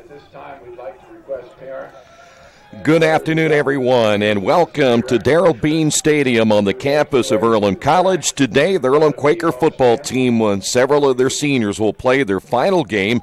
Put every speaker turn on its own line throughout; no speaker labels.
At this time, we'd like to request parents.
Good afternoon, everyone, and welcome to Darrell Bean Stadium on the campus of Earlham College. Today, the Earlham Quaker football team and several of their seniors will play their final game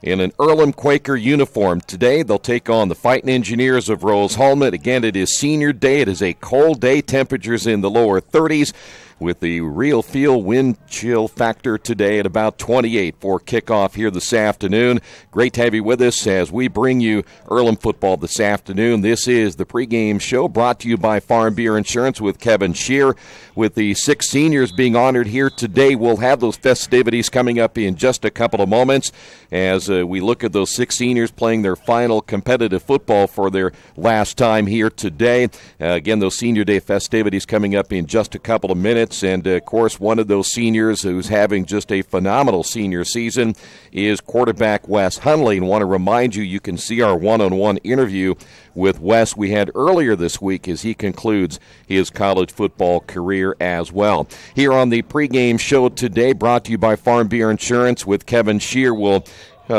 in an Earlham Quaker uniform. Today, they'll take on the Fighting Engineers of Rose-Hulman. Again, it is senior day. It is a cold day, temperatures in the lower 30s. With the real feel wind chill factor today at about 28 for kickoff here this afternoon. Great to have you with us as we bring you Earlham football this afternoon. This is the pregame show brought to you by Farm Bureau Insurance with Kevin Shear. With the 6 seniors being honored here today, we'll have those festivities coming up in just a couple of moments as we look at those 6 seniors playing their final competitive football for their last time here today. Again, those senior day festivities coming up in just a couple of minutes. And, of course, one of those seniors who's having just a phenomenal senior season is quarterback Wes Hunley. And want to remind you, you can see our one-on-one interview with Wes we had earlier this week as he concludes his college football career as well. Here on the pregame show today, brought to you by Farm Bureau Insurance with Kevin Shear, we'll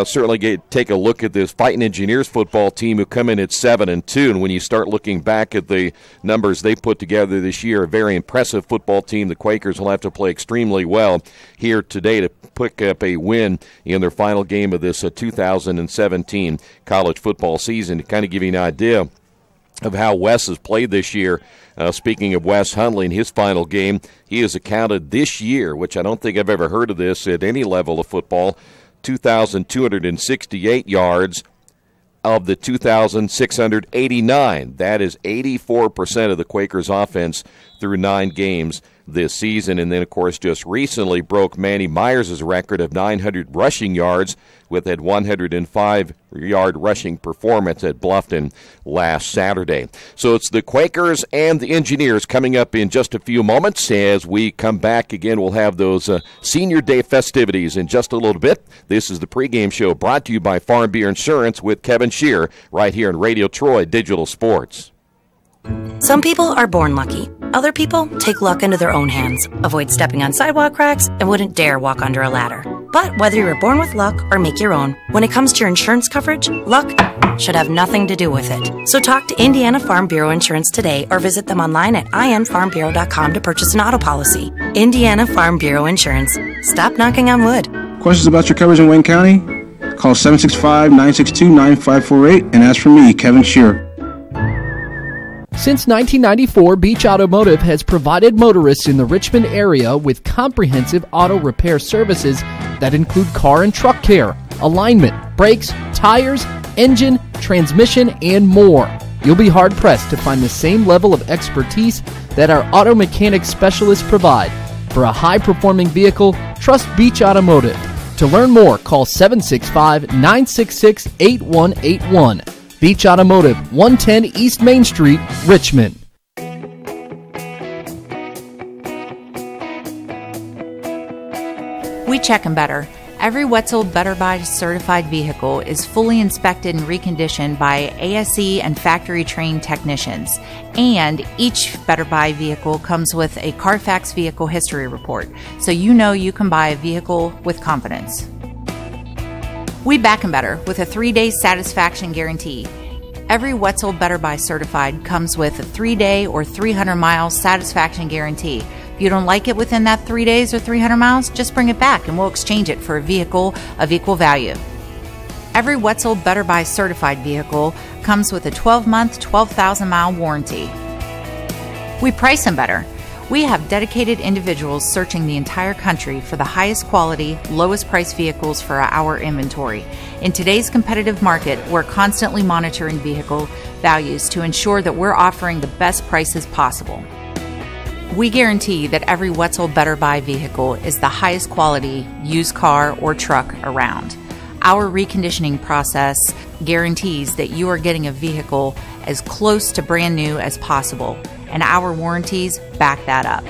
certainly take a look at this Fighting Engineers football team who come in at 7-2. And when you start looking back at the numbers they put together this year, a very impressive football team. The Quakers will have to play extremely well here today to pick up a win in their final game of this 2017 college football season. To kind of give you an idea of how Wes has played this year. Speaking of Wes Hunley in his final game, he has accounted this year, which I don't think I've ever heard of this at any level of football, 2,268 yards of the 2,689. That is 84% of the Quakers' offense through 9 games this season. And then, of course, just recently broke Manny Myers' record of 900 rushing yards with that 105-yard rushing performance at Bluffton last Saturday. So it's the Quakers and the Engineers coming up in just a few moments. As we come back again, we'll have those senior day festivities in just a little bit. This is the pregame show brought to you by Farm Bureau Insurance with Kevin Shear right here in Radio Troy Digital Sports.
Some people are born lucky. Other people take luck into their own hands, avoid stepping on sidewalk cracks, and wouldn't dare walk under a ladder. But whether you're born with luck or make your own, when it comes to your insurance coverage, luck should have nothing to do with it. So talk to Indiana Farm Bureau Insurance today or visit them online at infarmbureau.com to purchase an auto policy. Indiana Farm Bureau Insurance. Stop knocking on wood.
Questions about your coverage in Wayne County? Call 765-962-9548 and ask for me, Kevin Shear.
Since 1994, Beach Automotive has provided motorists in the Richmond area with comprehensive auto repair services that include car and truck care, alignment, brakes, tires, engine, transmission, and more. You'll be hard-pressed to find the same level of expertise that our auto mechanic specialists provide. For a high-performing vehicle, trust Beach Automotive. To learn more, call 765-966-8181. Beach Automotive, 110 East Main Street, Richmond.
We check 'em better. Every Wetzel Better Buy certified vehicle is fully inspected and reconditioned by ASE and factory-trained technicians. And each Better Buy vehicle comes with a Carfax vehicle history report, so you know you can buy a vehicle with confidence. We back 'em better with a 3-day satisfaction guarantee. Every Wetzel Better Buy certified comes with a 3-day or 300-mile satisfaction guarantee. If you don't like it within that 3 days or 300 miles, just bring it back and we'll exchange it for a vehicle of equal value. Every Wetzel Better Buy certified vehicle comes with a 12-month, 12,000-mile warranty. We price 'em better. We have dedicated individuals searching the entire country for the highest quality, lowest price vehicles for our inventory. In today's competitive market, we're constantly monitoring vehicle values to ensure that we're offering the best prices possible. We guarantee that every Wetzel Better Buy vehicle is the highest quality used car or truck around. Our reconditioning process guarantees that you are getting a vehicle as close to brand new as possible, and our warranties back that up.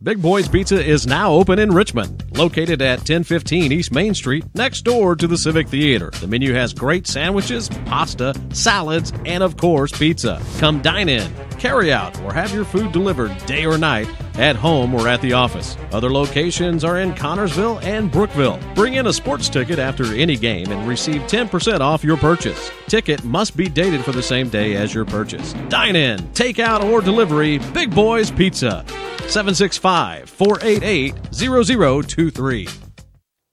Big Boys Pizza is now open in Richmond, located at 1015 East Main Street, next door to the Civic Theater. The menu has great sandwiches, pasta, salads, and of course, pizza. Come dine in, carry out, or have your food delivered day or night, at home or at the office. Other locations are in Connorsville and Brookville. Bring in a sports ticket after any game and receive 10% off your purchase. Ticket must be dated for the same day as your purchase. Dine in, take out, or delivery. Big Boys Pizza. 765-488-0023.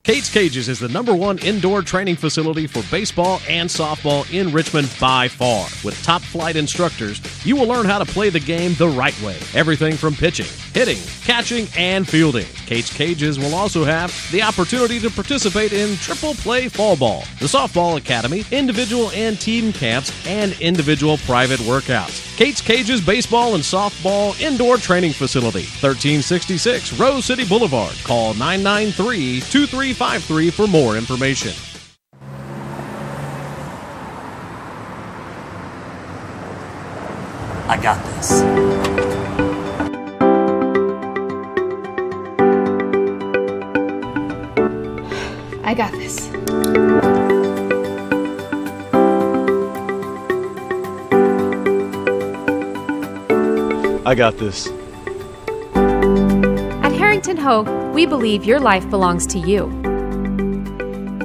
Kate's Cages is the #1 indoor training facility for baseball and softball in Richmond by far. With top-flight instructors, you will learn how to play the game the right way. Everything from pitching, hitting, catching, and fielding. Kate's Cages will also have the opportunity to participate in triple play fall ball, the softball academy, individual and team camps, and individual private workouts. Kate's Cages Baseball and Softball Indoor Training Facility, 1366 Rose City Boulevard. Call 993-2353 for more information.
I got this.
I got this.
I got this.
At Harrington Hogue, we believe your life belongs to you.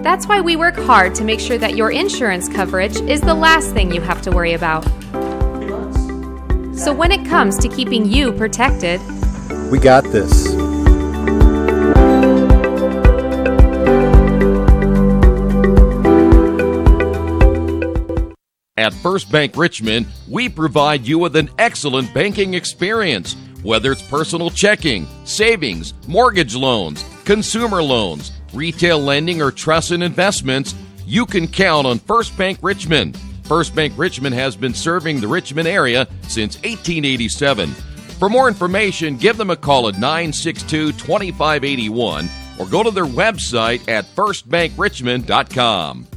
That's why we work hard to make sure that your insurance coverage is the last thing you have to worry about. So when it comes to keeping you protected,
We got this.
At First Bank Richmond, we provide you with an excellent banking experience. Whether it's personal checking, savings, mortgage loans, consumer loans, retail lending, or trust and investments, you can count on First Bank Richmond. First Bank Richmond has been serving the Richmond area since 1887. For more information, give them a call at 962-2581 or go to their website at firstbankrichmond.com.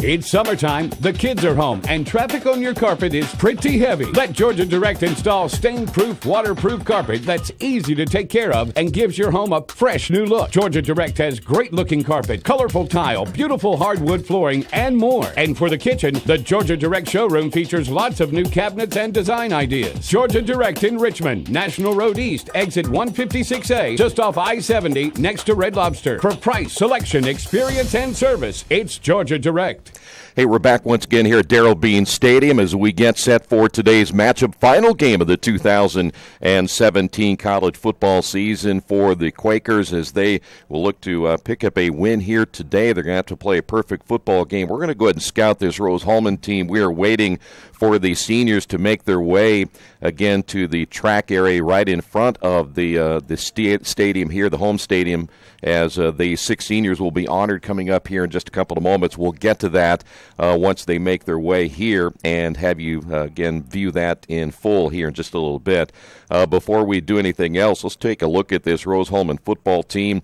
It's summertime, the kids are home, and traffic on your carpet is pretty heavy. Let Georgia Direct install stain-proof, waterproof carpet that's easy to take care of and gives your home a fresh new look. Georgia Direct has great-looking carpet, colorful tile, beautiful hardwood flooring, and more. And for the kitchen, the Georgia Direct showroom features lots of new cabinets and design ideas. Georgia Direct in Richmond, National Road East, exit 156A, just off I-70, next to Red Lobster. For price, selection, experience, and service, it's Georgia Direct.
Hey, we're back once again here at Darrell Bean Stadium as we get set for today's matchup, final game of the 2017 college football season for the Quakers as they will look to pick up a win here today. They're going to have to play a perfect football game. We're going to go ahead and scout this Rose-Hulman team. We are waiting for the seniors to make their way again to the track area right in front of the stadium here, the home stadium, as the 6 seniors will be honored coming up here in just a couple of moments. We'll get to that once they make their way here and have you, again, view that in full here in just a little bit. Before we do anything else, let's take a look at this Rose-Hulman football team.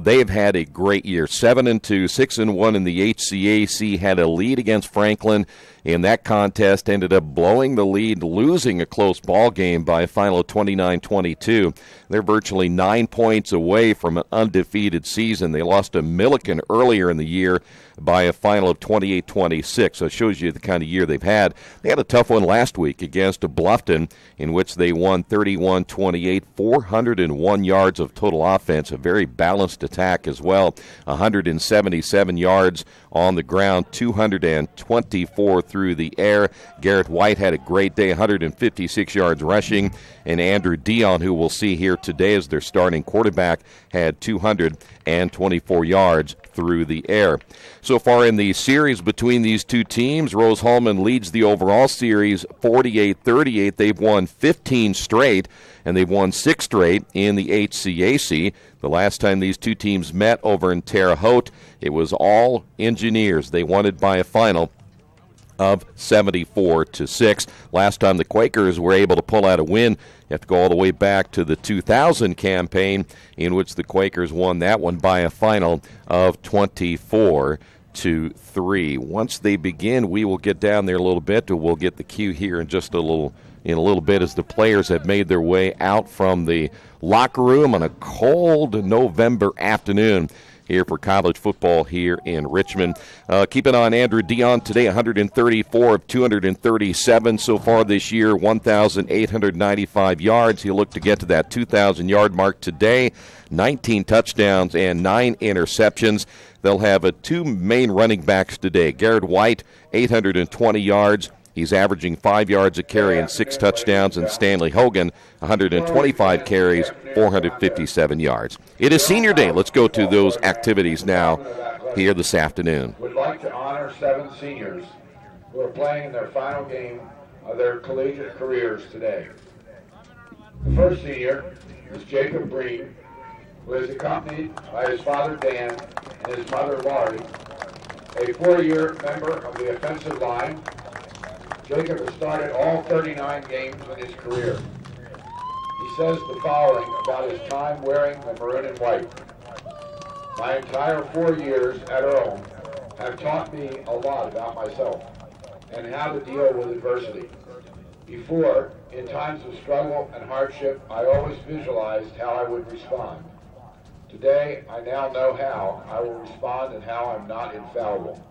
They've had a great year, 7-2, 6-1 in the HCAC, had a lead against Franklin in that contest, ended up blowing the lead, losing a close ball game by a final of 29-22. They're virtually 9 points away from an undefeated season. They lost to Milliken earlier in the year by a final of 28-26. So it shows you the kind of year they've had. They had a tough one last week against Bluffton, in which they won 31-28, 401 yards of total offense, a very balanced attack as well, 177 yards on the ground, 224 through the air. Garrett White had a great day, 156 yards rushing, and Andrew Dion, who we'll see here today as their starting quarterback, had 224 yards through the air. So far in the series between these two teams, Rose-Hulman leads the overall series 48-38. They've won 15 straight, and they've won 6 straight in the HCAC. The last time these two teams met over in Terre Haute, it was all engineers. They won it by a final of 74-6. Last time the Quakers were able to pull out a win, you have to go all the way back to the 2000 campaign, in which the Quakers won that one by a final of 24-3. Once they begin, we will get down there a little bit. We'll get the cue here in just a little in a little bit as the players have made their way out from the locker room on a cold November afternoon here for college football here in Richmond. Keeping on Andrew Dion today, 134 of 237 so far this year, 1,895 yards. He'll look to get to that 2,000-yard mark today, 19 touchdowns and 9 interceptions. They'll have two main running backs today. Garrett White, 820 yards. He's averaging 5 yards a carry and 6 touchdowns. And Stanley Hogan, 125 carries, 457 yards. It is senior day. Let's go to those activities now here this afternoon.
Would like to honor 7 seniors who are playing in their final game of their collegiate careers today. The first senior is Jacob Breen, who is accompanied by his father Dan and his mother Laurie, a 4-year member of the offensive line. Jacob has started all 39 games in his career. He says the following about his time wearing the maroon and white. My entire 4 years at Earlham have taught me a lot about myself and how to deal with adversity. Before, in times of struggle and hardship, I always visualized how I would respond. Today, I now know how I will respond and how I'm not infallible.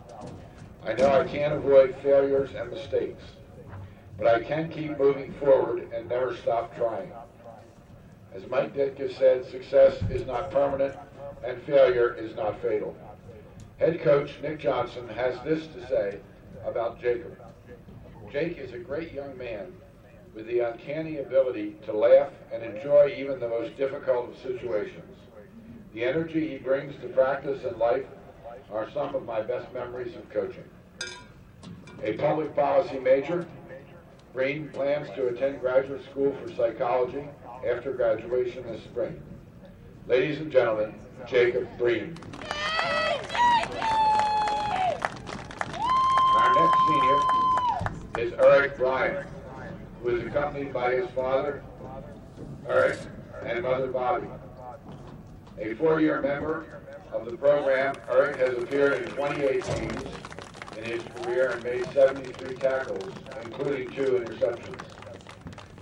I know I can't avoid failures and mistakes, but I can keep moving forward and never stop trying. As Mike Ditka said, success is not permanent and failure is not fatal. Head coach Nick Johnson has this to say about Jacob. Jake is a great young man with the uncanny ability to laugh and enjoy even the most difficult of situations. The energy he brings to practice and life are some of my best memories of coaching. A public policy major, Breen plans to attend graduate school for psychology after graduation this spring. Ladies and gentlemen, Jacob Breen. Our next senior is Eric Bryan, who is accompanied by his father, Eric, and mother, Bobby. A 4-year member of the program, Eric has appeared in 28 games in his career and made 73 tackles, including 2 interceptions.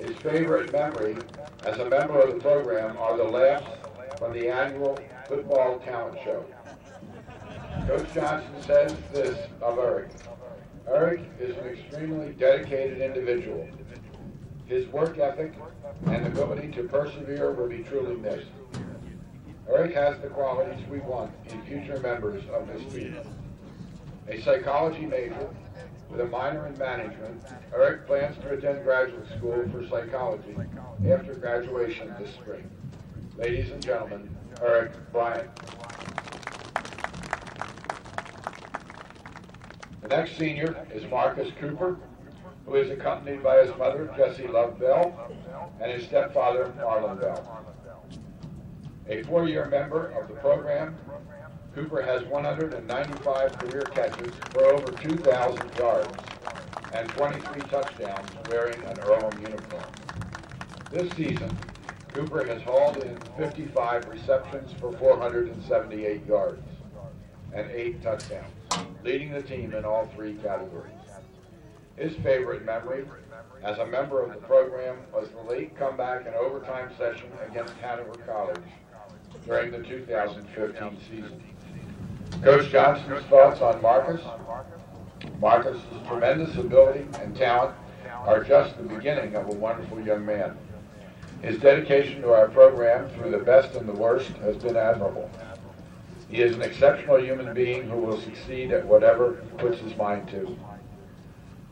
His favorite memory as a member of the program are the laughs from the annual football talent show. Coach Johnson says this of Eric. Eric is an extremely dedicated individual. His work ethic and ability to persevere will be truly missed. Eric has the qualities we want in future members of this team. A psychology major with a minor in management, Eric plans to attend graduate school for psychology after graduation this spring. Ladies and gentlemen, Eric Bryan. The next senior is Marcus Cooper, who is accompanied by his mother, Jessie Love Bell, and his stepfather, Marlon Bell. A 4-year member of the program, Cooper has 195 career catches for over 2,000 yards and 23 touchdowns wearing an Earlham uniform. This season, Cooper has hauled in 55 receptions for 478 yards and 8 touchdowns, leading the team in all 3 categories. His favorite memory as a member of the program was the late comeback and overtime session against Hanover College during the 2015 season. Coach Johnson's thoughts on Marcus. Marcus's tremendous ability and talent are just the beginning of a wonderful young man. His dedication to our program through the best and the worst has been admirable. He is an exceptional human being who will succeed at whatever he puts his mind to.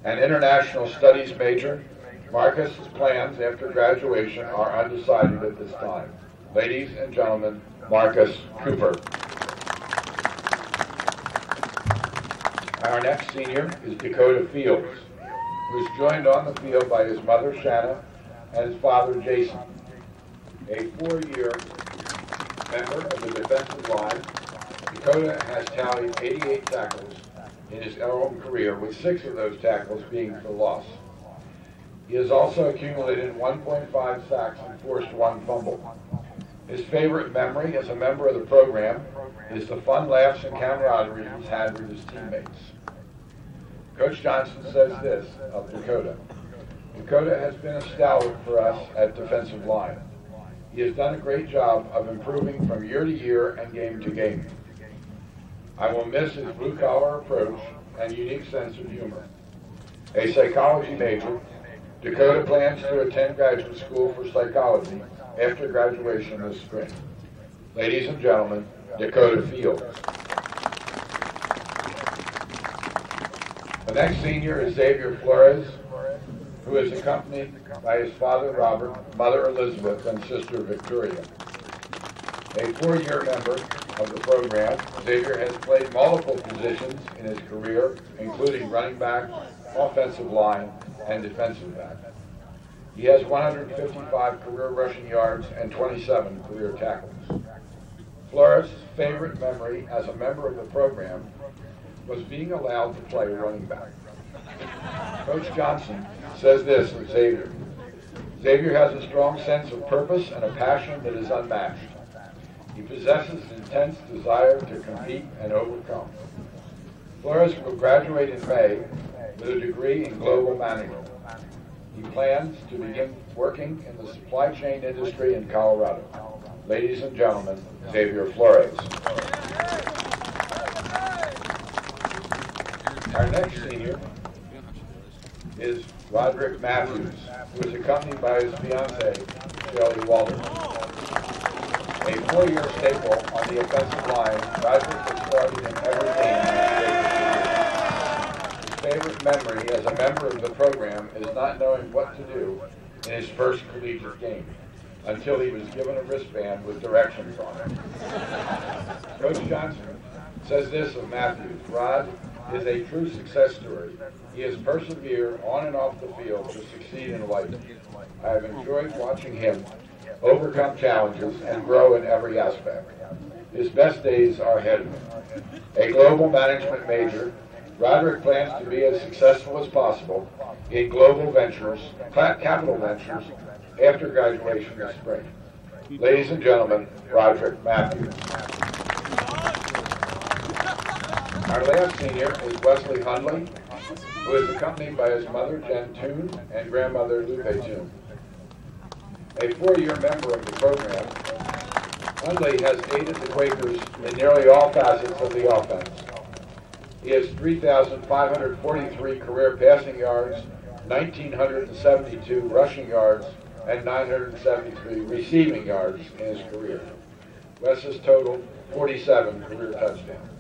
An international studies major, Marcus's plans after graduation are undecided at this time. Ladies and gentlemen, Marcus Cooper. Our next senior is Dakota Fields, who is joined on the field by his mother, Shanna, and his father, Jason. A 4-year member of the defensive line, Dakota has tallied 88 tackles in his Earlham career, with 6 of those tackles being for loss. He has also accumulated 1.5 sacks and forced 1 fumble. His favorite memory as a member of the program is the fun laughs and camaraderie he's had with his teammates. Coach Johnson says this of Dakota. Dakota has been a stalwart for us at defensive line. He has done a great job of improving from year to year and game to game. I will miss his blue-collar approach and unique sense of humor. A psychology major, Dakota plans to attend graduate school for psychology after graduation this spring. Ladies and gentlemen, Dakota Fields. The next senior is Xavier Flores, who is accompanied by his father Robert, mother Elizabeth, and sister Victoria. A 4-year member of the program, Xavier has played multiple positions in his career, including running back, offensive line, and defensive back. He has 155 career rushing yards and 27 career tackles. Flores' favorite memory as a member of the program was being allowed to play running back. Coach Johnson says this of Xavier. Xavier has a strong sense of purpose and a passion that is unmatched. He possesses an intense desire to compete and overcome. Flores will graduate in May with a degree in global management. He plans to begin working in the supply chain industry in Colorado. Ladies and gentlemen, Xavier Flores. Our next senior is Roderick Matthews, who is accompanied by his fiancée, Shelley Walter. A 4-year staple on the offensive line, Roderick has started in every game. His favorite memory as a member of the program is not knowing what to do in his first collegiate game until he was given a wristband with directions on it. Coach Johnson says this of Matthews. Rod is a true success story. He has persevered on and off the field to succeed in life. I have enjoyed watching him overcome challenges and grow in every aspect. His best days are ahead of him. A global management major, Roderick plans to be as successful as possible in global ventures, capital ventures, after graduation this spring. Ladies and gentlemen, Roderick Matthews. Our last senior is Wesley Hundley, who is accompanied by his mother, Jen Toon, and grandmother, Lupe Toon. A 4-year member of the program, Hundley has aided the Quakers in nearly all facets of the offense. He has 3,543 career passing yards, 1,972 rushing yards, and 973 receiving yards in his career. Wes has totaled 47 career touchdowns.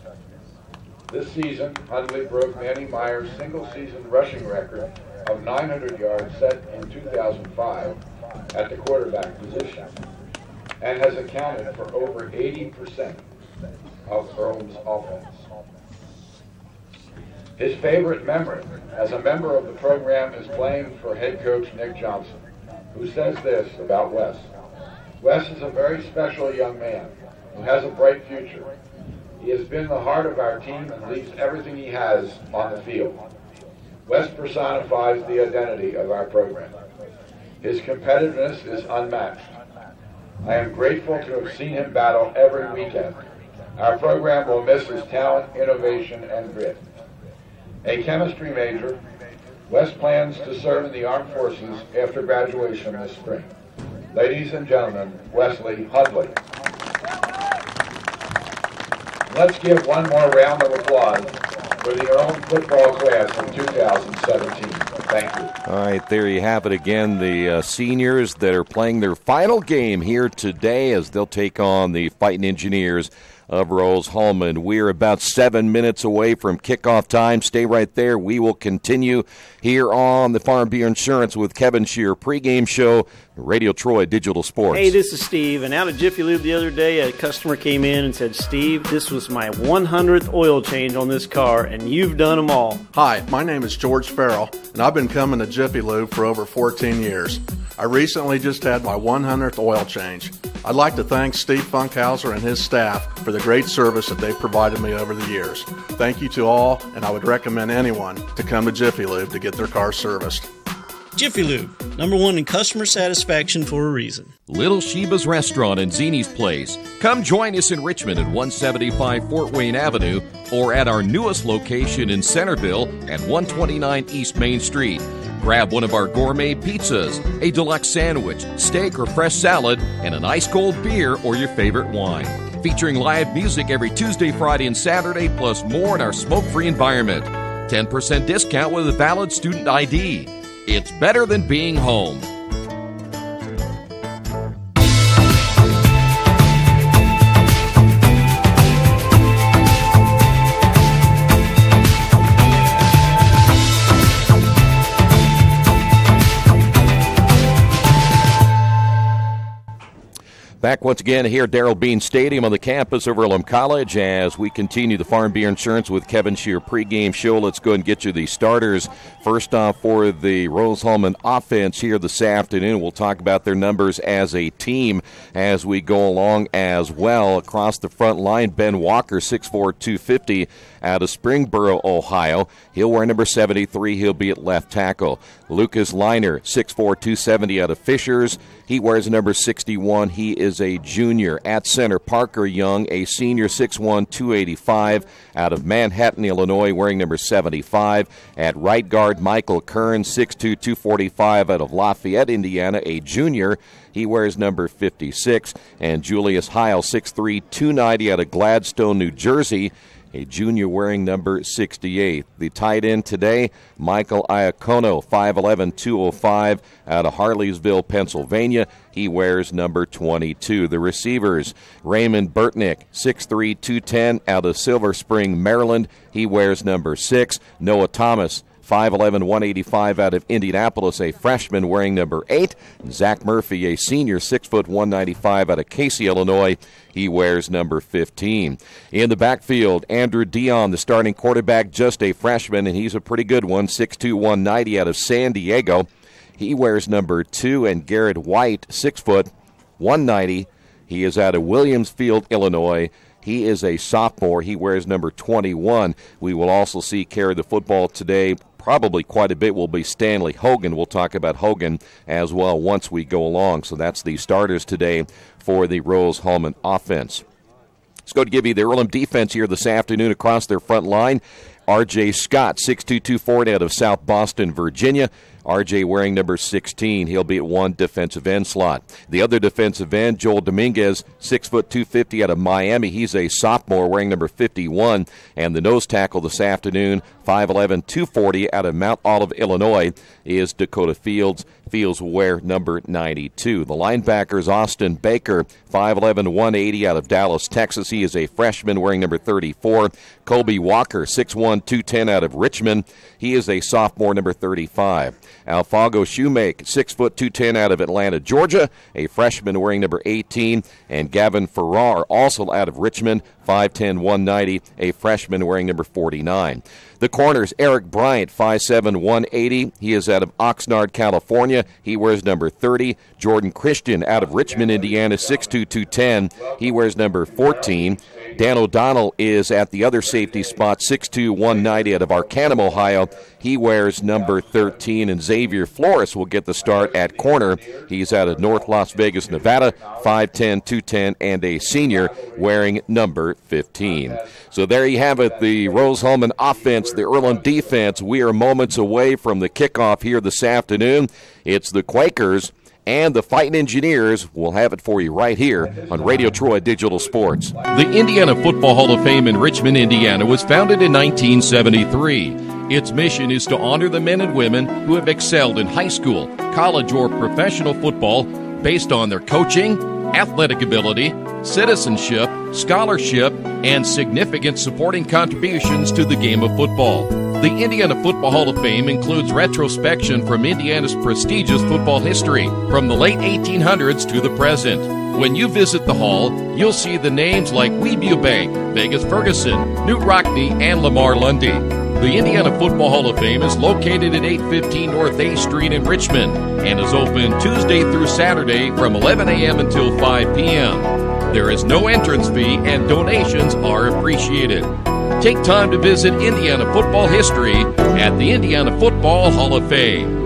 This season, Hundley broke Manny Meyer's single-season rushing record of 900 yards set in 2005 at the quarterback position, and has accounted for over 80% of Earlham's offense. His favorite memory as a member of the program is playing for head coach Nick Johnson, who says this about Wes. Wes is a very special young man who has a bright future. He has been the heart of our team and leaves everything he has on the field. Wes personifies the identity of our program. His competitiveness is unmatched. I am grateful to have seen him battle every weekend. Our program will miss his talent, innovation, and grit. A chemistry major, Wes plans to serve in the armed forces after graduation this spring. Ladies and gentlemen, Wesley Hundley. Let's give one more round of applause for the Earlham football class of 2017. Thank you.
All right, there you have it again. The seniors that are playing their final game here today as they'll take on the Fighting Engineers of Rose-Hulman. We're about 7 minutes away from kickoff time. Stay right there. We will continue here on the Farm Bureau Insurance with Kevin Shear pregame show, Radio Troy Digital Sports.
Hey, this is Steve, and out of Jiffy Lube the other day, a customer came in and said, Steve, this was my 100th oil change on this car, and you've done them all.
Hi, my name is George Farrell, and I've been coming to Jiffy Lube for over 14 years. I recently just had my 100th oil change. I'd like to thank Steve Funkhauser and his staff for the great service that they've provided me over the years. Thank you to all, and I would recommend anyone to come to Jiffy Lube to get their car serviced.
Jiffy Lube, #1 in customer satisfaction for a reason.
Little Sheba's Restaurant and Zini's Place. Come join us in Richmond at 175 Fort Wayne Avenue or at our newest location in Centerville at 129 East Main Street. Grab one of our gourmet pizzas, a deluxe sandwich, steak or fresh salad, and an ice-cold beer or your favorite wine. Featuring live music every Tuesday, Friday, and Saturday, plus more in our smoke-free environment. 10% discount with a valid student ID. It's better than being home. Back once again here at Darrell Bean Stadium on the campus of Earlham College as we continue the Farm Beer Insurance with Kevin Shear pregame show. Let's go and get you the starters. First off, for the Rose-Hulman offense here this afternoon, we'll talk about their numbers as a team as we go along as well. Across the front line, Ben Walker, 6'4", 250, out of Springboro, Ohio. He'll wear number 73. He'll be at left tackle. Lucas Liner, 6'4", 270, out of Fishers. He wears number 61. He is a junior. At center, Parker Young, a senior, 6'1", 285, out of Manhattan, Illinois, wearing number 75. At right guard, Michael Kern, 6'2", 245, out of Lafayette, Indiana, a junior. He wears number 56. And Julius Heil, 6'3", 290, out of Gladstone, New Jersey, a junior, wearing number 68. The tight end today, Michael Iacono, 5'11", 205, out of Harleysville, Pennsylvania. He wears number 22. The receivers, Raymond Burtnick, 6'3", 210, out of Silver Spring, Maryland. He wears number 6. Noah Thomas, 5'11", 185, out of Indianapolis, a freshman, wearing number 8. Zach Murphy, a senior, 6', 195, out of Casey, Illinois. He wears number 15. In the backfield, Andrew Dion, the starting quarterback, just a freshman, and he's a pretty good one, 6'2", 190, out of San Diego. He wears number 2. And Garrett White, 6', 190. He is out of Williamsfield, Illinois. He is a sophomore. He wears number 21. We will also see carry the football today, probably quite a bit, will be Stanley Hogan. We'll talk about Hogan as well once we go along. So that's the starters today for the Rose-Hulman offense. Let's go to give you the Earlham defense here this afternoon across their front line. R.J. Scott, 6'2", 240, out of South Boston, Virginia. R.J. wearing number 16. He'll be at one defensive end slot. The other defensive end, Joel Dominguez, 6', 250, out of Miami. He's a sophomore, wearing number 51. And the nose tackle this afternoon, 5'11", 240, out of Mount Olive, Illinois, is Dakota Fields. Fields will wear number 92. The linebackers, Austin Baker, 5'11", 180, out of Dallas, Texas. He is a freshman, wearing number 34. Colby Walker, 6'1", 210, out of Richmond. He is a sophomore, number 35. Alfago Shoemake, 6', 210, out of Atlanta, Georgia, a freshman, wearing number 18. And Gavin Farrar, also out of Richmond, 5'10", 190, a freshman, wearing number 49. The corners, Eric Bryant, 5'7", 180. He is out of Oxnard, California. He wears number 30. Jordan Christian, out of Richmond, Indiana, 6'2", 210. He wears number 14. Dan O'Donnell is at the other safety spot, 6'2", 190, out of Arcanum, Ohio. He wears number 13. And Xavier Flores will get the start at corner. He's out of North Las Vegas, Nevada, 5'10", 210, and a senior, wearing number 15. So there you have it, the Rose-Hulman offense, the Earlham defense. We are moments away from the kickoff here this afternoon. It's the Quakers and the Fighting Engineers. We'll have it for you right here on Radio Troy Digital Sports. The Indiana Football Hall of Fame in Richmond, Indiana was founded in 1973. Its mission is to honor the men and women who have excelled in high school, college, or professional football based on their coaching, athletic ability, citizenship, scholarship, and significant supporting contributions to the game of football. The Indiana Football Hall of Fame includes retrospection from Indiana's prestigious football history, from the late 1800s to the present. When you visit the hall, you'll see the names like Weeb Eubank, Vegas Ferguson, Knute Rockne, and Lamar Lundy. The Indiana Football Hall of Fame is located at 815 North A Street in Richmond and is open Tuesday through Saturday from 11 a.m. until 5 p.m. There is no entrance fee and donations are appreciated. Take time to visit Indiana football history at the Indiana Football Hall of Fame.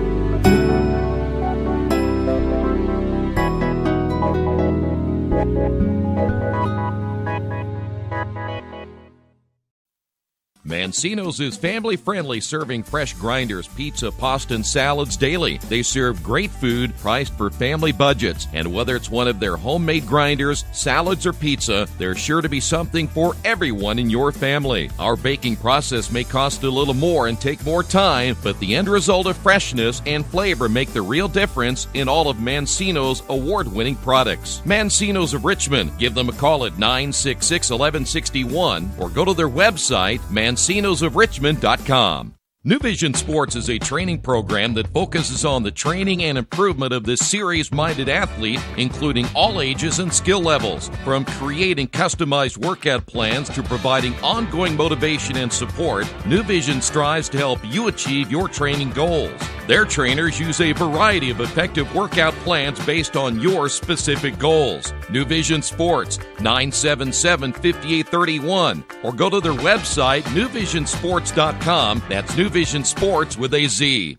Mancino's is family-friendly, serving fresh grinders, pizza, pasta, and salads daily. They serve great food priced for family budgets. And whether it's one of their homemade grinders, salads, or pizza, there's sure to be something for everyone in your family. Our baking process may cost a little more and take more time, but the end result of freshness and flavor make the real difference in all of Mancino's award-winning products. Mancino's of Richmond. Give them a call at 966-1161 or go to their website, mancinosofrichmond.com. New Vision Sports is a training program that focuses on the training and improvement of the serious-minded athlete, including all ages and skill levels. From creating customized workout plans to providing ongoing motivation and support, New Vision strives to help you achieve your training goals. Their trainers use a variety of effective workout plans based on your specific goals. New Vision Sports, 977-5831, or go to their website, newvisionsports.com. That's New Vision Sports with a Z.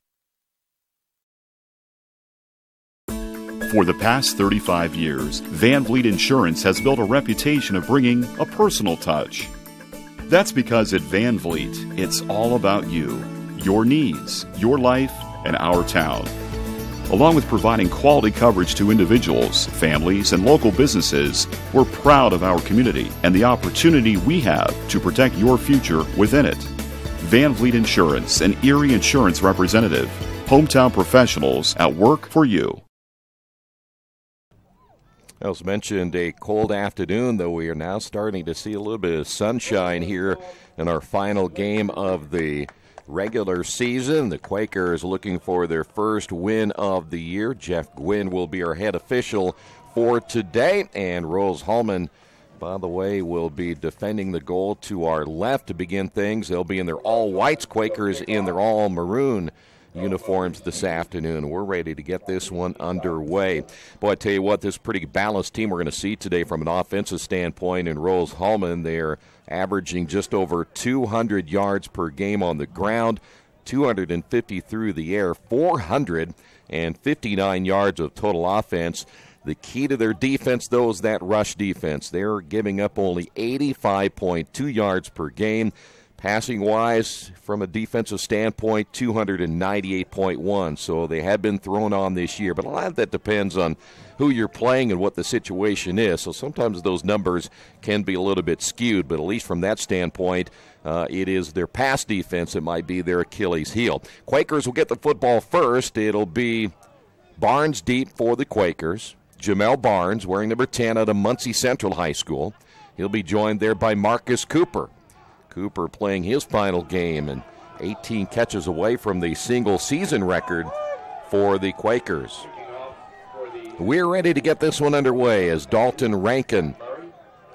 For the past 35 years, Van Vliet Insurance has built a reputation of bringing a personal touch. That's because at Van Vliet, it's all about you, your needs, your life, and our town. Along with providing quality coverage to individuals, families, and local businesses, we're proud of our community and the opportunity we have to protect your future within it. Van Vliet Insurance, an Erie Insurance representative. Hometown professionals at work for you.
As mentioned, a cold afternoon, though we are now starting to see a little bit of sunshine here in our final game of the regular season. The Quakers looking for their first win of the year. Jeff Gwynn will be our head official for today, and Rose-Hulman, by the way, will be defending the goal to our left to begin things. They'll be in their all-whites, Quakers in their all-maroon uniforms this afternoon. We're ready to get this one underway. Boy, I tell you what, this is a pretty balanced team we're going to see today from an offensive standpoint. In Rose-Hulman, they're averaging just over 200 yards per game on the ground, 250 through the air, 459 yards of total offense. The key to their defense, though, is that rush defense. They're giving up only 85.2 yards per game. Passing-wise, from a defensive standpoint, 298.1. So they have been thrown on this year. But a lot of that depends on who you're playing and what the situation is. So sometimes those numbers can be a little bit skewed. But at least from that standpoint, it is their pass defense that might be their Achilles heel. Quakers will get the football first. It'll be Barnes deep for the Quakers. Jamel Barnes, wearing number 10 out of Muncie Central High School. He'll be joined there by Marcus Cooper. Cooper playing his final game and 18 catches away from the single-season record for the Quakers. We're ready to get this one underway as Dalton Rankin.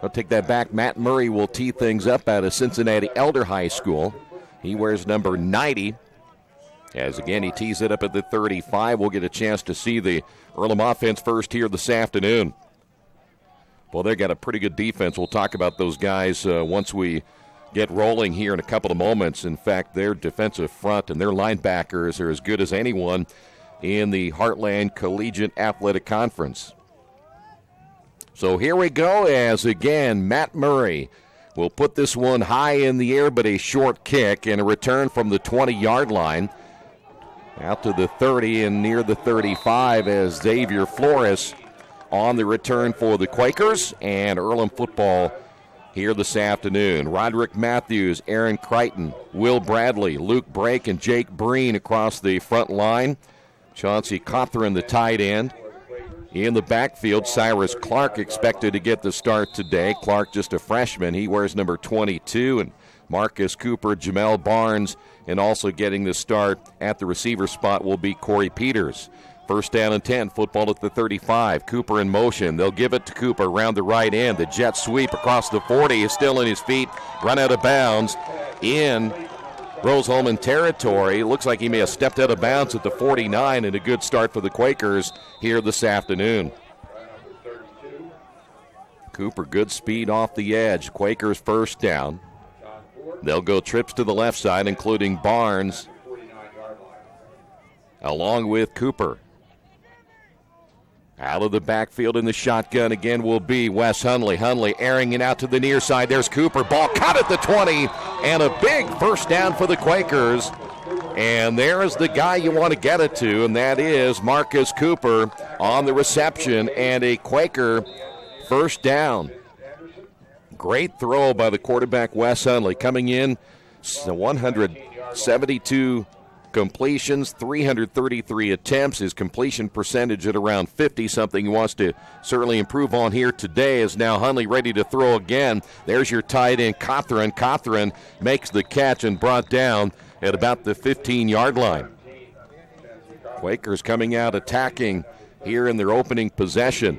I'll take that back. Matt Murray will tee things up out of Cincinnati Elder High School. He wears number 90. As again, he tees it up at the 35. We'll get a chance to see the Earlham offense first here this afternoon. Well, they got a pretty good defense. We'll talk about those guys once we get rolling here in a couple of moments. In fact, their defensive front and their linebackers are as good as anyone in the Heartland Collegiate Athletic Conference. So here we go as, again, Matt Murray will put this one high in the air, but a short kick and a return from the 20-yard line out to the 30 and near the 35 as Xavier Flores on the return for the Quakers. And Earlham football here this afternoon. Roderick Matthews, Aaron Crichton, Will Bradley, Luke Brake, and Jake Breen across the front line. Chauncey Cothran, the tight end. In the backfield, Cyrus Clark expected to get the start today. Clark just a freshman. He wears number 22. And Marcus Cooper, Jamel Barnes, and also getting the start at the receiver spot will be Corey Peters. First down and 10, football at the 35. Cooper in motion. They'll give it to Cooper around the right end. The jet sweep across the 40 is still in his feet. Run out of bounds in Rose-Hulman territory. Looks like he may have stepped out of bounds at the 49, and a good start for the Quakers here this afternoon. Cooper, good speed off the edge. Quakers first down. They'll go trips to the left side, including Barnes, along with Cooper. Out of the backfield in the shotgun again will be Wes Hundley. Hundley airing it out to the near side. There's Cooper. Ball caught at the 20, and a big first down for the Quakers. And there's the guy you want to get it to, and that is Marcus Cooper on the reception, and a Quaker first down. Great throw by the quarterback, Wes Hundley, coming in 172 completions, 333 attempts. His completion percentage at around 50, something he wants to certainly improve on here today. Is now Hundley ready to throw again. There's your tight end, Cothran. Cothran makes the catch and brought down at about the 15-yard line. Quakers coming out attacking here in their opening possession.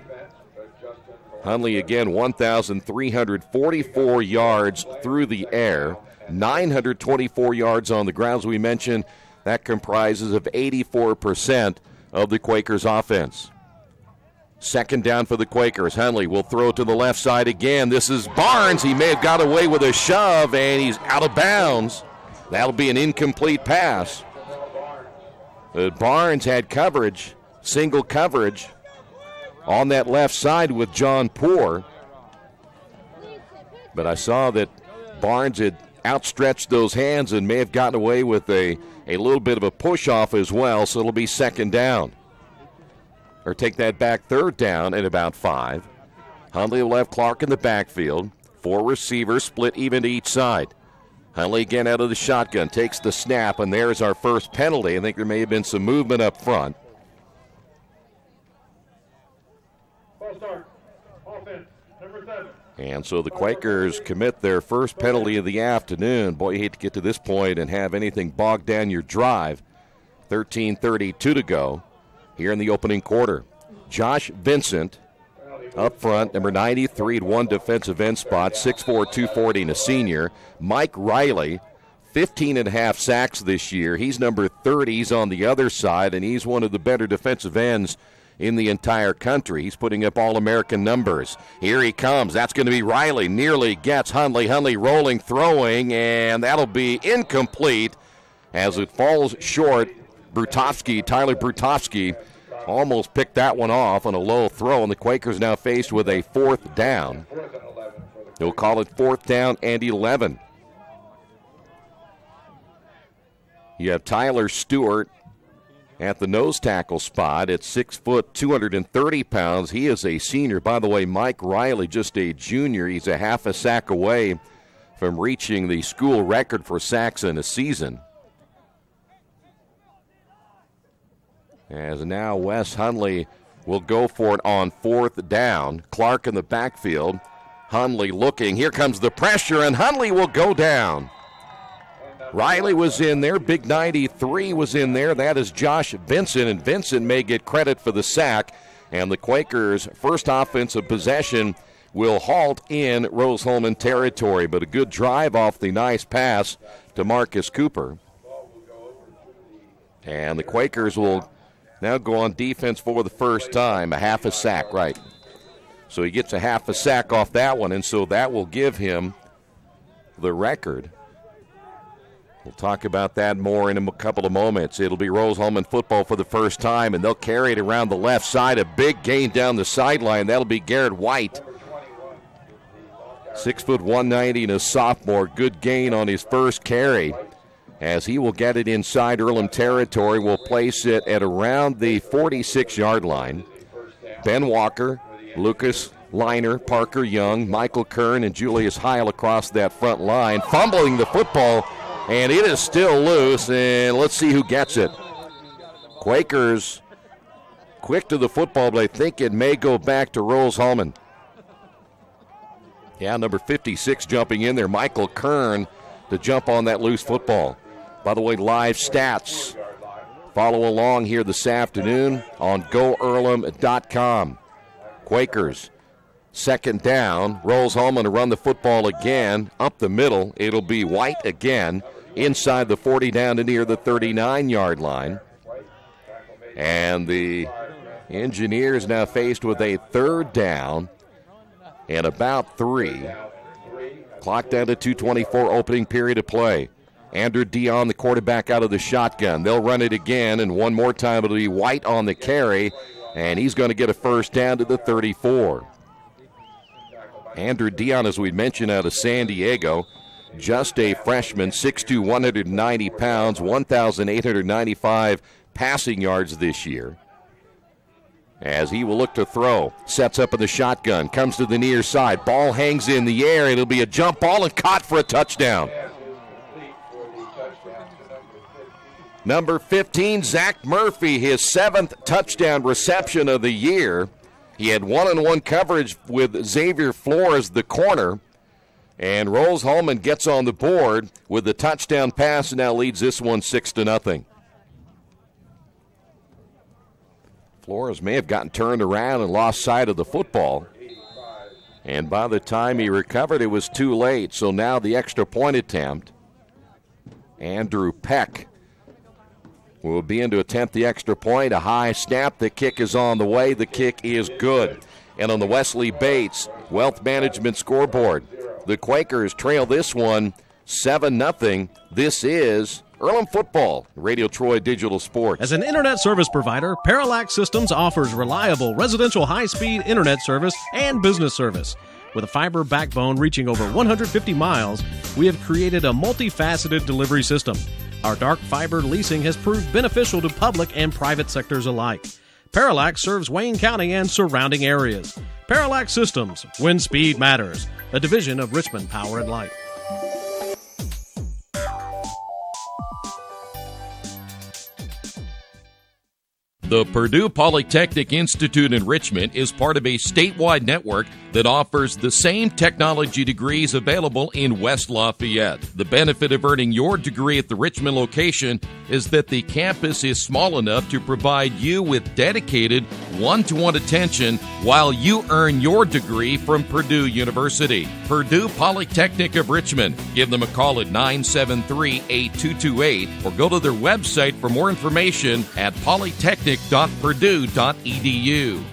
Hundley again, 1,344 yards through the air, 924 yards on the ground, as we mentioned. That comprises of 84% of the Quakers' offense. Second down for the Quakers. Hundley will throw to the left side again. This is Barnes. He may have got away with a shove, and he's out of bounds. That'll be an incomplete pass. But Barnes had coverage, single coverage, on that left side with John Poor. But I saw that Barnes had outstretched those hands and may have gotten away with a little bit of a push-off as well, so it'll be second down. Or take that back, third down at about 5. Hundley will have Clark in the backfield. 4 receivers split even to each side. Hundley again out of the shotgun, takes the snap, and there's our first penalty. I think there may have been some movement up front.
False start. Offense, number 7.
And so the Quakers commit their first penalty of the afternoon. Boy, you hate to get to this point and have anything bogged down your drive. 13:32 to go here in the opening quarter. Josh Vincent up front, number 93 at one defensive end spot, 6'4", 240, and a senior. Mike Riley, 15.5 sacks this year. He's number 30. He's on the other side, and he's one of the better defensive ends in the entire country. He's putting up All-American numbers. Here he comes. That's going to be Riley. Nearly gets Hundley. Hundley rolling, throwing, and that'll be incomplete as it falls short. Tyler Brutowski, almost picked that one off on a low throw, and the Quakers now faced with a fourth down. They'll call it 4th down and 11. You have Tyler Stewart at the nose tackle spot at 6 foot, 230 pounds. He is a senior. By the way, Mike Riley, just a junior. He's a half a sack away from reaching the school record for sacks in a season. As now Wes Hundley will go for it on 4th down. Clark in the backfield. Hundley looking. Here comes the pressure, and Hundley will go down. Riley was in there. Big 93 was in there. That is Josh Vincent, and Vincent may get credit for the sack. And the Quakers' first offensive possession will halt in Rose-Hulman territory. But a good drive off the nice pass to Marcus Cooper. And the Quakers will now go on defense for the first time. A half a sack, right. So he gets a half a sack off that one, and so that will give him the record. We'll talk about that more in a couple of moments. It'll be Rose-Hulman football for the first time, and they'll carry it around the left side. A big gain down the sideline. That'll be Garrett White. 6 foot, 190 and a sophomore. Good gain on his first carry, as he will get it inside Earlham territory. Will place it at around the 46-yard line. Ben Walker, Lucas Liner, Parker Young, Michael Kern, and Julius Heil across that front line, fumbling the football, and it is still loose, and let's see who gets it. Quakers quick to the football, but I think it may go back to Rose-Hulman. Yeah, number 56 jumping in there, Michael Kern, to jump on that loose football. By the way, live stats follow along here this afternoon on GoEarlham.com. Quakers, second down. Rose-Hulman to run the football again. Up the middle, it'll be White again. Inside the 40 down to near the 39-yard line. And the Engineers now faced with a third down and about 3. Clock down to 2:24, opening period of play. Andrew Dion, the quarterback, out of the shotgun. They'll run it again, and one more time it'll be White on the carry. and he's going to get a first down to the 34. Andrew Dion, as we mentioned, out of San Diego, just a freshman, 6'2", 190 pounds, 1,895 passing yards this year. As he will look to throw, sets up in the shotgun, comes to the near side, ball hangs in the air, it'll be a jump ball and caught for a touchdown. Number 15, Zach Murphy, his 7th touchdown reception of the year. He had one-on-one coverage with Xavier Flores, the corner, and Rose-Hulman gets on the board with the touchdown pass and now leads this one 6-0. Flores may have gotten turned around and lost sight of the football. And by the time he recovered, it was too late. So now the extra point attempt. Andrew Peck will be in to attempt the extra point. A high snap. The kick is on the way. The kick is good. And on the Wesley Bates Wealth Management scoreboard, the Quakers trail this one 7-0. This is Earlham Football, Radio Troy Digital Sports.
As an internet service provider, Parallax Systems offers reliable residential high-speed internet service and business service. With a fiber backbone reaching over 150 miles, we have created a multifaceted delivery system. Our dark fiber leasing has proved beneficial to public and private sectors alike. Parallax serves Wayne County and surrounding areas. Parallax Systems, when speed matters, a division of Richmond Power and Light.
The Purdue Polytechnic Institute in Richmond is part of a statewide network that offers the same technology degrees available in West Lafayette. The benefit of earning your degree at the Richmond location is that the campus is small enough to provide you with dedicated one-to-one attention while you earn your degree from Purdue University. Purdue Polytechnic of Richmond. Give them a call at 973-8228 or go to their website for more information at polytechnic.purdue.edu.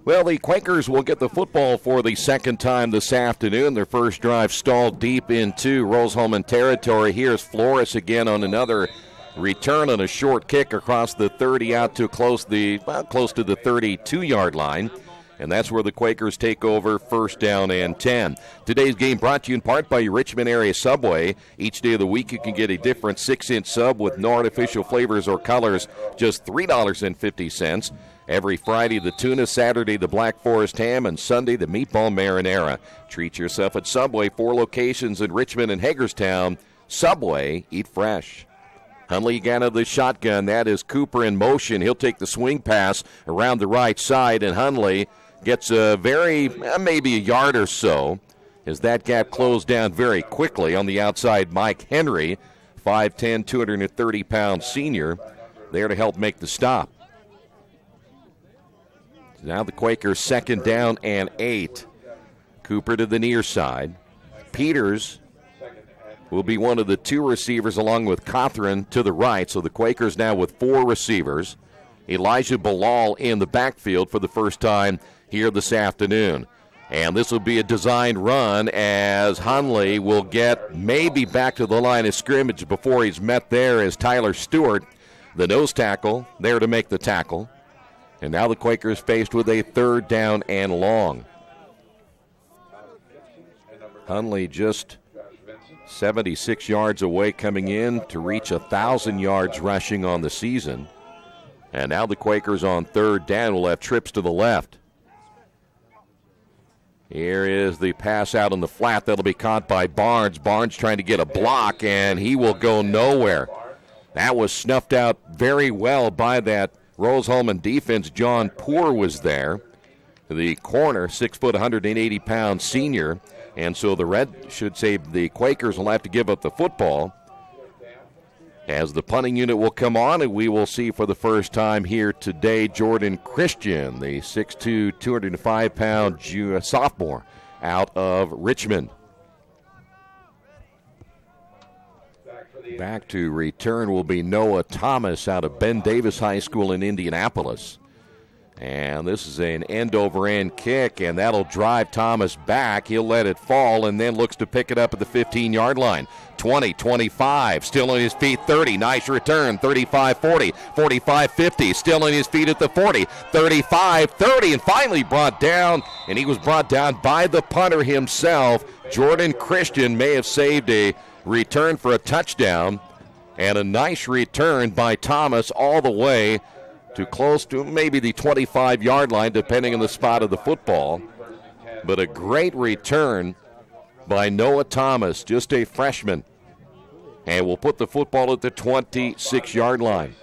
Well, the Quakers will get the football for the second time this afternoon. Their first drive stalled deep into Rose-Hulman territory. Here's Flores again on another return on a short kick across the 30 out to close to the 32-yard line. And that's where the Quakers take over, first down and 10. Today's game brought to you in part by your Richmond area Subway. Each day of the week you can get a different 6-inch sub with no artificial flavors or colors, just $3.50. Every Friday, the tuna, Saturday, the Black Forest ham, and Sunday, the meatball marinara. Treat yourself at Subway, 4 locations in Richmond and Hagerstown. Subway, eat fresh. Hundley again of the shotgun. That is Cooper in motion. He'll take the swing pass around the right side, and Hundley gets maybe a yard or so as that gap closed down very quickly on the outside. Mike Henry, 5'10", 230-pound senior, there to help make the stop. Now the Quakers second down and 8. Cooper to the near side. Peters will be one of the 2 receivers along with Cothran to the right. So the Quakers now with 4 receivers. Elijah Bilal in the backfield for the first time here this afternoon. And this will be a designed run as Hundley will get maybe back to the line of scrimmage before he's met there as Tyler Stewart, the nose tackle, there to make the tackle. And now the Quakers faced with a third down and long. Hundley just 76 yards away coming in to reach 1,000 yards rushing on the season. And now the Quakers on third down will have trips to the left. Here is the pass out on the flat. That'll be caught by Barnes. Barnes trying to get a block, and he will go nowhere. That was snuffed out very well by that Rose-Hulman defense. John Poor was there. The corner, 6 foot, 180-pound senior. And so the Quakers will have to give up the football as the punting unit will come on, and we will see for the first time here today Jordan Christian, the 6'2", 205-pound sophomore out of Richmond. Back to return will be Noah Thomas out of Ben Davis High School in Indianapolis. And this is an end-over-end kick, and that'll drive Thomas back. He'll let it fall and then looks to pick it up at the 15-yard line. 20, 25, still on his feet, 30. Nice return, 35, 40, 45, 50. Still on his feet at the 40, 35, 30, and finally brought down. And he was brought down by the punter himself. Jordan Christian may have saved a return for a touchdown. And a nice return by Thomas all the way to close to maybe the 25-yard line, depending on the spot of the football. But a great return by Noah Thomas, just a freshman. And we'll put the football at the 26-yard line.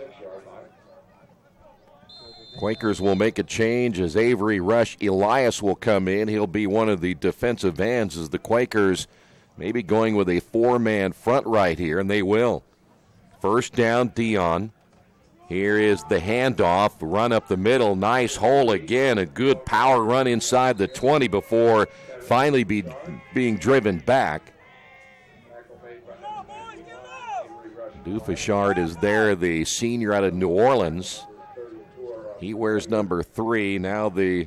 Quakers will make a change as Avery Rush Elias will come in. He'll be one of the defensive ends as the Quakers maybe going with a four-man front right here, and they will. First down, Dion. Here is the handoff, run up the middle, nice hole again, a good power run inside the 20 before finally being driven back. Dufashard is there, the senior out of New Orleans. He wears number 3. Now the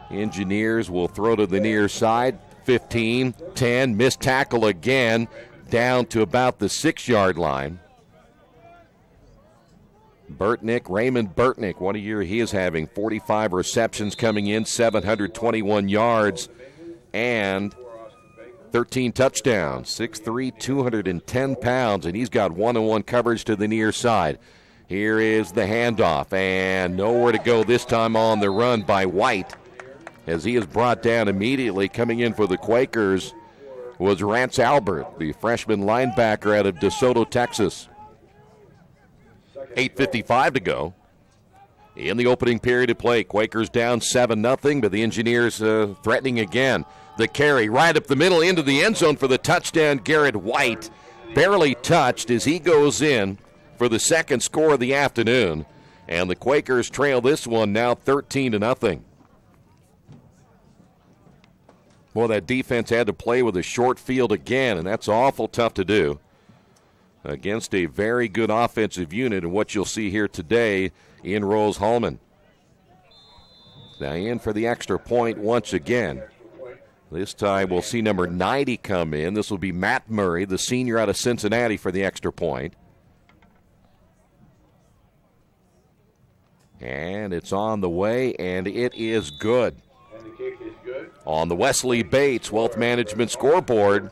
Engineers will throw to the near side. 15, 10, missed tackle again, down to about the 6-yard line. Raymond Burtnick, what a year he is having. 45 receptions coming in, 721 yards, and 13 touchdowns. 6'3", 210 pounds, and he's got one-on-one coverage to the near side. Here is the handoff, and nowhere to go this time on the run by White, as he is brought down immediately. Coming in for the Quakers was Rance Albert, the freshman linebacker out of DeSoto, Texas. 8:55 to go in the opening period of play. Quakers down 7-0, but the Engineers threatening again. The carry right up the middle into the end zone for the touchdown. Garrett White barely touched as he goes in for the second score of the afternoon. And the Quakers trail this one now 13-0. Well, that defense had to play with a short field again, and that's awful tough to do against a very good offensive unit, and what you'll see here today in Rose-Hulman. Now in for the extra point once again. This time we'll see number 90 come in. This will be Matt Murray, the senior out of Cincinnati, for the extra point. And it's on the way, and it is good.
And the kick is good.
On the Wesley Bates Wealth Management scoreboard,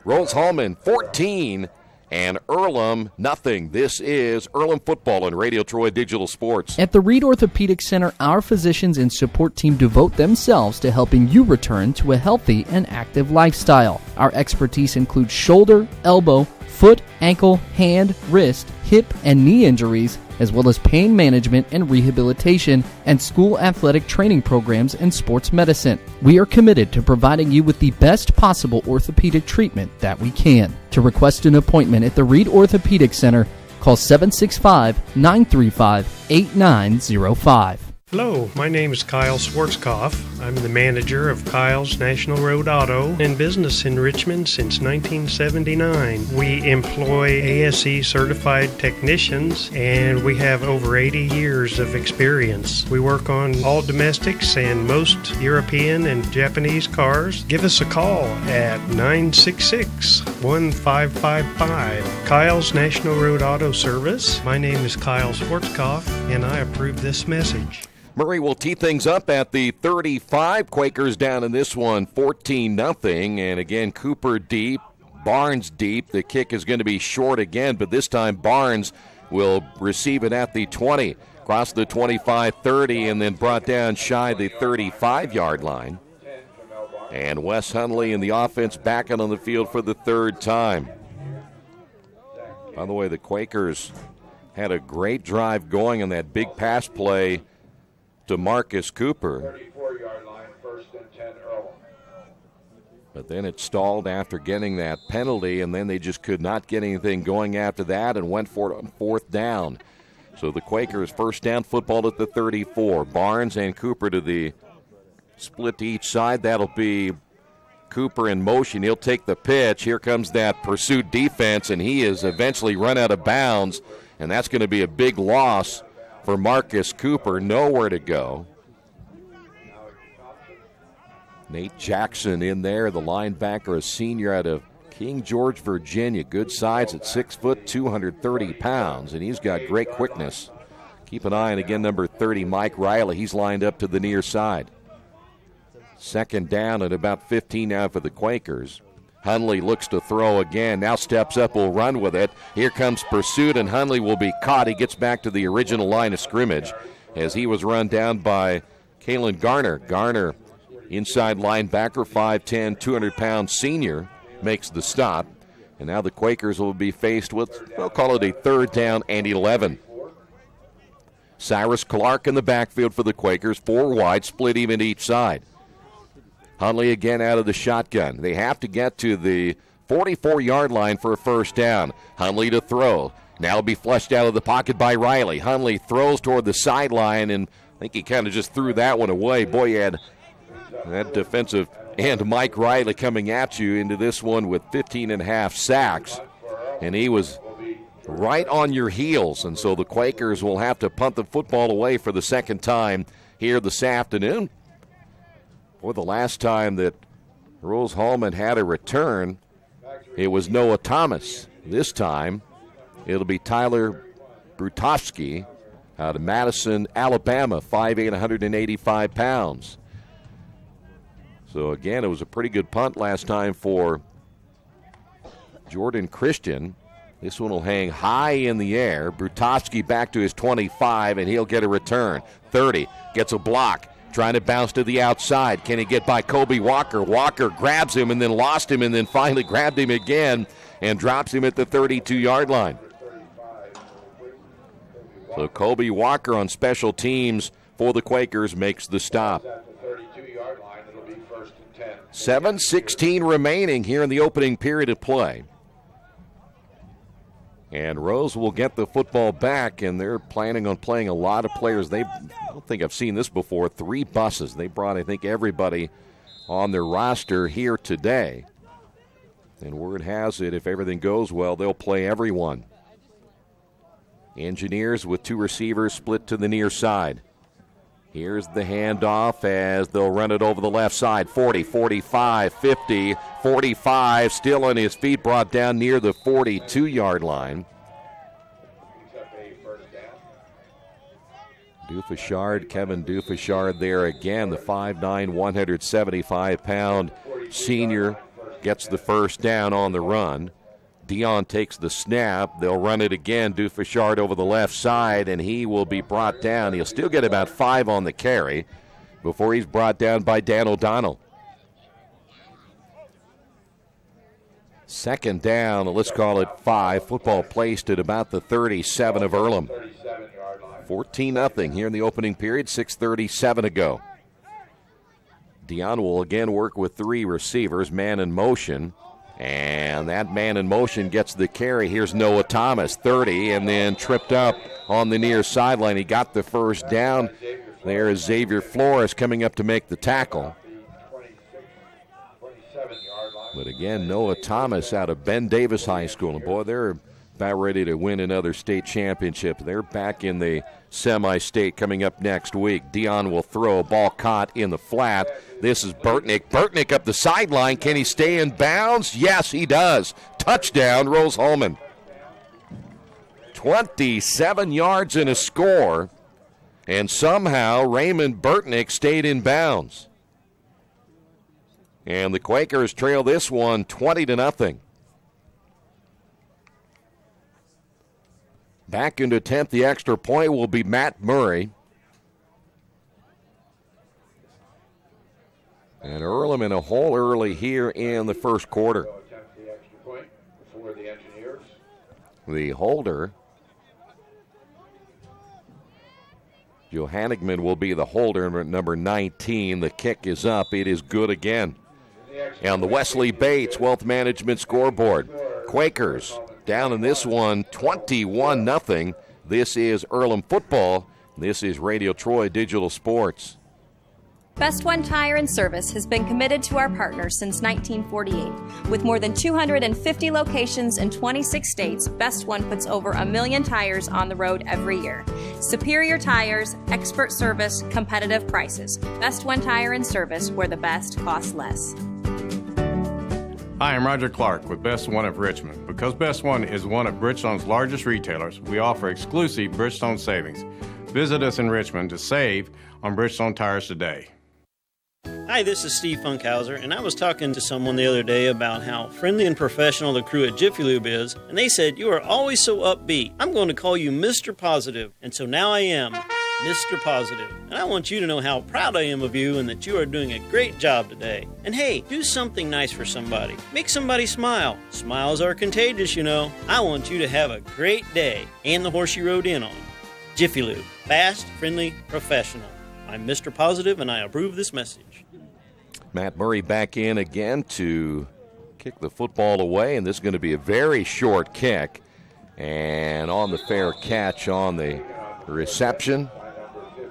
Rose-Hulman 14 and Earlham nothing. This is Earlham football on Radio Troy Digital Sports.
At the Reed Orthopedic Center, our physicians and support team devote themselves to helping you return to a healthy and active lifestyle. Our expertise includes shoulder, elbow, foot, ankle, hand, wrist, hip, and knee injuries, as well as pain management and rehabilitation, and school athletic training programs and sports medicine. We are committed to providing you with the best possible orthopedic treatment that we can. To request an appointment at the Reed Orthopedic Center, call 765-935-8905.
Hello, my name is Kyle Schwarzkopf. I'm the manager of Kyle's National Road Auto in business in Richmond since 1979. We employ ASE certified technicians, and we have over 80 years of experience. We work on all domestics and most European and Japanese cars. Give us a call at 966-1555. Kyle's National Road Auto Service. My name is Kyle Schwarzkopf, and I approve this message.
Murray will tee things up at the 35. Quakers down in this one 14-0. And again, Cooper deep, Barnes deep. The kick is going to be short again, but this time Barnes will receive it at the 20. Across the 25-30 and then brought down shy the 35-yard line. And Wes Hundley and the offense back out on the field for the third time. By the way, the Quakers had a great drive going on that big pass play to Marcus Cooper.
34-yard line, 1st and 10 Earlham.
But then it stalled after getting that penalty, and then they just could not get anything going after that and went for it on 4th down. So the Quakers first down football at the 34. Barnes and Cooper to the split to each side. That'll be Cooper in motion. He'll take the pitch. Here comes that pursuit defense, and he is eventually run out of bounds, and that's going to be a big loss for Marcus Cooper. Nowhere to go. Nate Jackson in there, the linebacker, a senior out of King George, Virginia. Good size at 6 foot, 230 pounds, and he's got great quickness. Keep an eye on, again, number 30, Mike Riley. He's lined up to the near side. Second down at about 15 now for the Quakers. Hundley looks to throw again. Now steps up, will run with it. Here comes pursuit, and Hundley will be caught. He gets back to the original line of scrimmage as he was run down by Kalen Garner. Garner, inside linebacker, 5'10", 200-pound senior, makes the stop. And now the Quakers will be faced with, we'll call it a 3rd down and 11. Cyrus Clark in the backfield for the Quakers, 4 wide, split even each side. Hundley again out of the shotgun. They have to get to the 44-yard line for a first down. Hundley to throw. Now will be flushed out of the pocket by Riley. Hundley throws toward the sideline, and I think he kind of just threw that one away. Boy, you had that defensive end, Mike Riley, coming at you into this one with 15.5 sacks, and he was right on your heels, and so the Quakers will have to punt the football away for the second time here this afternoon. Boy, the last time that Rose-Hulman had a return, it was Noah Thomas. This time, it'll be Tyler Brutowski out of Madison, Alabama, 5'8", 185 pounds. So, again, it was a pretty good punt last time for Jordan Christian. This one will hang high in the air. Brutowski back to his 25, and he'll get a return. 30, gets a block. Trying to bounce to the outside. Can he get by Kobe Walker? Walker grabs him and then lost him and then finally grabbed him again and drops him at the 32-yard line. So Kobe Walker on special teams for the Quakers makes the stop. 7:16 remaining here in the opening period of play. And Rose will get the football back, and they're planning on playing a lot of players. I don't think I've seen this before. 3 buses. They brought, I think, everybody on their roster here today. And word has it, if everything goes well, they'll play everyone. Engineers with 2 receivers split to the near side. Here's the handoff as they'll run it over the left side. 40, 45, 50, 45. Still on his feet, brought down near the 42-yard line. Dufashard, Kevin Dufashard there again. The 5'9", 175-pound senior gets the first down on the run. Dion takes the snap. They'll run it again. Dufashard over the left side, and he will be brought down. He'll still get about 5 on the carry before he's brought down by Dan O'Donnell. Second down, let's call it 5. Football placed at about the 37 of Earlham. 14-0 here in the opening period, 6:37 to go. Dion will again work with 3 receivers, man in motion. And that man in motion gets the carry. Here's Noah Thomas, 30, and then tripped up on the near sideline. He got the first down. There is Xavier Flores coming up to make the tackle. But again, Noah Thomas out of Ben Davis High School. And boy, they're about ready to win another state championship. They're back in the semi-state coming up next week. Dion will throw a ball caught in the flat. This is Burtnick. Burtnick up the sideline. Can he stay in bounds? Yes, he does. Touchdown, Rose-Hulman. 27 yards and a score. And somehow Raymond Burtnick stayed in bounds. And the Quakers trail this one 20-0. Back in to attempt the extra point will be Matt Murray. And Earlham in a hole early here in the first quarter. The holder, Johannigman, will be the holder, number 19. The kick is up. It is good again. And the Wesley Bates Wealth Management scoreboard. Quakers down in this one, 21-0. This is Earlham football. This is Radio Troy Digital Sports.
Best One Tire and Service has been committed to our partners since 1948. With more than 250 locations in 26 states, Best One puts over 1 million tires on the road every year. Superior tires, expert service, competitive prices. Best One Tire and Service, where the best costs less.
Hi, I'm Roger Clark with Best One of Richmond. Because Best One is one of Bridgestone's largest retailers, we offer exclusive Bridgestone savings. Visit us in Richmond to save on Bridgestone tires today.
Hi, this is Steve Funkhauser, and I was talking to someone the other day about how friendly and professional the crew at Jiffy Lube is, and they said, "You are always so upbeat. I'm going to call you Mr. Positive." And so now I am Mr. Positive. And I want you to know how proud I am of you and that you are doing a great job today. And hey, do something nice for somebody. Make somebody smile. Smiles are contagious, you know. I want you to have a great day and the horse you rode in on. Jiffy Lube. Fast, friendly, professional. I'm Mr. Positive, and I approve this message.
Matt Murray back in again to kick the football away, and this is going to be a very short kick. And on the fair catch on the reception,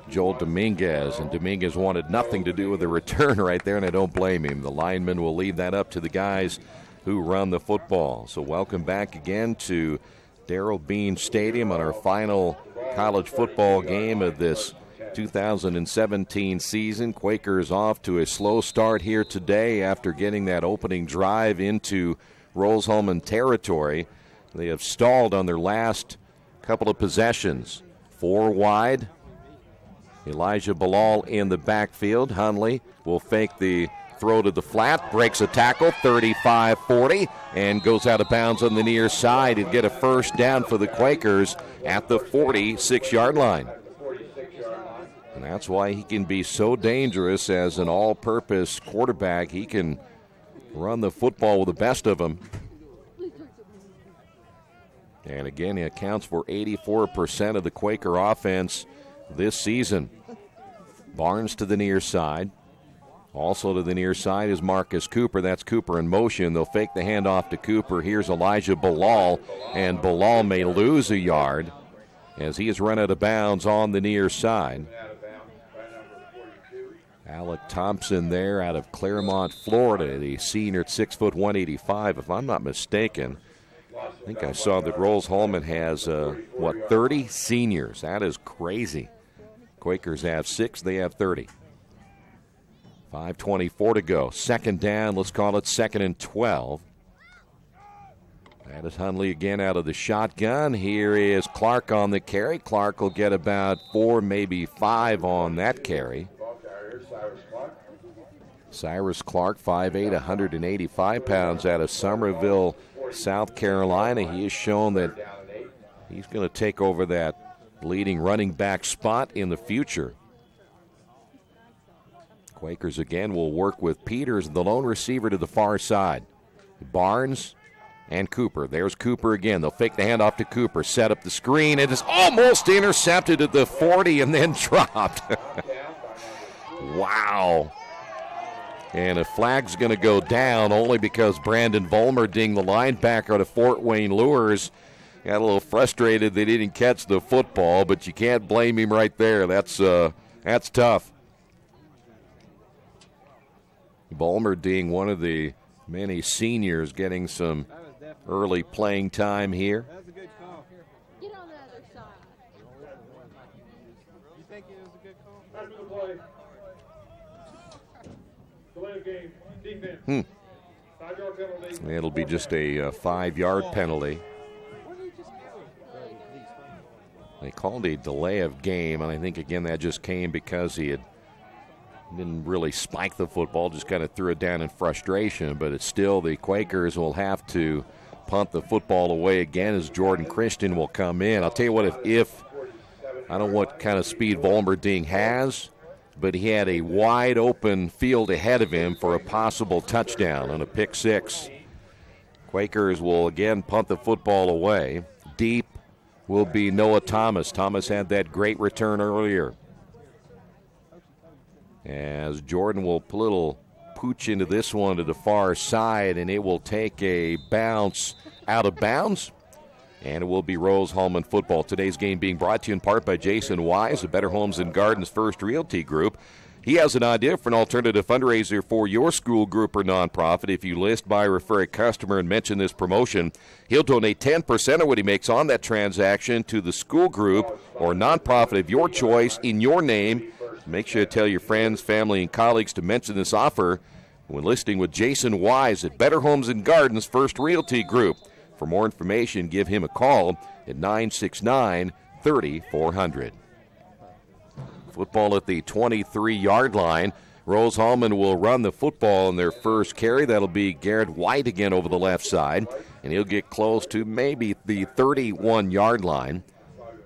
Joel Dominguez. And Dominguez wanted nothing to do with the return right there, and I don't blame him. The lineman will leave that up to the guys who run the football. So welcome back again to Darrell Bean Stadium on our final college football game of this 2017 season. Quakers off to a slow start here today after getting that opening drive into Rose-Hulman territory. They have stalled on their last couple of possessions. 4 wide. Elijah Bilal in the backfield. Hunley will fake the throw to the flat, breaks a tackle, 35-40, and goes out of bounds on the near side and get a first down for the Quakers at the 46-yard line. And that's why he can be so dangerous as an all-purpose quarterback. He can run the football with the best of them. And again, he accounts for 84% of the Quaker offense this season. Barnes to the near side. Also to the near side is Marcus Cooper. That's Cooper in motion. They'll fake the handoff to Cooper. Here's Elijah Bilal, and Bilal may lose a yard as he is run out of bounds on the near side. Alec Thompson there out of Claremont, Florida, the senior at 6 foot 185, if I'm not mistaken. I think I saw that Rose-Hulman has, 30 seniors. That is crazy. Quakers have 6, they have 30. 5:24 to go. Second down, let's call it 2nd and 12. That is Hunley again out of the shotgun. Here is Clark on the carry. Clark will get about 4, maybe 5 on that carry. Cyrus Clark, 5'8", 185 pounds, out of Somerville, South Carolina. He has shown that he's going to take over that leading running back spot in the future. Quakers again will work with Peters, the lone receiver, to the far side. Barnes and Cooper. There's Cooper again. They'll fake the handoff to Cooper, set up the screen. It is almost intercepted at the 40 and then dropped. Wow. And a flag's going to go down only because Brandon Volmerding, the linebacker out of Fort Wayne Lures, got a little frustrated they didn't catch the football, but you can't blame him right there. That's tough. Volmerding, one of the many seniors, getting some early playing time here.
That's a good call. Get on the other side. You think it was a good call? After the play. Delay of game. Defense. 5-yard penalty.
It'll be just a 5-yard penalty. They called a delay of game, and I think, again, that just came because he didn't really spike the football, just kind of threw it down in frustration. But it's still, the Quakers will have to punt the football away again as Jordan Christian will come in. I'll tell you what, if I don't know what kind of speed Volmerding has, but he had a wide open field ahead of him for a possible touchdown on a pick six. Quakers will again punt the football away. Deep will be Noah Thomas. Thomas had that great return earlier. As Jordan will put a little pooch into this one to the far side, and it will take a bounce out of bounds, and it will be Rose-Hulman football. Today's game being brought to you in part by Jason Wise, the Better Homes and Gardens First Realty Group. he has an idea for an alternative fundraiser for your school group or nonprofit. If you list, buy, or refer a customer and mention this promotion, he'll donate 10% of what he makes on that transaction to the school group or nonprofit of your choice in your name. Make sure to tell your friends, family, and colleagues to mention this offer when listing with Jason Wise at Better Homes and Gardens First Realty Group. For more information, give him a call at 969-3400. Football at the 23-yard line. Rose-Hulman will run the football in their first carry. That'll be Garrett White again over the left side, and he'll get close to maybe the 31-yard line.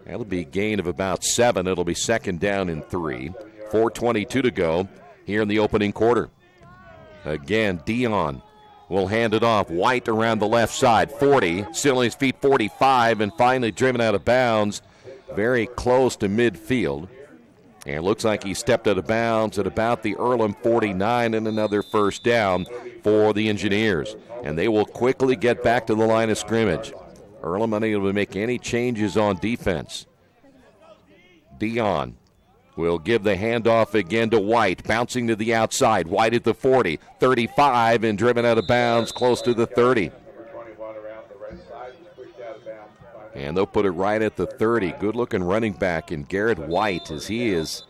That'll be a gain of about 7. It'll be second down and 3. 4:22 to go here in the opening quarter. Again, Dion will hand it off. White around the left side, 40, still on his feet, 45, and finally driven out of bounds very close to midfield. And it looks like he stepped out of bounds at about the Earlham 49, and another first down for the Engineers. And they will quickly get back to the line of scrimmage. Earlham unable to make any changes on defense. Dion will give the handoff again to White, bouncing to the outside. White at the 40, 35, and driven out of bounds close to the 30. And they'll put it right at the 30. Good-looking running back in Garrett White, as he is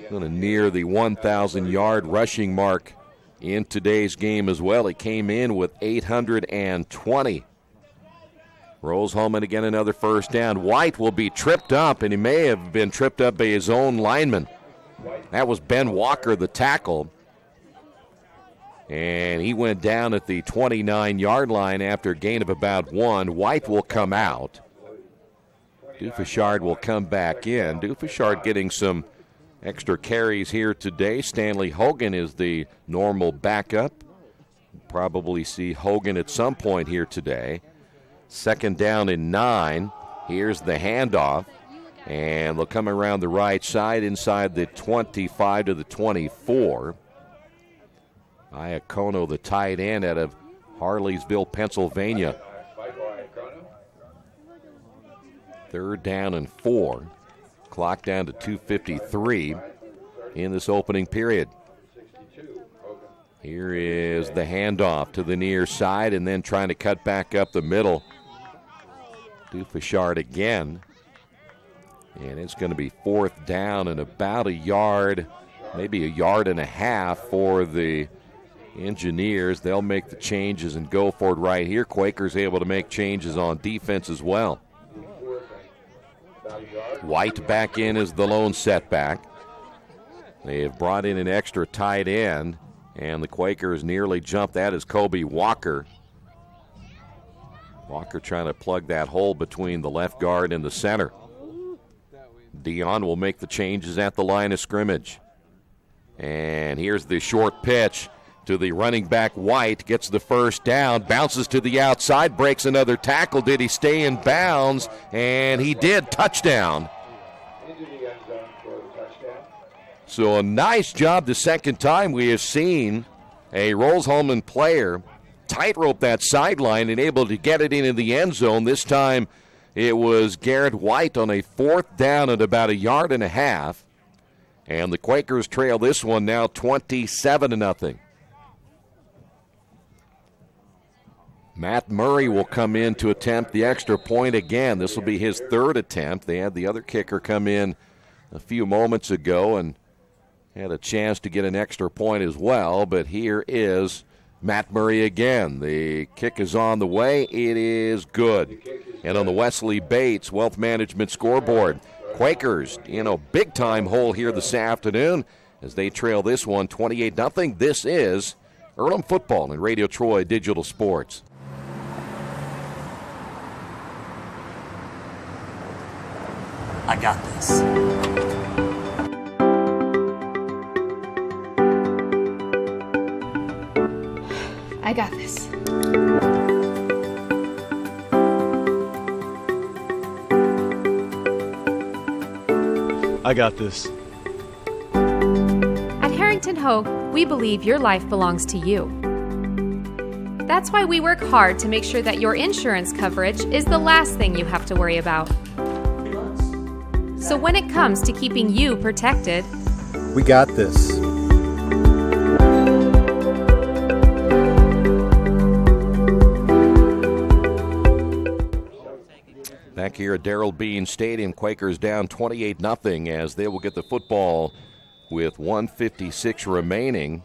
going to near the 1,000-yard rushing mark in today's game as well. He came in with 820. Rose-Hulman again, another first down. White will be tripped up, and he may have been tripped up by his own lineman. That was Ben Walker, the tackle. And he went down at the 29-yard line after a gain of about 1. White will come out. Dufashard will come back in. Dufashard getting some extra carries here today. Stanley Hogan is the normal backup. Probably see Hogan at some point here today. Second down and 9. Here's the handoff. And they'll come around the right side inside the 25 to the 24. Iacono, the tight end out of Harleysville, Pennsylvania. Third down and 4. Clock down to 2:53 in this opening period. Here is the handoff to the near side and then trying to cut back up the middle. Dufashard again. And it's going to be fourth down and about a yard, maybe a yard and a half for the Engineers. They'll make the changes and go for it right here. Quakers able to make changes on defense as well. White back in as the lone setback. They have brought in an extra tight end, and the Quakers nearly jumped that as Kobe Walker. Walker trying to plug that hole between the left guard and the center. Dion will make the changes at the line of scrimmage. And here's the short pitch to the running back. White gets the first down, bounces to the outside, breaks another tackle. Did he stay in bounds? And he did. Touchdown. So a nice job the second time we have seen a Rose-Hulman player tightrope that sideline and able to get it into the end zone. This time it was Garrett White on a fourth down at about a yard and a half. And the Quakers trail this one now 27-0. Matt Murray will come in to attempt the extra point again. This will be his third attempt. They had the other kicker come in a few moments ago and had a chance to get an extra point as well. But here is Matt Murray again. The kick is on the way. It is good. And on the Wesley Bates Wealth Management scoreboard, Quakers in a big-time hole here this afternoon as they trail this one 28-0. This is Earlham Football and Radio Troy Digital Sports.
I got this.
I got this.
I got this.
At Harrington Hogue, we believe your life belongs to you. That's why we work hard to make sure that your insurance coverage is the last thing you have to worry about. So when it comes to keeping you protected,
We got this.
Back here at Darrell Bean Stadium, Quakers down 28-0 as they will get the football with 1:56 remaining.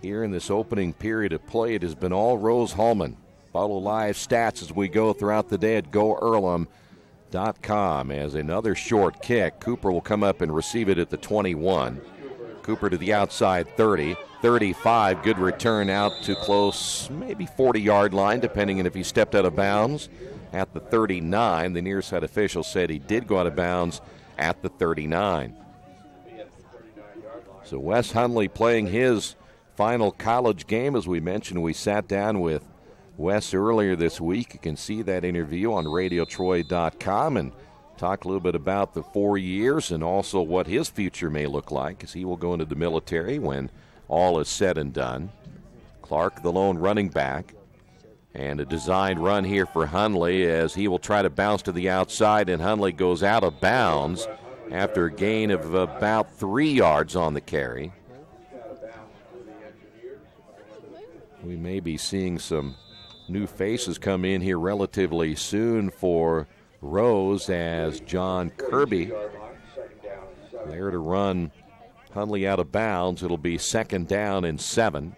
Here in this opening period of play, it has been all Rose-Hulman. Follow live stats as we go throughout the day at GoEarlham.com. As another short kick, Cooper will come up and receive it at the 21. Cooper to the outside 30, 35. Good return out to close, maybe 40-yard line, depending on if he stepped out of bounds. At the 39, the near side official said he did go out of bounds at the 39. So Wes Hundley playing his final college game. As we mentioned, we sat down with Wes earlier this week. You can see that interview on radiotroy.com and talk a little bit about the 4 years and also what his future may look like, as he will go into the military when all is said and done. Clark, the lone running back. And a designed run here for Hundley as he will try to bounce to the outside, and Hundley goes out of bounds after a gain of about 3 yards on the carry. We may be seeing some new faces come in here relatively soon for Rose, as John Kirby there to run Hundley out of bounds. It'll be 2nd down and 7.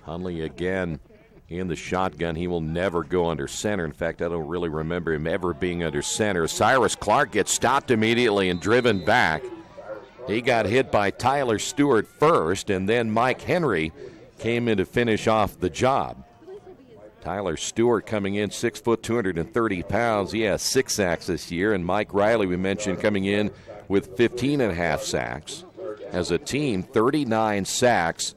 Hundley again in the shotgun. He will never go under center. In fact, I don't really remember him ever being under center. Cyrus Clark gets stopped immediately and driven back. He got hit by Tyler Stewart first, and then Mike Henry came in to finish off the job. Tyler Stewart coming in 6 foot, 230 pounds. He has 6 sacks this year, and Mike Riley, we mentioned, coming in with 15.5 sacks. As a team, 39 sacks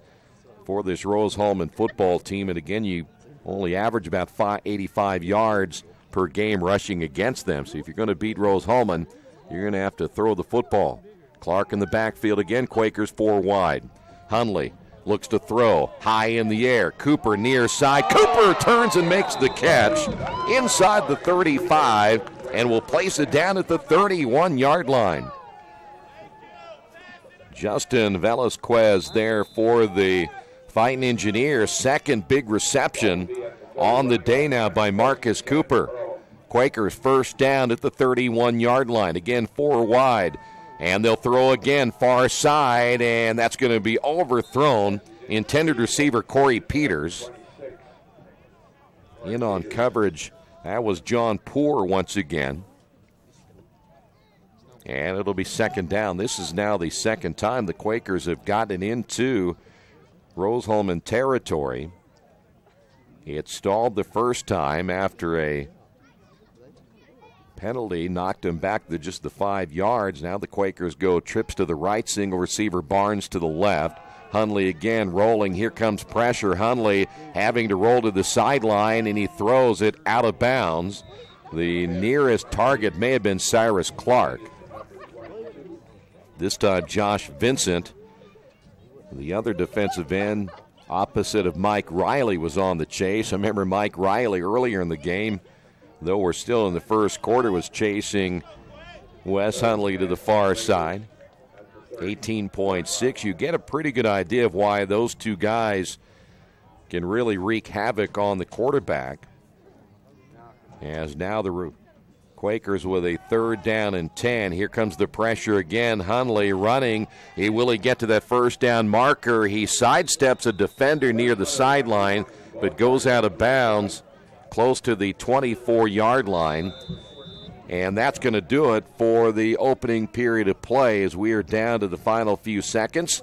for this Rose-Hulman football team. And again, you only average about 85 yards per game rushing against them. So if you're going to beat Rose-Hulman, you're going to have to throw the football. Clark in the backfield again. Quakers 4 wide. Hundley looks to throw high in the air. Cooper near side. Cooper turns and makes the catch inside the 35 and will place it down at the 31-yard line. Justin Velasquez there for the Fighting Engineers. Second big reception on the day now by Marcus Cooper. Quakers first down at the 31-yard line. Again, 4 wide. And they'll throw again far side, and that's going to be overthrown. Intended receiver Corey Peters. In on coverage, that was John Poor once again. And it'll be 2nd down. This is now the 2nd time the Quakers have gotten into Rose-Hulman territory. It stalled the first time after a penalty knocked him back to just the 5 yards. Now the Quakers go trips to the right, single receiver Barnes to the left. Hundley again rolling. Here comes pressure. Hundley having to roll to the sideline, and he throws it out of bounds. The nearest target may have been Cyrus Clark. This time Josh Vincent, the other defensive end, opposite of Mike Riley, was on the chase. I remember Mike Riley earlier in the game, though we're still in the first quarter, was chasing Wes Hundley to the far side. 18.6. You get a pretty good idea of why those two guys can really wreak havoc on the quarterback. As now the Quakers with a 3rd down and 10. Here comes the pressure again. Hundley running. Will he get to that first down marker? He sidesteps a defender near the sideline, but goes out of bounds close to the 24-yard line. And that's going to do it for the opening period of play as we are down to the final few seconds.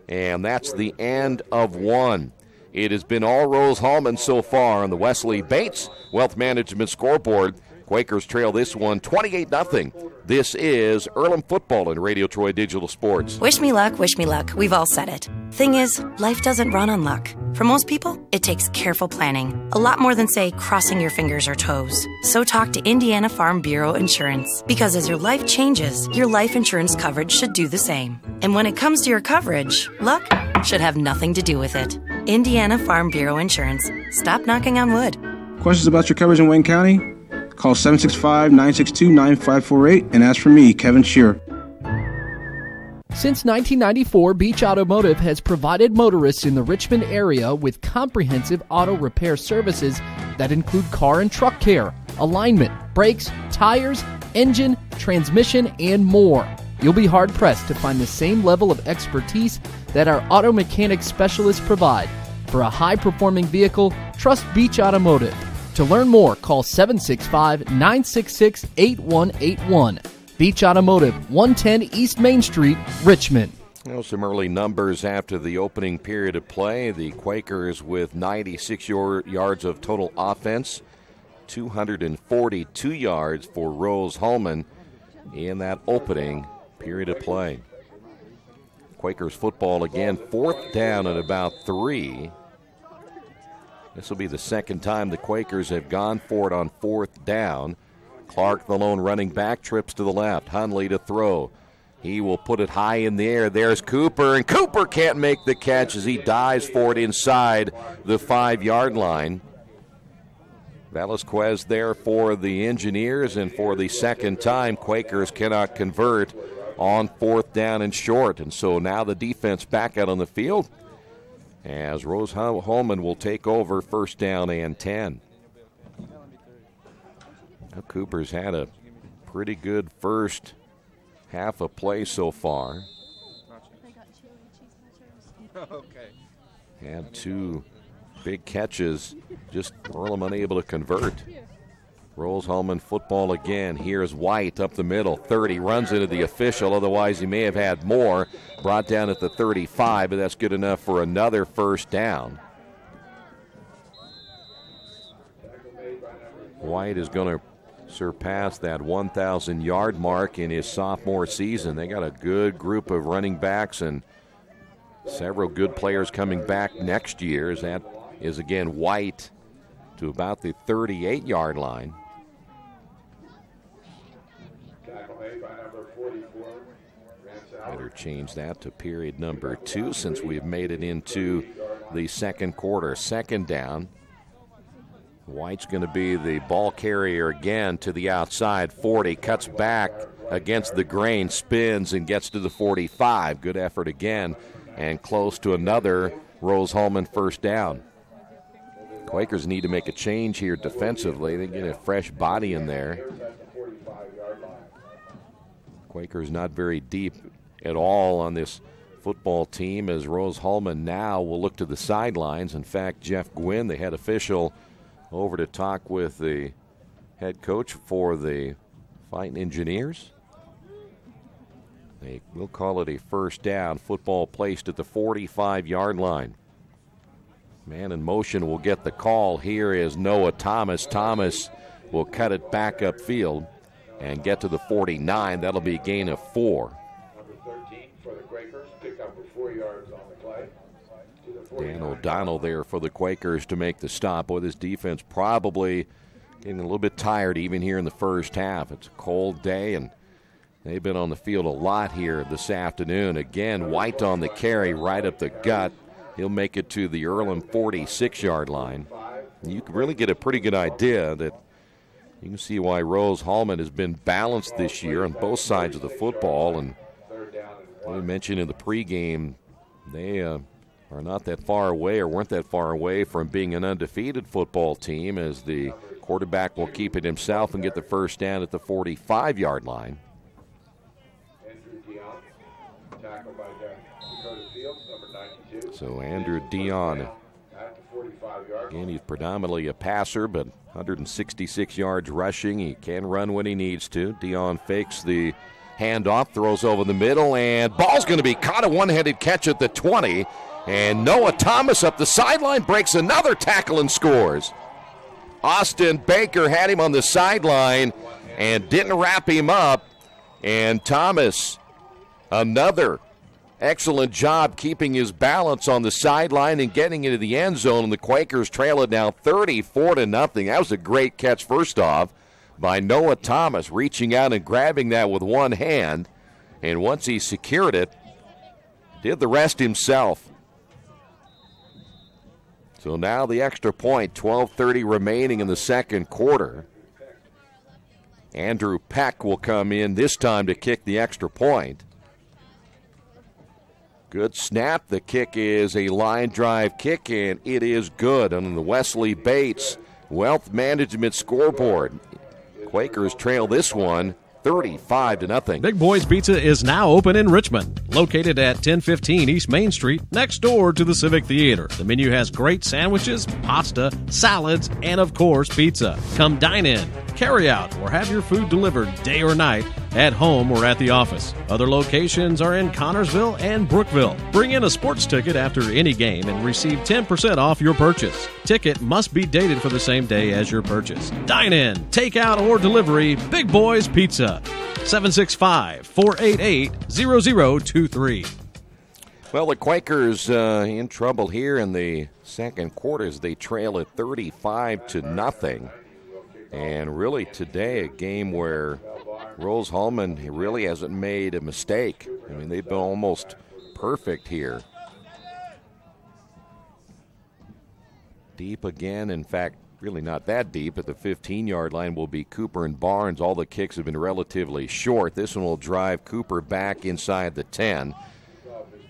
And that's the end of 1. It has been all Rose-Hulman so far on the Wesley Bates Wealth Management scoreboard. Quakers trail this one 28-0. This is Earlham Football and Radio Troy Digital Sports.
Wish me luck, wish me luck. We've all said it. Thing is, life doesn't run on luck. For most people, it takes careful planning. A lot more than, say, crossing your fingers or toes. So talk to Indiana Farm Bureau Insurance. Because as your life changes, your life insurance coverage should do the same. And when it comes to your coverage, luck should have nothing to do with it. Indiana Farm Bureau Insurance. Stop knocking on wood.
Questions about your coverage in Wayne County? Call 765-962-9548 and ask for me, Kevin Shearer.
Since 1994, Beach Automotive has provided motorists in the Richmond area with comprehensive auto repair services that include car and truck care, alignment, brakes, tires, engine, transmission, and more. You'll be hard-pressed to find the same level of expertise that our auto mechanic specialists provide. For a high-performing vehicle, trust Beach Automotive. To learn more, call 765-966-8181. Beach Automotive, 110 East Main Street, Richmond.
Some early numbers after the opening period of play. The Quakers with 96 yards of total offense, 242 yards for Rose-Hulman in that opening period of play. Quakers football again, 4th down at about 3. This will be the second time the Quakers have gone for it on 4th down. Clark, the lone running back, trips to the left. Hunley to throw. He will put it high in the air. There's Cooper, and Cooper can't make the catch as he dives for it inside the 5-yard line. Velasquez there for the Engineers, and for the second time, Quakers cannot convert on 4th down and short. And so now the defense back out on the field as Rose-Hulman will take over 1st down and 10. Now Cooper's had a pretty good first half of play so far. Had 2 big catches, just Earlham unable to convert. Rose-Hulman football again. Here's White up the middle. 30, runs into the official. Otherwise, he may have had more. Brought down at the 35, but that's good enough for another 1st down. White is going to surpass that 1,000-yard mark in his sophomore season. They got a good group of running backs and several good players coming back next year. As that is again White to about the 38-yard line. Better change that to period number 2 since we've made it into the second quarter. 2nd down. White's going to be the ball carrier again to the outside. 40, cuts back against the grain, spins and gets to the 45. Good effort again, and close to another Rose-Hulman 1st down. Quakers need to make a change here defensively. They get a fresh body in there. Quakers not very deep at all on this football team, as Rose-Hulman now will look to the sidelines. In fact, Jeff Gwynn, the head official, over to talk with the head coach for the Fighting Engineers. They will call it a 1st down. Football placed at the 45-yard line. Man in motion will get the call. Here is Noah Thomas. Thomas will cut it back upfield and get to the 49. That'll be a gain of 4.
Number 13 for the Quakers, picked up for 4 yards on the play.
Dan O'Donnell there for the Quakers to make the stop. Boy, this defense probably getting a little bit tired even here in the first half. It's a cold day, and they've been on the field a lot here this afternoon. Again, White on the carry right up the gut. He'll make it to the Earlham 46-yard line. You can really get a pretty good idea that you can see why Rose-Hulman has been balanced this year on both sides of the football. And we mentioned in the pregame, they are not that far away, or weren't that far away from being an undefeated football team, as the quarterback will keep it himself and get the 1st down at the 45-yard line. So Andrew Dion, again, he's predominantly a passer, but 166 yards rushing. He can run when he needs to. Dion fakes the handoff, throws over the middle, and ball's going to be caught. A one-headed catch at the 20. And Noah Thomas up the sideline breaks another tackle and scores. Austin Baker had him on the sideline and didn't wrap him up. And Thomas, another excellent job keeping his balance on the sideline and getting into the end zone. And the Quakers trail it now 34-0. That was a great catch, first off, by Noah Thomas, reaching out and grabbing that with one hand. And once he secured it, did the rest himself. So now the extra point, 12:30 remaining in the second quarter. Andrew Peck will come in this time to kick the extra point. Good snap. The kick is a line drive kick, and it is good on the Wesley Bates Wealth Management scoreboard. Quakers trail this one 35-0.
Big Boys Pizza is now open in Richmond, located at 1015 East Main Street, next door to the Civic Theater. The menu has great sandwiches, pasta, salads, and of course, pizza. Come dine in, carry out, or have your food delivered day or night, at home or at the office. Other locations are in Connorsville and Brookville. Bring in a sports ticket after any game and receive 10% off your purchase. Ticket must be dated for the same day as your purchase. Dine in, take out, or delivery. Big Boys Pizza. 765-488-0023.
Well, the Quakers in trouble here in the second quarter as they trail at 35-0. And really today, a game where Rose-Hulman really hasn't made a mistake. I mean, they've been almost perfect here. Deep again. In fact, really not that deep. At the 15-yard line will be Cooper and Barnes. All the kicks have been relatively short. This one will drive Cooper back inside the 10.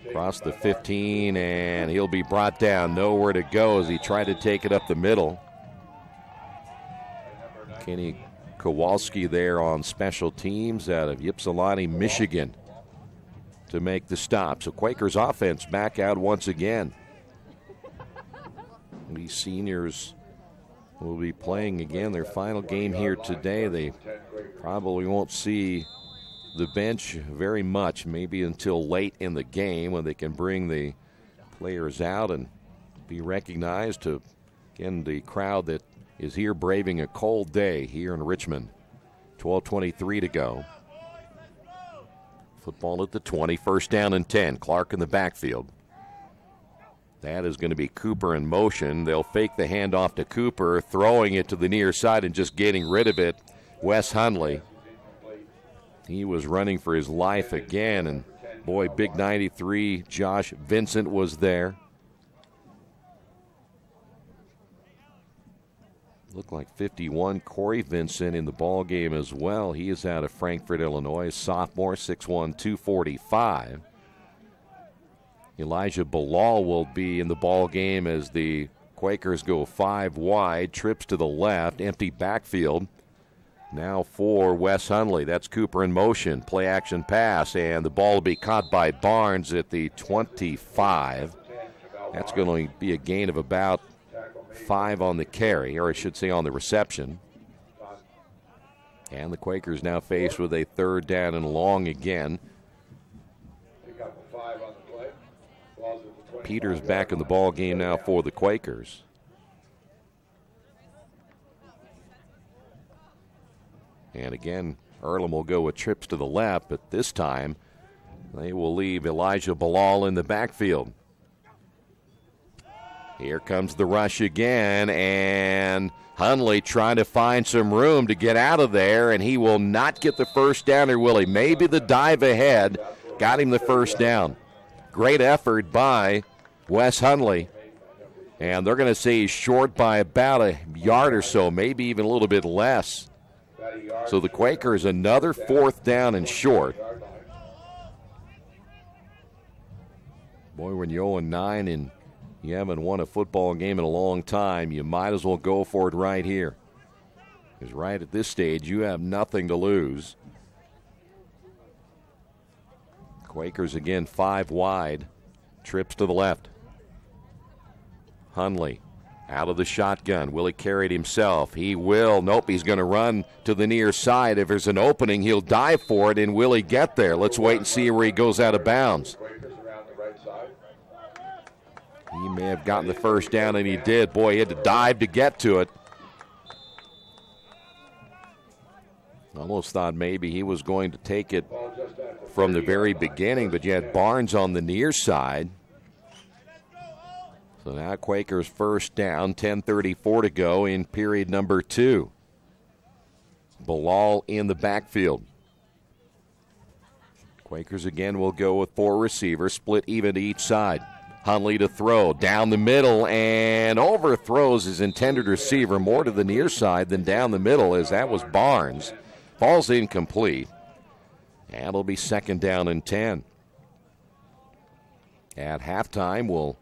Across the 15, and he'll be brought down. Nowhere to go as he tried to take it up the middle. Kenny Kowalski there on special teams out of Ypsilanti, Michigan, to make the stop. So Quakers offense back out once again. These seniors will be playing again their final game here today. They probably won't see the bench very much, maybe until late in the game when they can bring the players out and be recognized to, again, the crowd that is here braving a cold day here in Richmond. 12:23 to go. Football at the 20, first down and 10. Clark in the backfield. That is going to be Cooper in motion. They'll fake the handoff to Cooper, throwing it to the near side and just getting rid of it. Wes Hundley. He was running for his life again, and boy, big 93 Josh Vincent was there. Looked like 51 Corey Vincent in the ball game as well. He is out of Frankfort, Illinois, sophomore, 6'1", 245. Elijah Bilal will be in the ball game as the Quakers go 5 wide, trips to the left, empty backfield. Now for Wes Hundley. That's Cooper in motion. Play action pass, and the ball will be caught by Barnes at the 25. That's going to be a gain of about 5 on the carry, or I should say on the reception. And the Quakers now faced with a third down and long again. Peters back in the ball game now for the Quakers. And again, Earlham will go with trips to the left, but this time they will leave Elijah Bilal in the backfield. Here comes the rush again, and Hundley trying to find some room to get out of there, and he will not get the first down, or will he? Maybe the dive ahead got him the first down. Great effort by Wes Hundley, and they're going to say he's short by about a yard or so, maybe even a little bit less. So the Quakers another fourth down and short. Boy, when you're 0-9 and you haven't won a football game in a long time, you might as well go for it right here. Because right at this stage, you have nothing to lose. Quakers again 5 wide. Trips to the left. Hundley out of the shotgun. Will he carry it himself? He will. Nope, he's going to run to the near side. If there's an opening, he'll dive for it, and will he get there? Let's wait and see where he goes out of bounds. He may have gotten the first down, and he did. Boy, he had to dive to get to it. Almost thought maybe he was going to take it from the very beginning, but you had Barnes on the near side. So now Quakers first down, 10:34 to go in period number 2. Bilal in the backfield. Quakers again will go with 4 receivers, split even to each side. Hundley to throw, down the middle, and overthrows his intended receiver more to the near side than down the middle, as that was Barnes. Ball's incomplete, and it'll be second down and 10. At halftime, we'll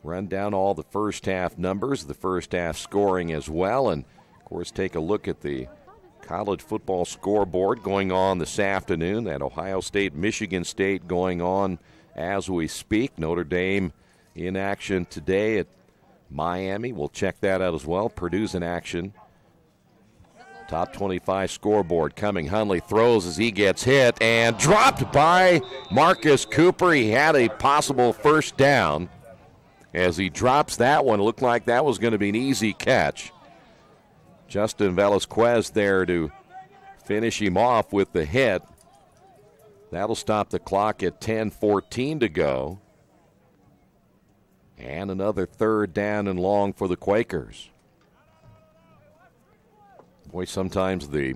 run down all the first half numbers, the first half scoring as well, and, of course, take a look at the college football scoreboard going on this afternoon. That Ohio State-Michigan State going on as we speak. Notre Dame in action today at Miami. We'll check that out as well. Purdue's in action. Top 25 scoreboard coming. Hundley throws as he gets hit and dropped by Marcus Cooper. He had a possible first down. As he drops that one, it looked like that was going to be an easy catch. Justin Velasquez there to finish him off with the hit. That'll stop the clock at 10:14 to go. And another third down and long for the Quakers. Boy, sometimes the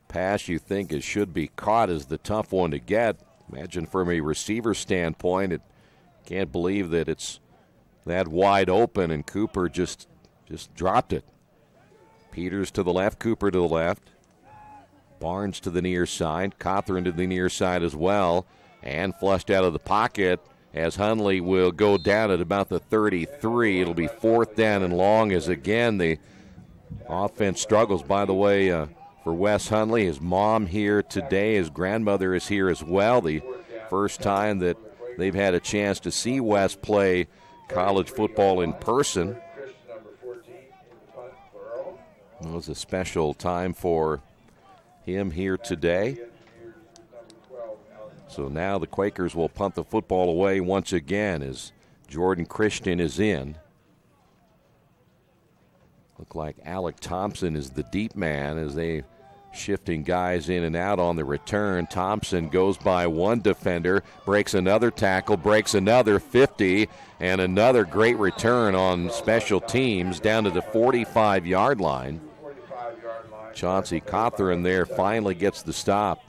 pass you think it should be caught is the tough one to get. Imagine from a receiver standpoint, can't believe that it's that wide open, and Cooper just dropped it. Peters to the left, Cooper to the left. Barnes to the near side, Cothran to the near side as well, and flushed out of the pocket as Hundley will go down at about the 33. It'll be fourth down and long as, again, the offense struggles. By the way, for Wes Hundley, his mom here today, his grandmother is here as well. The first time that they've had a chance to see Wes play college football in person. It was a special time for him here today. So now the Quakers will punt the football away once again as Jordan Christian is in. Look like Alec Thompson is the deep man as they shifting guys in and out on the return. Thompson goes by one defender, breaks another tackle, breaks another 50, and another great return on special teams down to the 45-yard line. Chauncey Cothran there finally gets the stop.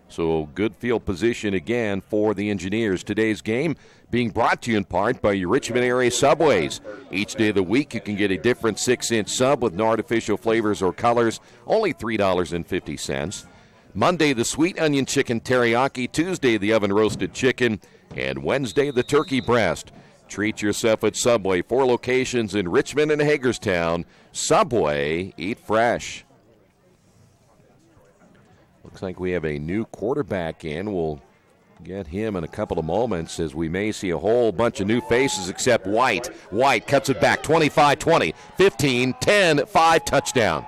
So good field position again for the Engineers. Today's game being brought to you in part by your Richmond area Subways. Each day of the week you can get a different 6-inch sub with no artificial flavors or colors, only $3.50. Monday, the sweet onion chicken teriyaki. Tuesday, the oven roasted chicken. And Wednesday, the turkey breast. Treat yourself at Subway. 4 locations in Richmond and Hagerstown. Subway, eat fresh. Looks like we have a new quarterback in. We'll get him in a couple of moments as we may see a whole bunch of new faces except White. White cuts it back, 25-20, 15, 10, 5, touchdown.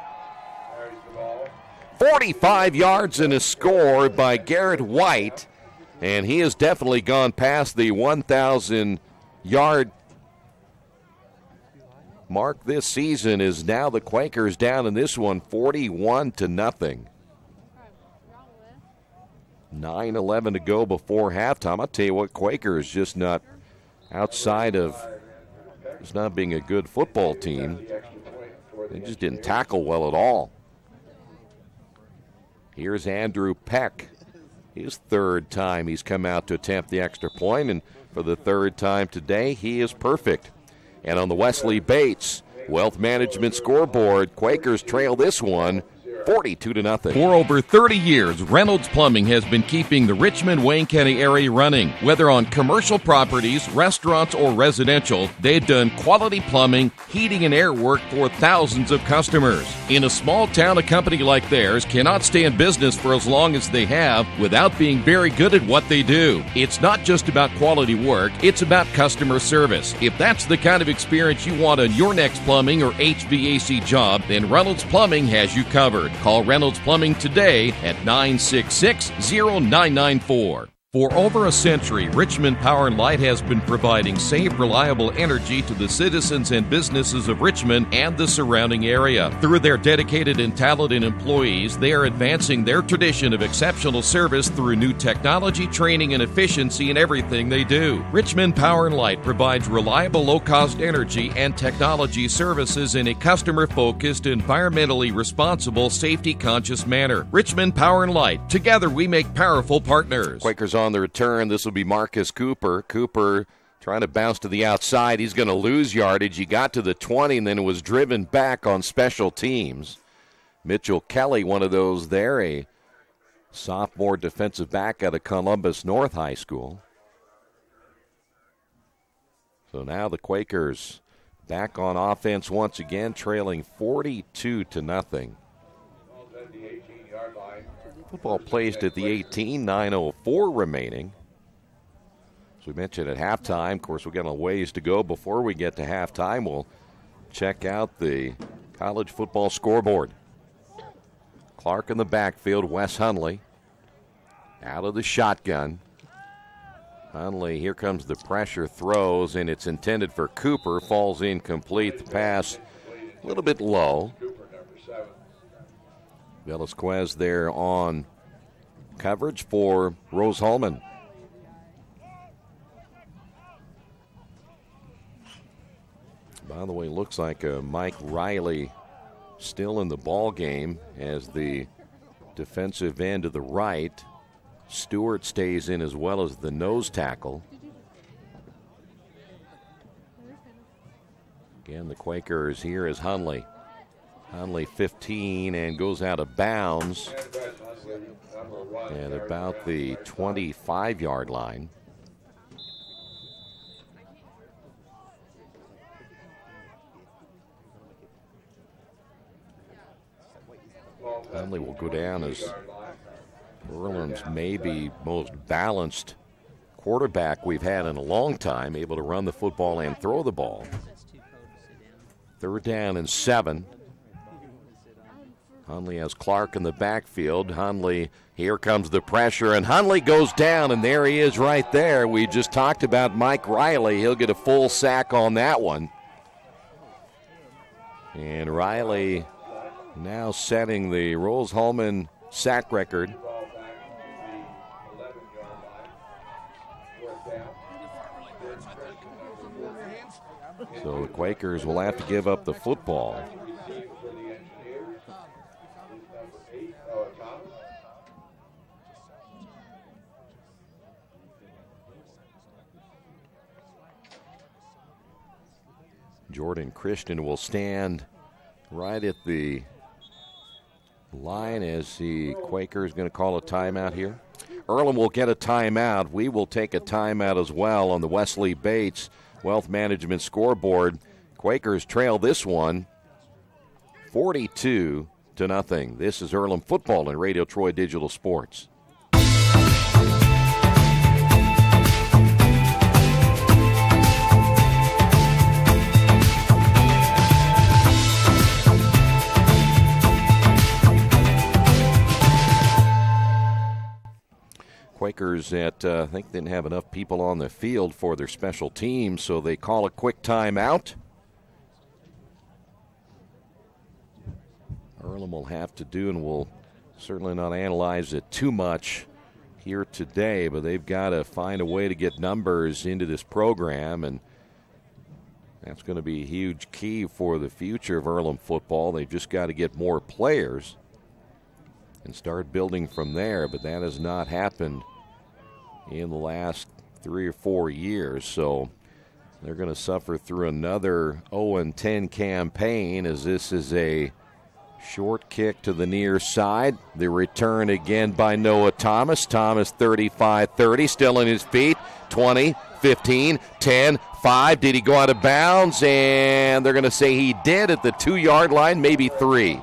45 yards and a score by Garrett White, and he has definitely gone past the 1,000-yard mark this season. Is now the Quakers down in this one 41-0. 9:11 to go before halftime. I'll tell you what, Quakers just not outside of just not being a good football team. They just didn't tackle well at all. Here's Andrew Peck. His third time he's come out to attempt the extra point, and for the third time today, he is perfect. And on the Wesley Bates Wealth Management scoreboard, Quakers trail this one 42-0.
For over 30 years, Reynolds Plumbing has been keeping the Richmond-Wayne County area running. Whether on commercial properties, restaurants, or residential, they've done quality plumbing, heating, and air work for thousands of customers. In a small town, a company like theirs cannot stay in business for as long as they have without being very good at what they do. It's not just about quality work, it's about customer service. If that's the kind of experience you want on your next plumbing or HVAC job, then Reynolds Plumbing has you covered. Call Reynolds Plumbing today at 966-0994. For over a century, Richmond Power & Light has been providing safe, reliable energy to the citizens and businesses of Richmond and the surrounding area. Through their dedicated and talented employees, they are advancing their tradition of exceptional service through new technology, training, and efficiency in everything they do. Richmond Power & Light provides reliable, low-cost energy and technology services in a customer-focused, environmentally responsible, safety-conscious manner. Richmond Power & Light. Together we make powerful partners.
Quakers on the return. This will be Marcus Cooper. Cooper trying to bounce to the outside. He's going to lose yardage. He got to the 20 and then was driven back on special teams. Mitchell Kelly, one of those there, a sophomore defensive back out of Columbus North High School. So now the Quakers back on offense once again, trailing 42-0. Football placed at the 18, 9:04 remaining. As we mentioned at halftime, of course, we've got a ways to go before we get to halftime. We'll check out the college football scoreboard. Clark in the backfield, Wes Hundley out of the shotgun. Hundley, here comes the pressure, throws, and it's intended for Cooper. Falls incomplete. The pass a little bit low. Velasquez there on coverage for Rose-Hulman. By the way, looks like Mike Riley still in the ball game as the defensive end to the right. Stewart stays in as well as the nose tackle. Again, the Quakers here is Hundley. Hundley 15 and goes out of bounds at about the 25-yard line. Hundley will go down as Earlham's maybe most balanced quarterback we've had in a long time, able to run the football and throw the ball. 3rd down and 7. Hundley has Clark in the backfield. Hundley, here comes the pressure, and Hundley goes down, and there he is right there. We just talked about Mike Riley. He'll get a full sack on that one. And Riley now setting the Rose-Hulman sack record. So the Quakers will have to give up the football. Jordan Christian will stand right at the line as the Quakers going to call a timeout here. Earlham will get a timeout. We will take a timeout as well on the Wesley Bates Wealth Management scoreboard. Quakers trail this one 42-0. This is Earlham football and Radio Troy Digital Sports. Quakers at, I think, didn't have enough people on the field for their special teams, so they call a quick timeout. Earlham will have to do, and we'll certainly not analyze it too much here today, but they've got to find a way to get numbers into this program, and that's going to be a huge key for the future of Earlham football. They've just got to get more players and start building from there, but that has not happened in the last 3 or 4 years. So they're going to suffer through another 0-10 campaign as this is a short kick to the near side. The return again by Noah Thomas. Thomas 35-30, still on his feet. 20, 15, 10, 5. Did he go out of bounds? And they're going to say he did at the 2-yard line, maybe 3.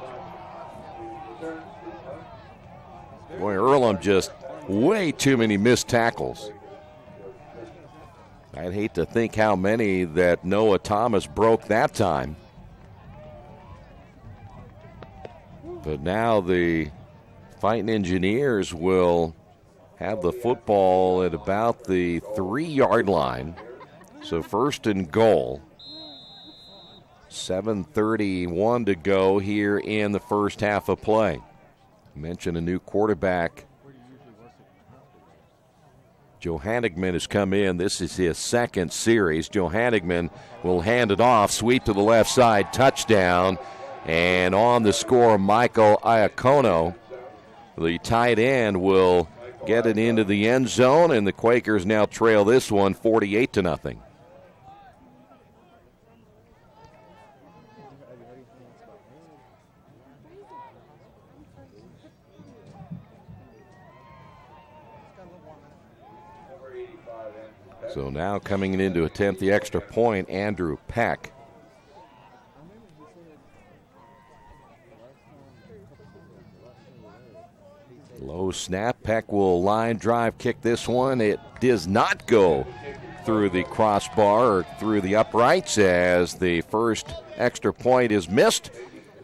Boy, Earlham just way too many missed tackles. I'd hate to think how many that Noah Thomas broke that time. But now the Fighting Engineers will have the football at about the 3-yard line. So 1st and goal. 7:31 to go here in the first half of play. Mentioned a new quarterback. Joe Hanigman has come in. This is his 2nd series. Joe Hanigman will hand it off. Sweep to the left side. Touchdown. And on the score, Michael Iacono, the tight end, will get it into the end zone. And the Quakers now trail this one 48-0. So now coming in to attempt the extra point, Andrew Peck. Low snap. Peck will line drive kick this one. It does not go through the crossbar or through the uprights as the first extra point is missed.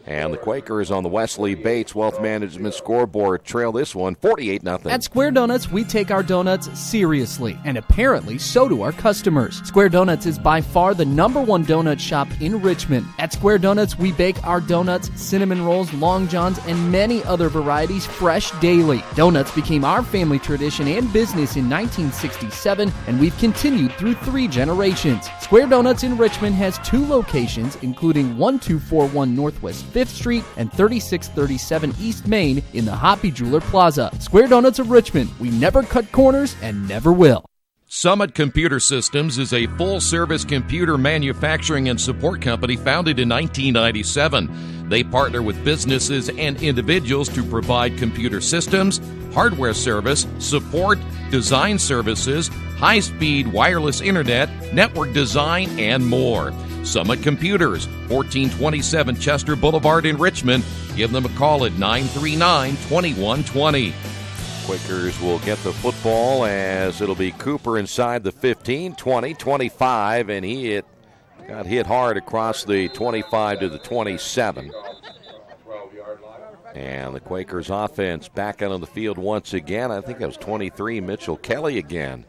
And the Quakers on the Wesley Bates Wealth Management scoreboard trail this one 48-0.
At Square Donuts, we take our donuts seriously, and apparently so do our customers. Square Donuts is by far the #1 donut shop in Richmond. At Square Donuts, we bake our donuts, cinnamon rolls, long johns, and many other varieties fresh daily. Donuts became our family tradition and business in 1967, and we've continued through 3 generations. Square Donuts in Richmond has 2 locations, including 1241 Northwest 5th Street and 3637 East Main in the Hoppy Jeweler Plaza. Square Donuts of Richmond. We never cut corners and never will.
Summit Computer Systems is a full-service computer manufacturing and support company founded in 1997. They partner with businesses and individuals to provide computer systems, hardware service, support, design services, high-speed wireless internet, network design, and more. Summit Computers, 1427 Chester Boulevard in Richmond. Give them a call at 939-2120.
Quakers will get the football as it'll be Cooper inside the 15, 20, 25, and he got hit hard across the 25 to the 27. And the Quakers offense back out on the field once again. I think that was 23, Mitchell Kelly again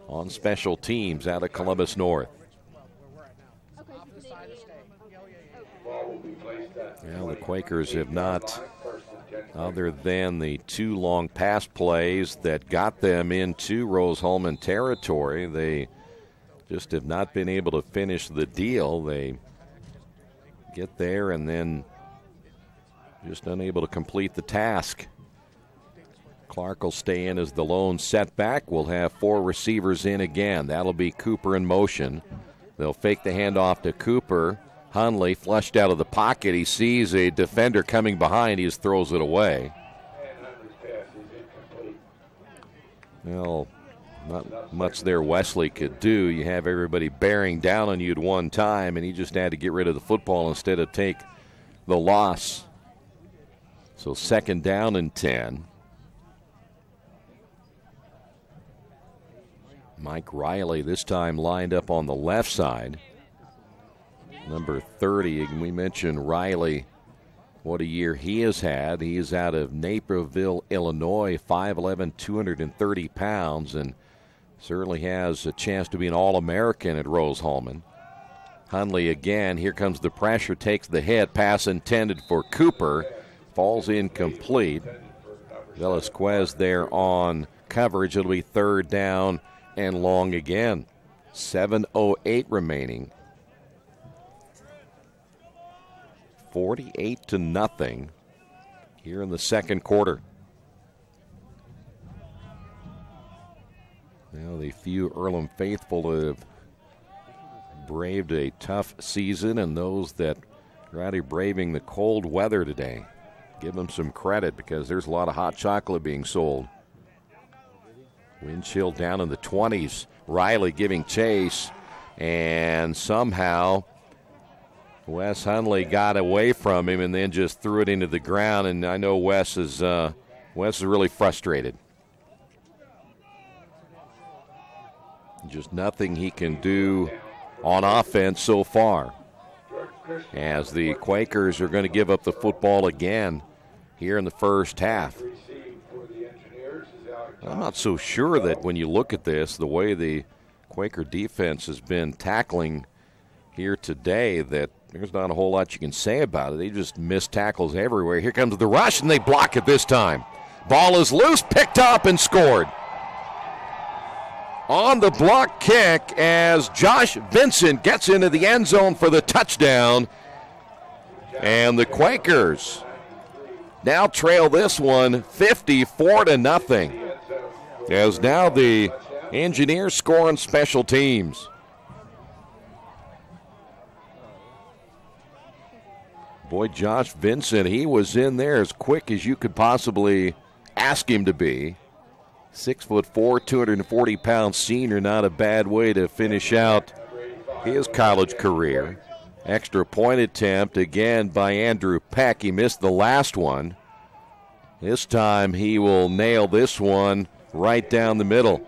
on special teams out of Columbus North. Well, the Quakers have not, other than the 2 long pass plays that got them into Rose-Hulman territory, they just have not been able to finish the deal. They get there and then just unable to complete the task. Clark will stay in as the lone setback. We'll have 4 receivers in again. That'll be Cooper in motion. They'll fake the handoff to Cooper. Hunley flushed out of the pocket. He sees a defender coming behind. He just throws it away. Well, not much there Wesley could do. You have everybody bearing down on you at one time, and he just had to get rid of the football instead of take the loss. So 2nd down and 10. Mike Riley this time lined up on the left side. Number 30, and we mentioned Riley, what a year he has had. He is out of Naperville, Illinois, 5'11", 230 pounds, and certainly has a chance to be an All-American at Rose-Hulman. Hunley again, here comes the pressure, takes the hit, pass intended for Cooper, falls incomplete. Velasquez there on coverage. It'll be 3rd down and long again. 7:08 remaining. 48-0 here in the 2nd quarter. Now the few Earlham faithful have braved a tough season, and those that are out here braving the cold weather today, give them some credit because there's a lot of hot chocolate being sold. Wind chill down in the 20s. Riley giving chase, and somehow Wes Hunley got away from him and then just threw it into the ground, and I know Wes is really frustrated. Just nothing he can do on offense so far, as the Quakers are going to give up the football again here in the first half. I'm not so sure that when you look at this, the way the Quaker defense has been tackling here today, that there's not a whole lot you can say about it. They just miss tackles everywhere. Here comes the rush, and they block it this time. Ball is loose, picked up, and scored. On the block kick as Josh Vincent gets into the end zone for the touchdown. And the Quakers now trail this one 54-0. As now the Engineers score on special teams. Boy, Josh Vincent, he was in there as quick as you could possibly ask him to be. 6'4", 240-pound senior, not a bad way to finish out his college career. Extra point attempt again by Andrew Peck. He missed the last one. This time he will nail this one right down the middle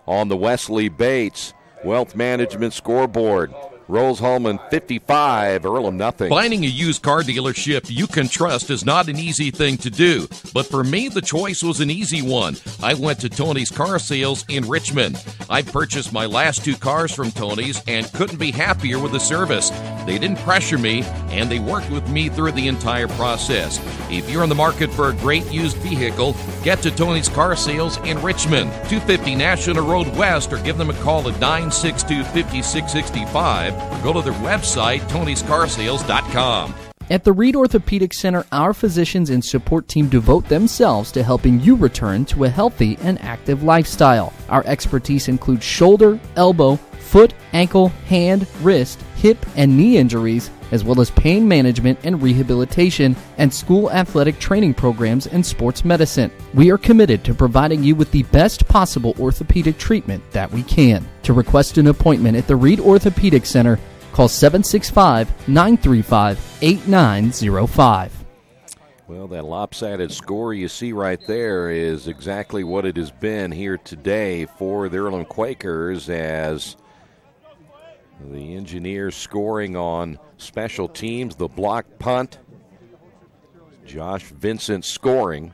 on the Wesley Bates Wealth Management scoreboard. Rose-Hulman 55, Earlham nothing.
Finding a used car dealership you can trust is not an easy thing to do, but for me, the choice was an easy one. I went to Tony's Car Sales in Richmond. I purchased my last 2 cars from Tony's and couldn't be happier with the service. They didn't pressure me, and they worked with me through the entire process. If you're in the market for a great used vehicle, get to Tony's Car Sales in Richmond, 250 National Road West, or give them a call at 962-5665. Or go to their website, tonyscarsales.com.
At the Reed Orthopedic Center, our physicians and support team devote themselves to helping you return to a healthy and active lifestyle. Our expertise includes shoulder, elbow, foot, ankle, hand, wrist, hip, and knee injuries, as well as pain management and rehabilitation, and school athletic training programs and sports medicine. We are committed to providing you with the best possible orthopedic treatment that we can. To request an appointment at the Reed Orthopedic Center, call 765-935-8905.
Well, that lopsided score you see right there is exactly what it has been here today for the Earlham Quakers, as the Engineers scoring on special teams, the block punt. Josh Vincent scoring.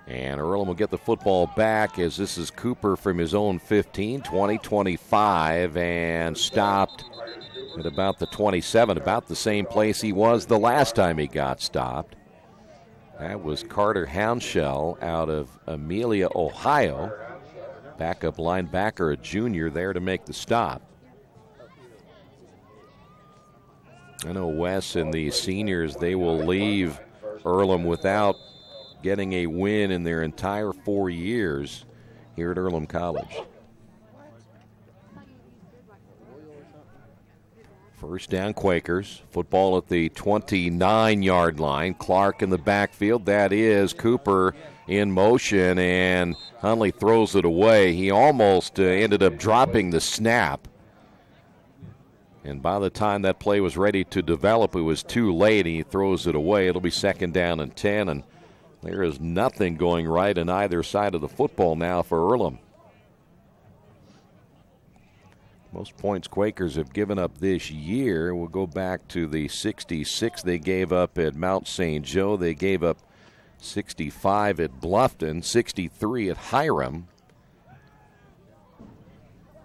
And Earlham will get the football back, as this is Cooper from his own 15, 20-25, and stopped at about the 27, about the same place he was the last time he got stopped. That was Carter Hounshell out of Amelia, Ohio. Backup linebacker, a junior, there to make the stop. I know Wes and the seniors, they will leave Earlham without getting a win in their entire 4 years here at Earlham College. First down, Quakers. Football at the 29-yard line. Clark in the backfield. That is Cooper in motion, and Hunley throws it away. He almost ended up dropping the snap. And by the time that play was ready to develop, it was too late, and he throws it away. It'll be second down and 10, and there is nothing going right on either side of the football now for Earlham. Most points Quakers have given up this year. We'll go back to the 66 they gave up at Mount St. Joe. They gave up 65 at Bluffton, 63 at Hiram.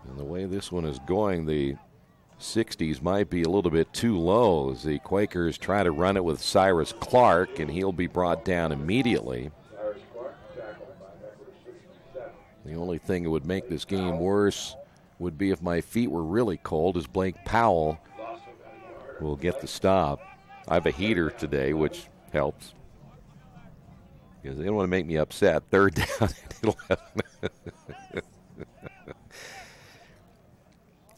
And the way this one is going, the 60s might be a little bit too low as the Quakers try to run it with Cyrus Clark, and he'll be brought down immediately. The only thing that would make this game worse would be if my feet were really cold, as Blake Powell will get the stop. I have a heater today, which helps, because they don't want to make me upset. Third down at 11.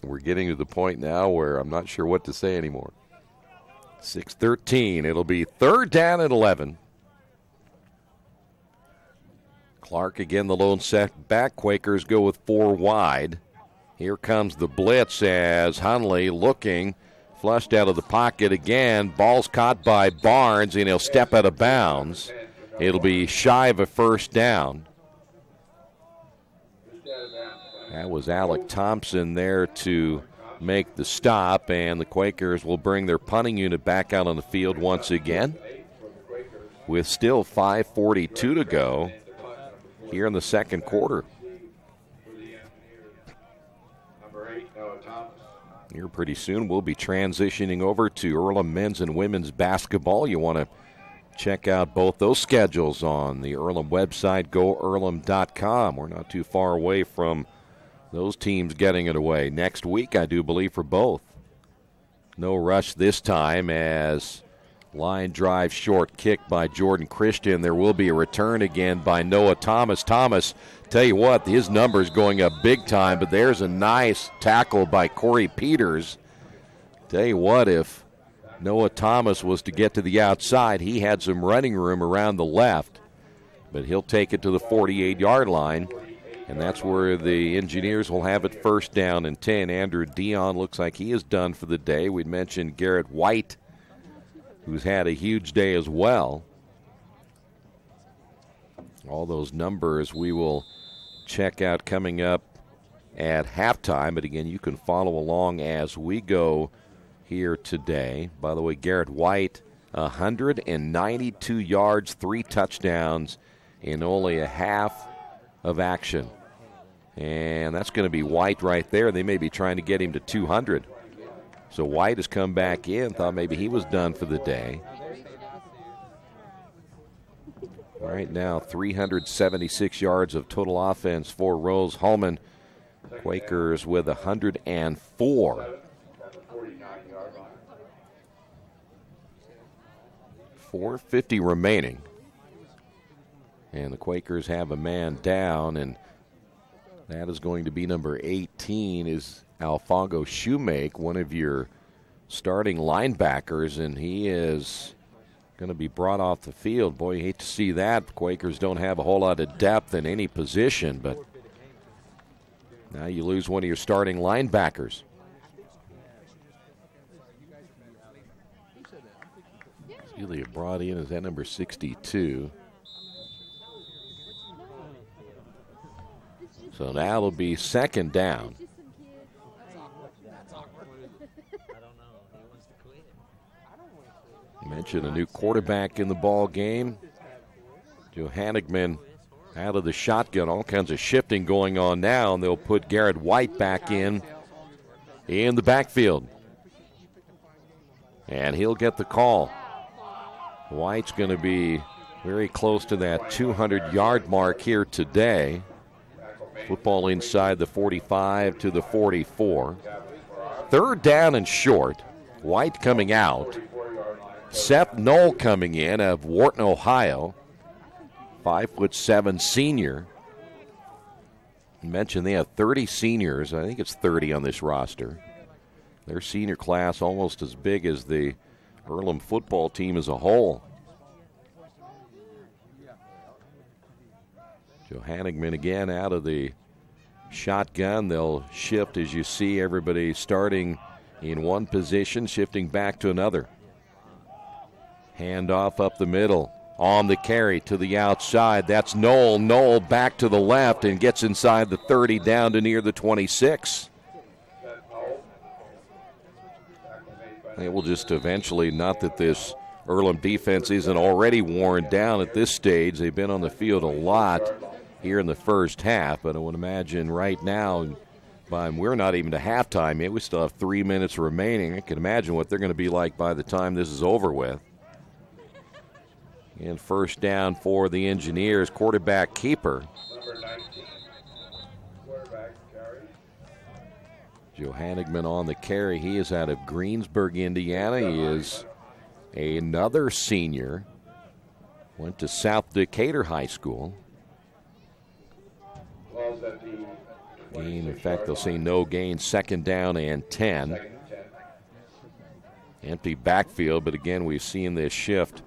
We're getting to the point now where I'm not sure what to say anymore. 6:13. It'll be third down at 11. Clark again, the lone setback. Quakers go with 4 wide. Here comes the blitz as Hunley looking, flushed out of the pocket again. Ball's caught by Barnes, and he'll step out of bounds. It'll be shy of a first down. That was Alec Thompson there to make the stop, and the Quakers will bring their punting unit back out on the field once again with still 5:42 to go here in the second quarter. Here pretty soon we'll be transitioning over to Earlham men's and women's basketball. You want to check out both those schedules on the Earlham website, goearlham.com. We're not too far away from those teams getting it away next week, I do believe, for both. No rush this time as line drive short kick by Jordan Christian. There will be a return again by Noah Thomas. Thomas, tell you what, his number's going up big time, but there's a nice tackle by Corey Peters. Tell you what, if Noah Thomas was to get to the outside, he had some running room around the left. but he'll take it to the 48-yard line, and that's where the Engineers will have it first down and 10. Andrew Dion looks like he is done for the day. We'd mentioned Garrett White, who's had a huge day as well. All those numbers we will check out coming up at halftime. But again, you can follow along as we go here today. By the way, Garrett White, 192 yards, 3 touchdowns in only a half of action. And that's going to be White right there. They may be trying to get him to 200. So White has come back in, thought maybe he was done for the day. Right now, 376 yards of total offense for Rose-Hulman. Quakers with 104. 4:50 remaining. And the Quakers have a man down, and that is going to be number 18 is Alfonso Shoemake, one of your starting linebackers, and he is going to be brought off the field. Boy, you hate to see that. Quakers don't have a whole lot of depth in any position, but now you lose one of your starting linebackers. Celia brought in is that number 62. So now it'll be second down. You mentioned a new quarterback in the ball game. Joe Hanigman out of the shotgun. All kinds of shifting going on now, and they'll put Garrett White back in the backfield. And he'll get the call. White's going to be very close to that 200-yard mark here today. Football inside the 45 to the 44. Third down and short. White coming out. Seth Knoll coming in of Wharton, Ohio. 5'7" senior. I mentioned they have 30 seniors. I think it's 30 on this roster. Their senior class almost as big as the Earlham football team as a whole. Joe Hanigman again out of the shotgun. They'll shift as you see everybody starting in one position, shifting back to another. Handoff up the middle. On the carry to the outside. That's Knoll. Knoll back to the left and gets inside the 30 down to near the 26. It will just eventually, not that this Earlham defense isn't already worn down at this stage. They've been on the field a lot here in the first half, but I would imagine right now, we're not even to halftime yet. We still have 3 minutes remaining. I can imagine what they're going to be like by the time this is over with. And first down for the Engineers, quarterback keeper.
Number 19, quarterback carry.
Joe Hanigman on the carry. He is out of Greensburg, Indiana. He is another senior. Went to South Decatur High School. Gain, in fact, they'll say no gain. Second down and 10. Empty backfield, but again, we've seen this shift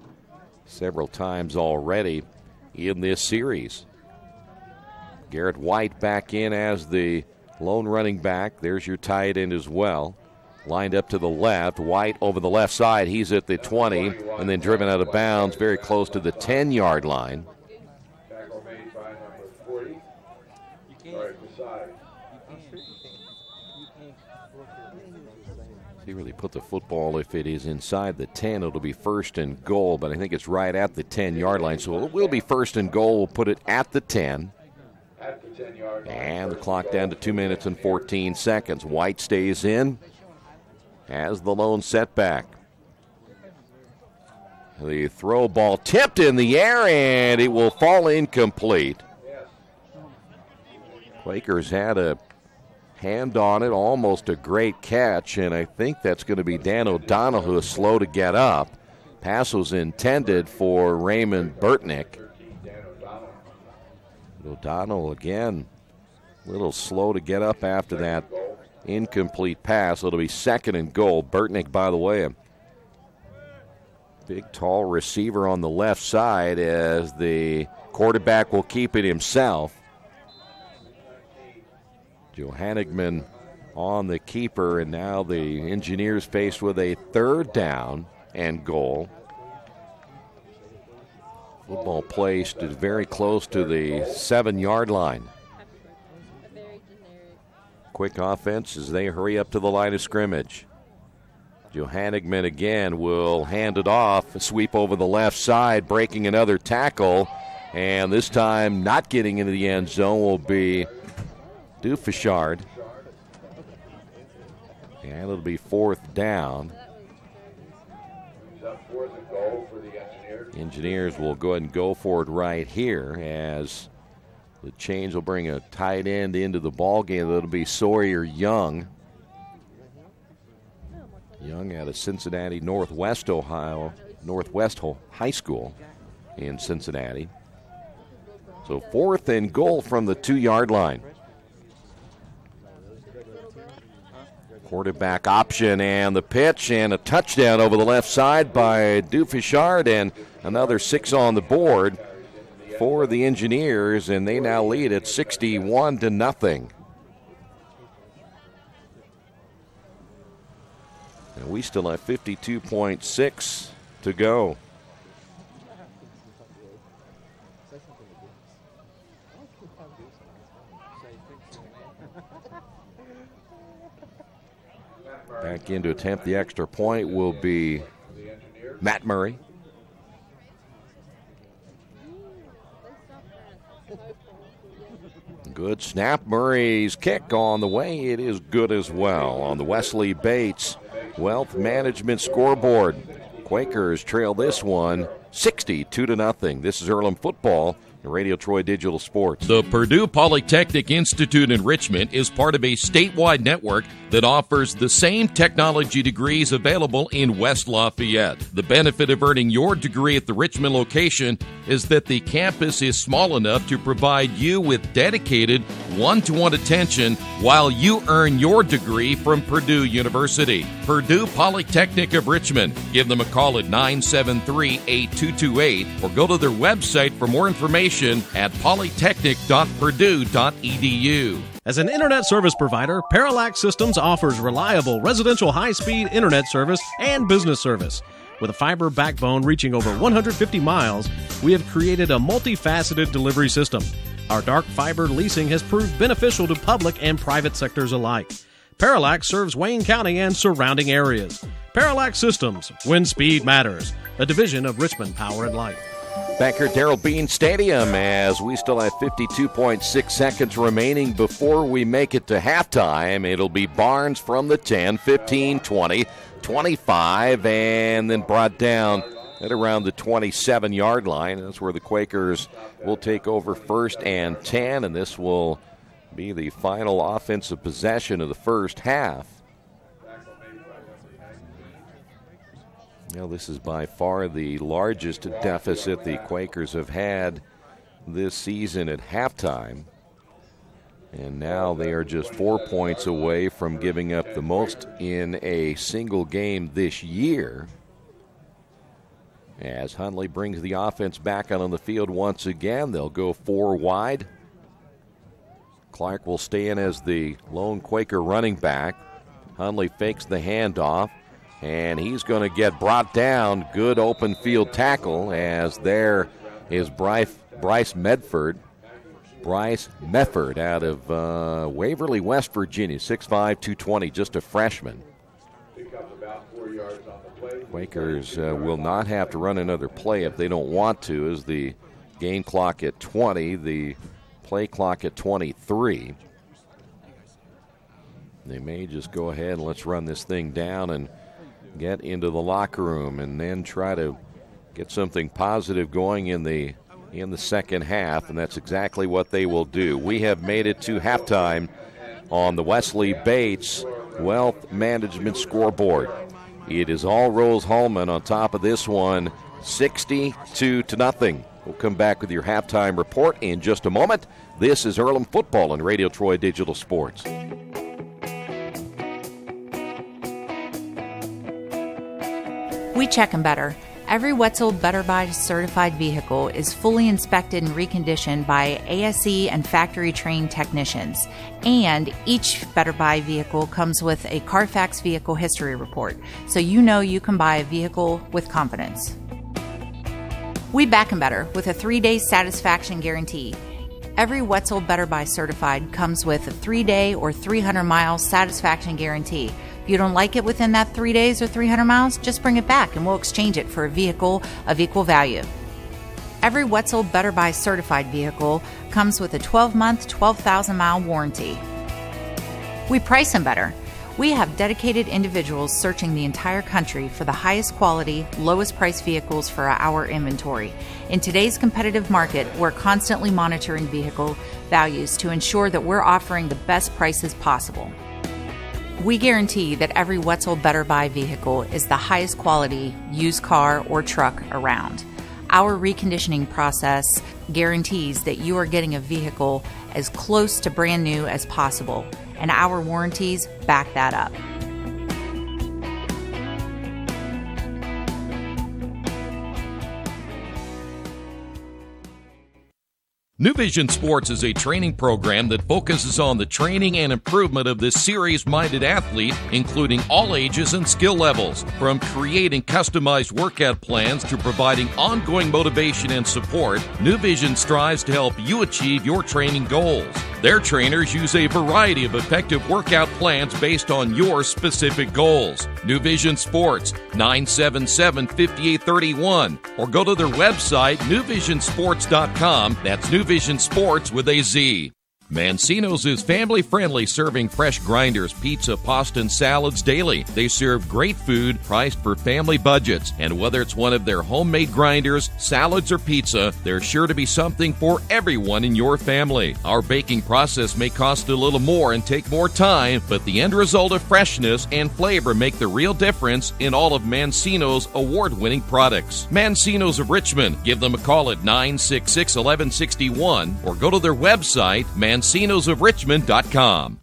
several times already in this series. Garrett White back in as the lone running back. There's your tight end as well. Lined up to the left. White over the left side. He's at the 20 and then driven out of bounds very close to the 10-yard line.
Tackle made by number 40. Sorry, beside.
He really put the football, if it is inside the 10, it'll be first and goal, but I think it's right at the 10-yard line. So it will be first and goal. We'll put it at the 10.
At the 10-yard line.
And the clock down to 2 minutes and 14 seconds. White stays in as the lone setback. The throw ball tipped in the air, and it will fall incomplete. Quakers had a hand on it, almost a great catch, and I think that's going to be Dan O'Donnell, who is slow to get up. Pass was intended for Raymond Burtnick. O'Donnell again, a little slow to get up after that incomplete pass. It'll be second and goal. Burtnick, by the way, Big, tall receiver on the left side as the quarterback will keep it himself. Johannigman on the keeper, and now the Engineers faced with a 3rd down and goal. Football placed very close to the 7-yard line. Quick offense as they hurry up to the line of scrimmage. Johannigman again will hand it off, a sweep over the left side, breaking another tackle, and this time not getting into the end zone will be Duffichard. And it'll be 4th down. Engineers will go ahead and go for it right here as the change will bring a tight end into the ball game. That'll be Sawyer Young. Young out of Cincinnati Northwest, Ohio, Northwest High School in Cincinnati. So 4th and goal from the 2-yard line. Quarterback option and the pitch and a touchdown over the left side by Duffichard, and another 6 on the board for the Engineers, and they now lead at 61-0. And we still have 52.6 to go. Back in to attempt the extra point will be Matt Murray. Good snap. Murray's kick on the way. It is good as well on the Wesley Bates Wealth Management scoreboard. Quakers trail this one 62-0. This is Earlham football. Radio Troy Digital Sports.
The Purdue Polytechnic Institute in Richmond is part of a statewide network that offers the same technology degrees available in West Lafayette. The benefit of earning your degree at the Richmond location is that the campus is small enough to provide you with dedicated one-to-one attention while you earn your degree from Purdue University. Purdue Polytechnic of Richmond. Give them a call at 973-8228 or go to their website for more information at polytechnic.purdue.edu.
As an internet service provider, Parallax Systems offers reliable residential high-speed internet service and business service. With a fiber backbone reaching over 150 miles, we have created a multifaceted delivery system. Our dark fiber leasing has proved beneficial to public and private sectors alike. Parallax serves Wayne County and surrounding areas. Parallax Systems, when speed matters, a division of Richmond Power and Light.
Back here at Darrell Bean Stadium as we still have 52.6 seconds remaining before we make it to halftime. It'll be Barnes from the 10, 15, 20, 25, and then brought down at around the 27-yard line. That's where the Quakers will take over 1st and 10, and this will be the final offensive possession of the first half. Now, this is by far the largest deficit the Quakers have had this season at halftime. And now they are just 4 points away from giving up the most in a single game this year. As Hundley brings the offense back out on the field once again, they'll go 4 wide. Clark will stay in as the lone Quaker running back. Hundley fakes the handoff. And he's going to get brought down. Good open field tackle as there is Bryce Medford. Bryce Mefford out of Waverly, West Virginia, 6'5", 220, just a freshman. Quakers will not have to run another play if they don't want to, as the game clock at 20, the play clock at 23. They may just go ahead and let's run this thing down and get into the locker room and then try to get something positive going in the second half, and that's exactly what they will do. We have made it to halftime on the Wesley Bates Wealth Management scoreboard. It is all Rose-Hulman on top of this one, 62-0. We'll come back with your halftime report in just a moment. This is Earlham Football and Radio Troy Digital Sports.
We check 'em better. Every Wetzel Better Buy certified vehicle is fully inspected and reconditioned by ASE and factory trained technicians. And each Better Buy vehicle comes with a Carfax vehicle history report, so you know you can buy a vehicle with confidence. We back 'em better with a 3-day satisfaction guarantee. Every Wetzel Better Buy certified comes with a 3-day or 300-mile satisfaction guarantee. If you don't like it within that 3 days or 300 miles, just bring it back and we'll exchange it for a vehicle of equal value. Every Wetzel Better Buy certified vehicle comes with a 12-month, 12,000-mile warranty. We price them better. We have dedicated individuals searching the entire country for the highest quality, lowest price vehicles for our inventory. In today's competitive market, we're constantly monitoring vehicle values to ensure that we're offering the best prices possible. We guarantee that every Wetzel Better Buy vehicle is the highest quality used car or truck around. Our reconditioning process guarantees that you are getting a vehicle as close to brand new as possible, and our warranties back that up.
New Vision Sports is a training program that focuses on the training and improvement of this serious-minded athlete, including all ages and skill levels. From creating customized workout plans to providing ongoing motivation and support, New Vision strives to help you achieve your training goals. Their trainers use a variety of effective workout plans based on your specific goals. New Vision Sports, 977-5831, or go to their website, newvisionsports.com. That's New Vision Sports with a Z. Mancino's is family-friendly, serving fresh grinders, pizza, pasta, and salads daily. They serve great food priced for family budgets. And whether it's one of their homemade grinders, salads, or pizza, there's sure to be something for everyone in your family. Our baking process may cost a little more and take more time, but the end result of freshness and flavor make the real difference in all of Mancino's award-winning products. Mancino's of Richmond. Give them a call at 966-1161 or go to their website, mancinosofrichmond.com.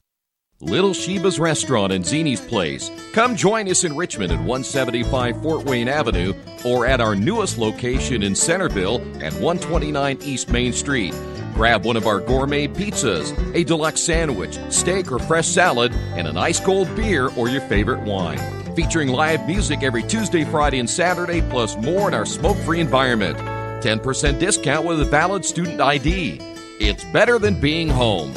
Little Sheba's Restaurant and Zini's Place. Come join us in Richmond at 175 Fort Wayne Avenue or at our newest location in Centerville at 129 East Main Street. Grab one of our gourmet pizzas, a deluxe sandwich, steak or fresh salad, and an ice-cold beer or your favorite wine. Featuring live music every Tuesday, Friday, and Saturday, plus more in our smoke-free environment. 10% discount with a valid student ID. It's better than being home.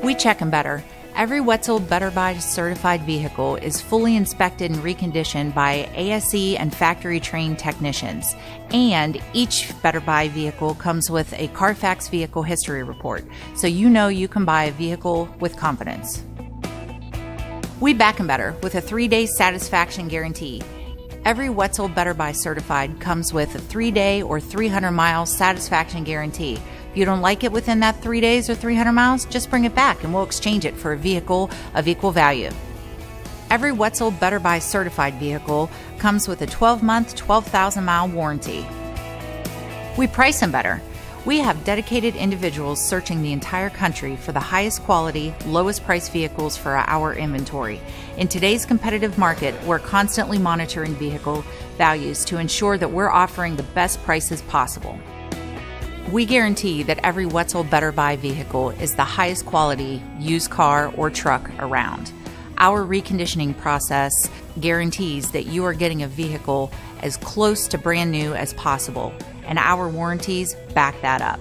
We check 'em better. Every Wetzel Better Buy certified vehicle is fully inspected and reconditioned by ASE and factory trained technicians. And each Better Buy vehicle comes with a Carfax vehicle history report, so you know you can buy a vehicle with confidence. We back 'em better with a 3-day satisfaction guarantee. Every Wetzel Better Buy certified comes with a 3-day or 300-mile satisfaction guarantee. If you don't like it within that 3 days or 300 miles, just bring it back and we'll exchange it for a vehicle of equal value. Every Wetzel Better Buy certified vehicle comes with a 12-month, 12,000-mile warranty. We price them better. We have dedicated individuals searching the entire country for the highest quality, lowest price vehicles for our inventory. In today's competitive market, we're constantly monitoring vehicle values to ensure that we're offering the best prices possible. We guarantee that every Wetzel Better Buy vehicle is the highest quality used car or truck around. Our reconditioning process guarantees that you are getting a vehicle as close to brand new as possible, and our warranties back that up.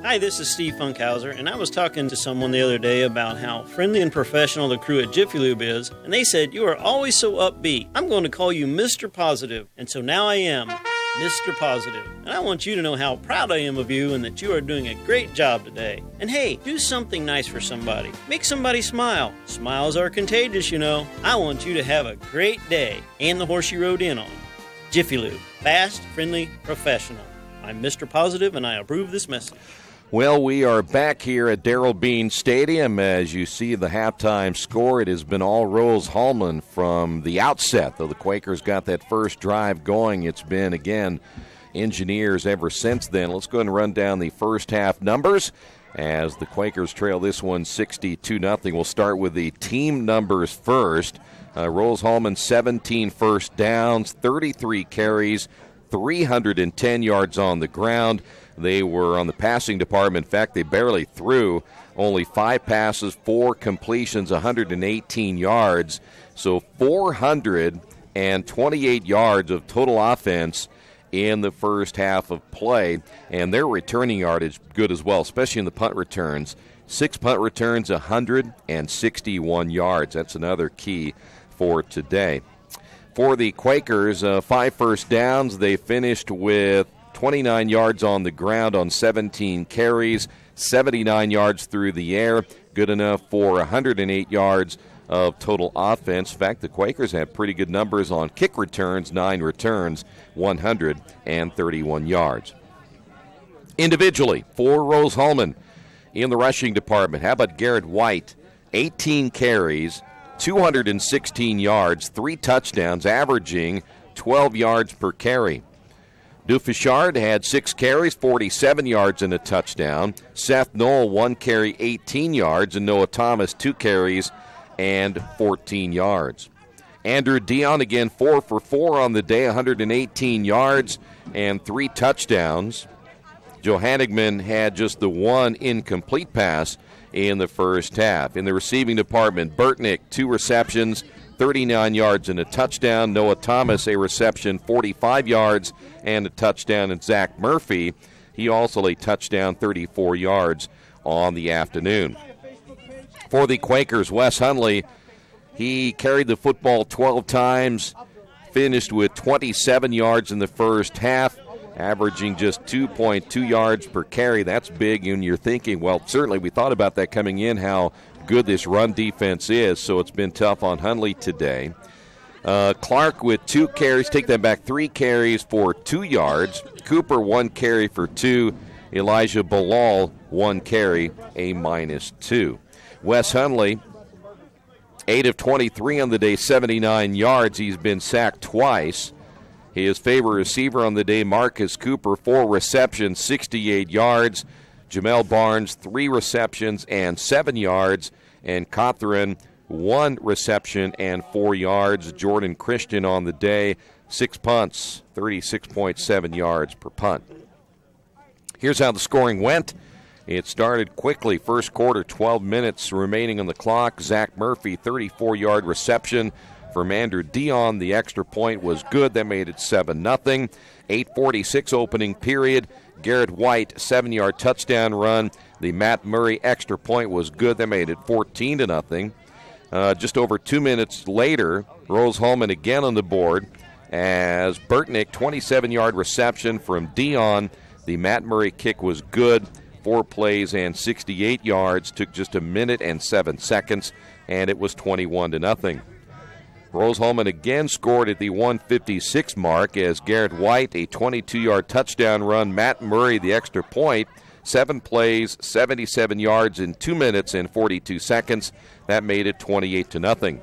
Hi, this is Steve Funkhauser, and I was talking to someone the other day about how friendly and professional the crew at Jiffy Lube is, and they said, "You are always so upbeat. I'm going to call you Mr. Positive." And so now I am Mr. Positive. And I want you to know how proud I am of you and that you are doing a great job today. And hey, do something nice for somebody. Make somebody smile. Smiles are contagious, you know. I want you to have a great day and the horse you rode in on. Jiffy Lube. Fast, friendly, professional. I'm Mr. Positive, and I approve this message.
Well, we are back here at Darrell Bean Stadium. As you see the halftime score, it has been all Rose-Hulman from the outset. Though the Quakers got that first drive going, it's been, again, Engineers ever since then. Let's go ahead and run down the first half numbers as the Quakers trail this one 62-0. We'll start with the team numbers first. Rose-Hulman, 17 first downs, 33 carries, 310 yards on the ground. They were on the passing department. In fact, they barely threw. Only 5 passes, 4 completions, 118 yards. So 428 yards of total offense in the first half of play. And their returning yardage good as well, especially in the punt returns. 6 punt returns, 161 yards. That's another key for today. For the Quakers, 5 first downs. They finished with 29 yards on the ground on 17 carries, 79 yards through the air, good enough for 108 yards of total offense. In fact, the Quakers had pretty good numbers on kick returns, 9 returns, 131 yards. Individually, for Rose-Hulman in the rushing department, how about Garrett White? 18 carries, 216 yards, 3 touchdowns, averaging 12 yards per carry. Dufichard had 6 carries, 47 yards and a touchdown. Seth Knoll, 1 carry, 18 yards, and Noah Thomas, 2 carries and 14 yards. Andrew Dion, again, 4 for 4 on the day, 118 yards and 3 touchdowns. Joe Hanigman had just the 1 incomplete pass in the first half. In the receiving department, Burtnick, 2 receptions, 39 yards and a touchdown. Noah Thomas, a reception, 45 yards and a touchdown. And Zach Murphy, he also a touchdown, 34 yards on the afternoon. For the Quakers, Wes Hundley, he carried the football 12 times, finished with 27 yards in the first half, averaging just 2.2 yards per carry. That's big, and you're thinking, well, certainly we thought about that coming in, how good this run defense is, so it's been tough on Hundley today. Clark with 2 carries, take that back, 3 carries for 2 yards. Cooper, 1 carry for 2. Elijah Bilal, 1 carry, a -2. Wes Hundley, 8 of 23 on the day, 79 yards. He's been sacked twice. His favorite receiver on the day, Marcus Cooper, 4 receptions, 68 yards. Jamel Barnes, 3 receptions and 7 yards. And Cothran, 1 reception and 4 yards. Jordan Christian on the day, 6 punts, 36.7 yards per punt. Here's how the scoring went. It started quickly. First quarter, 12 minutes remaining on the clock. Zach Murphy, 34-yard reception from Andrew Dion. The extra point was good. That made it 7-0. 8:46 opening period. Garrett White, 7-yard touchdown run. The Matt Murray extra point was good. That made it 14-0. Just over 2 minutes later, Rose-Hulman again on the board as Burtnick, 27-yard reception from Dion. The Matt Murray kick was good. 4 plays and 68 yards. Took just a minute and 7 seconds, and it was 21-0. Rose-Hulman again scored at the 156 mark as Garrett White, a 22-yard touchdown run. Matt Murray, the extra point, 7 plays, 77 yards in 2 minutes and 42 seconds. That made it 28-0.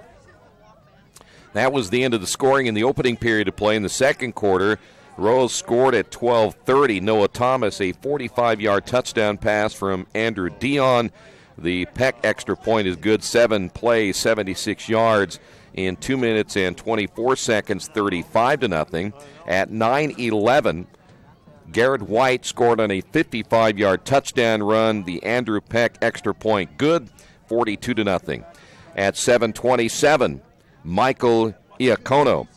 That was the end of the scoring in the opening period of play. In the second quarter, Rose scored at 12:30. Noah Thomas, a 45-yard touchdown pass from Andrew Dion. The Peck extra point is good. 7 plays, 76 yards in 2 minutes and 24 seconds, 35-0. At 9:11, Garrett White scored on a 55-yard touchdown run. The Andrew Peck extra point good, 42-0. At 7:27, Michael Iacono,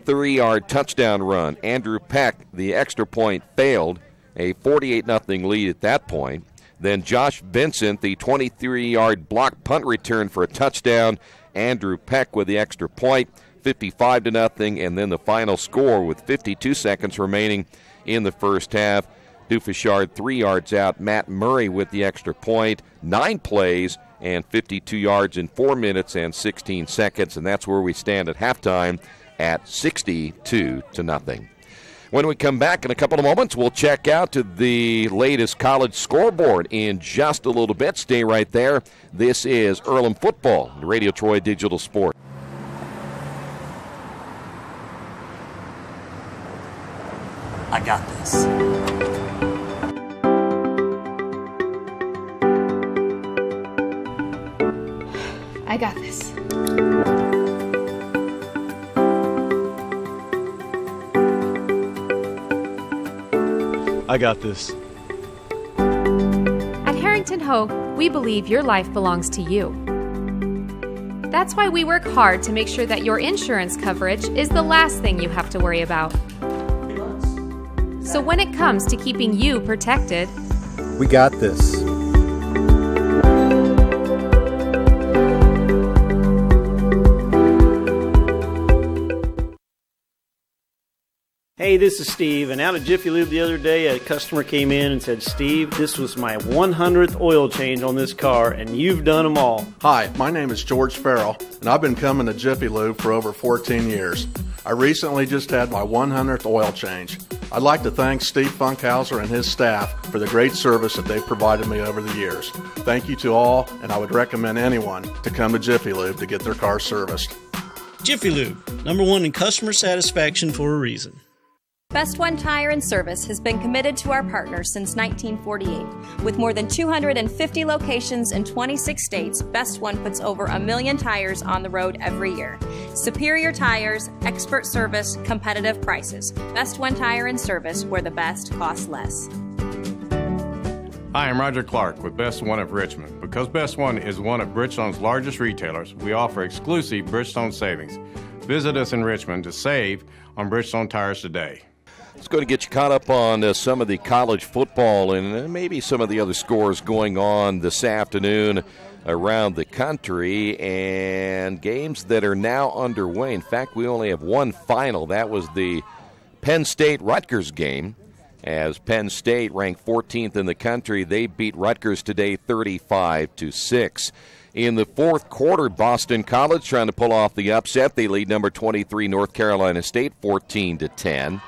3-yard touchdown run. Andrew Peck, the extra point failed, a 48-0 lead at that point. Then Josh Vincent, the 23-yard block punt return for a touchdown. Andrew Peck with the extra point, 55-0. And then the final score with 52 seconds remaining in the first half. Dufichard 3 yards out. Matt Murray with the extra point, 9 plays and 52 yards in 4 minutes and 16 seconds. And that's where we stand at halftime at 62-0. When we come back in a couple of moments, we'll check out to the latest college scoreboard in just a little bit. Stay right there. This is Earlham Football, Radio Troy Digital Sport.
I got this.
I got this.
I got this.
At Harrington Hogue, we believe your life belongs to you. That's why we work hard to make sure that your insurance coverage is the last thing you have to worry about. So when it comes to keeping you protected,
we got this.
Hey, this is Steve, and out at Jiffy Lube the other day, a customer came in and said, Steve, this was my 100th oil change on this car, and you've done them all.
Hi, my name is George Farrell, and I've been coming to Jiffy Lube for over 14 years. I recently just had my 100th oil change. I'd like to thank Steve Funkhauser and his staff for the great service that they've provided me over the years. Thank you to all, and I would recommend anyone to come to Jiffy Lube to get their car serviced.
Jiffy Lube, #1 in customer satisfaction for a reason.
Best One Tire and Service has been committed to our partners since 1948. With more than 250 locations in 26 states, Best One puts over 1 million tires on the road every year. Superior tires, expert service, competitive prices. Best One Tire and Service, where the best costs less.
Hi, I'm Roger Clark with Best One of Richmond. Because Best One is one of Bridgestone's largest retailers, we offer exclusive Bridgestone savings. Visit us in Richmond to save on Bridgestone tires today.
Let's go to get you caught up on some of the college football and maybe some of the other scores going on this afternoon around the country and games that are now underway. In fact, we only have one final. That was the Penn State-Rutgers game. As Penn State, ranked 14th in the country, they beat Rutgers today 35-6. In the fourth quarter, Boston College trying to pull off the upset. They lead number 23 North Carolina State 14-10.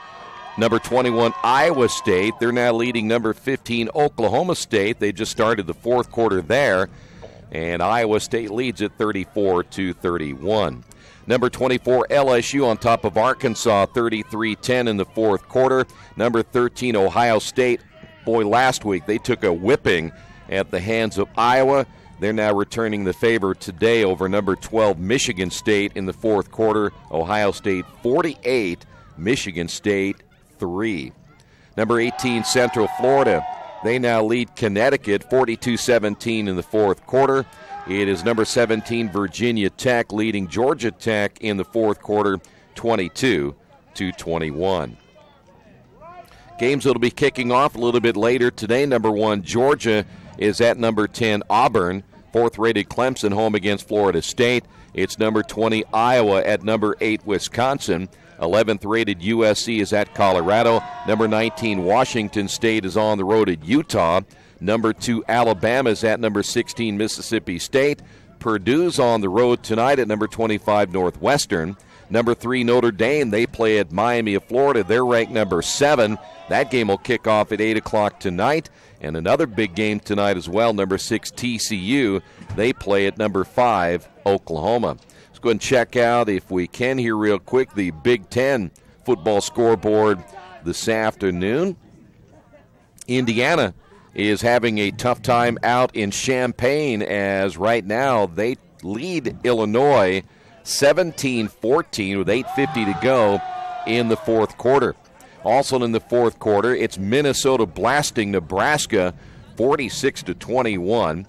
Number 21, Iowa State. They're now leading number 15, Oklahoma State. They just started the fourth quarter there, and Iowa State leads at 34-31. Number 24, LSU on top of Arkansas, 33-10 in the fourth quarter. Number 13, Ohio State. Boy, last week they took a whipping at the hands of Iowa. They're now returning the favor today over number 12, Michigan State in the fourth quarter. Ohio State 48, Michigan State 3. Number 18, Central Florida. They now lead Connecticut 42-17 in the fourth quarter. It is number 17, Virginia Tech, leading Georgia Tech in the fourth quarter 22-21. Games that will be kicking off a little bit later today. Number 1, Georgia is at number 10, Auburn. Fourth-rated Clemson home against Florida State. It's number 20, Iowa at number 8, Wisconsin. 11th-rated USC is at Colorado. Number 19, Washington State is on the road at Utah. Number 2, Alabama is at number 16, Mississippi State. Purdue's on the road tonight at number 25, Northwestern. Number 3, Notre Dame, they play at Miami of Florida. They're ranked number 7. That game will kick off at 8 o'clock tonight. And another big game tonight as well, number 6, TCU. They play at number 5, Oklahoma. Let's go ahead and check out, if we can here real quick, the Big Ten football scoreboard this afternoon. Indiana is having a tough time out in Champaign, as right now they lead Illinois 17-14 with 8:50 to go in the fourth quarter. Also in the fourth quarter, it's Minnesota blasting Nebraska 46-21.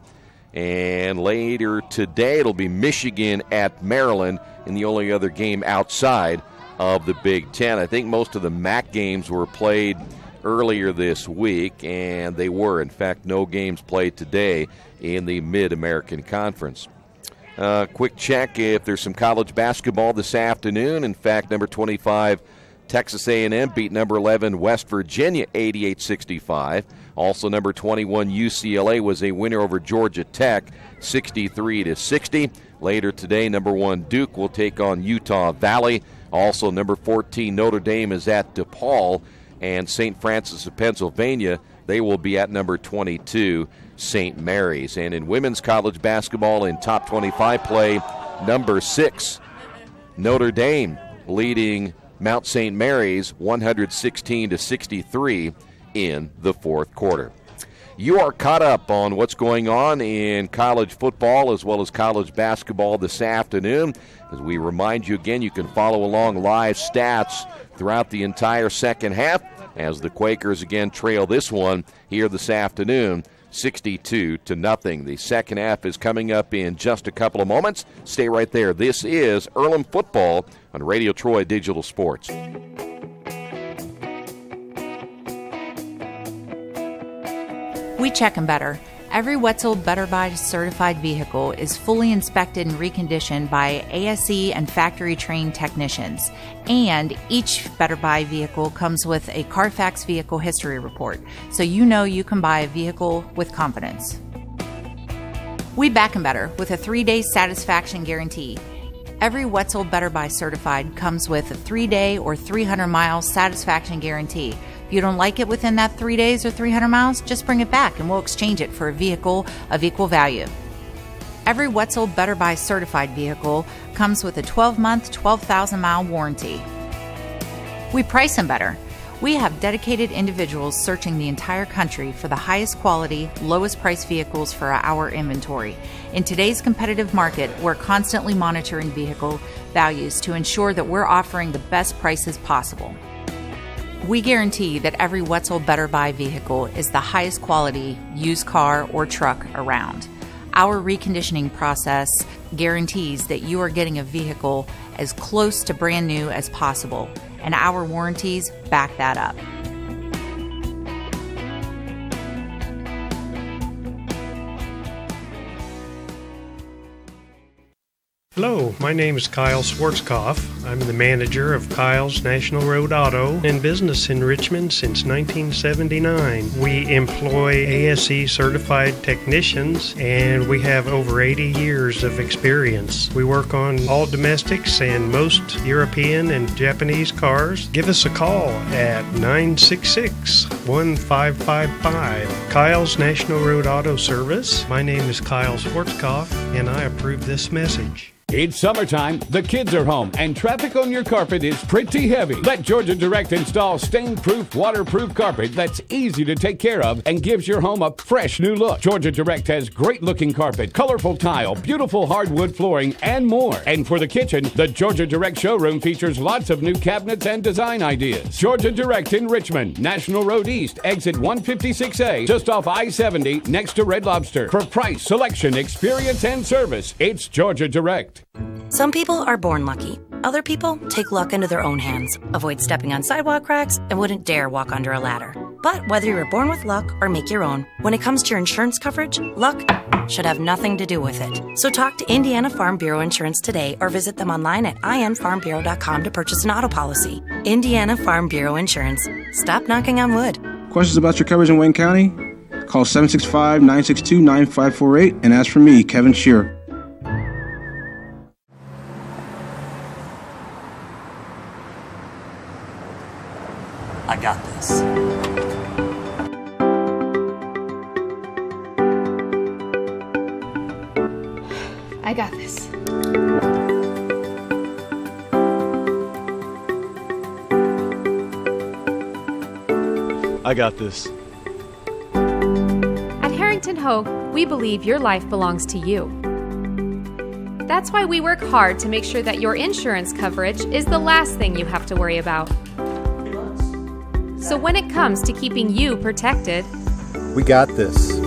And later today, it'll be Michigan at Maryland in the only other game outside of the Big Ten. I think most of the MAC games were played earlier this week, and they were. In fact, no games played today in the Mid-American Conference. Quick check if there's some college basketball this afternoon. In fact, number 25, Texas A&M beat number 11, West Virginia, 88-65. Also, number 21, UCLA was a winner over Georgia Tech, 63-60. Later today, number 1, Duke will take on Utah Valley. Also, number 14, Notre Dame is at DePaul, and St. Francis of Pennsylvania, they will be at number 22, St. Mary's. And in women's college basketball in top 25 play, number 6, Notre Dame leading Mount St. Mary's 116-63 in the fourth quarter. You are caught up on what's going on in college football as well as college basketball this afternoon. As we remind you again, you can follow along live stats throughout the entire second half as the Quakers again trail this one here this afternoon, 62-0. The second half is coming up in just a couple of moments. Stay right there. This is Earlham Football on Radio Troy Digital Sports.
We check them better. Every Wetzel Better Buy certified vehicle is fully inspected and reconditioned by ASE and factory-trained technicians. And each Better Buy vehicle comes with a Carfax vehicle history report, so you know you can buy a vehicle with confidence. We back them better with a 3-day satisfaction guarantee. Every Wetzel Better Buy certified comes with a 3-day or 300-mile satisfaction guarantee. If you don't like it within that 3 days or 300 miles, just bring it back and we'll exchange it for a vehicle of equal value. Every Wetzel Better Buy certified vehicle comes with a 12-month, 12,000-mile warranty. We price them better. We have dedicated individuals searching the entire country for the highest quality, lowest price vehicles for our inventory. In today's competitive market, we're constantly monitoring vehicle values to ensure that we're offering the best prices possible. We guarantee that every Wetzel Better Buy vehicle is the highest quality used car or truck around. Our reconditioning process guarantees that you are getting a vehicle as close to brand new as possible, and our warranties back that up.
Hello, my name is Kyle Schwarzkopf. I'm the manager of Kyle's National Road Auto in business in Richmond since 1979. We employ ASE certified technicians and we have over 80 years of experience. We work on all domestics and most European and Japanese cars. Give us a call at 966-1555. Kyle's National Road Auto Service. My name is Kyle Schwarzkopf and I approve this message.
It's summertime, the kids are home, and traffic on your carpet is pretty heavy. Let Georgia Direct install stain-proof, waterproof carpet that's easy to take care of and gives your home a fresh new look. Georgia Direct has great-looking carpet, colorful tile, beautiful hardwood flooring, and more. And for the kitchen, the Georgia Direct showroom features lots of new cabinets and design ideas. Georgia Direct in Richmond, National Road East, exit 156A, just off I-70, next to Red Lobster. For price, selection, experience, and service, it's Georgia Direct.
Some people are born lucky. Other people take luck into their own hands, avoid stepping on sidewalk cracks, and wouldn't dare walk under a ladder. But whether you were born with luck or make your own, when it comes to your insurance coverage, luck should have nothing to do with it. So talk to Indiana Farm Bureau Insurance today or visit them online at infarmbureau.com to purchase an auto policy. Indiana Farm Bureau Insurance. Stop knocking on wood.
Questions about your coverage in Wayne County? Call 765-962-9548 and ask for me, Kevin Shearer.
I got this.
I got this.
I got this.
At Harrington Hogue, we believe your life belongs to you. That's why we work hard to make sure that your insurance coverage is the last thing you have to worry about. So when it comes to keeping you protected,
we got this.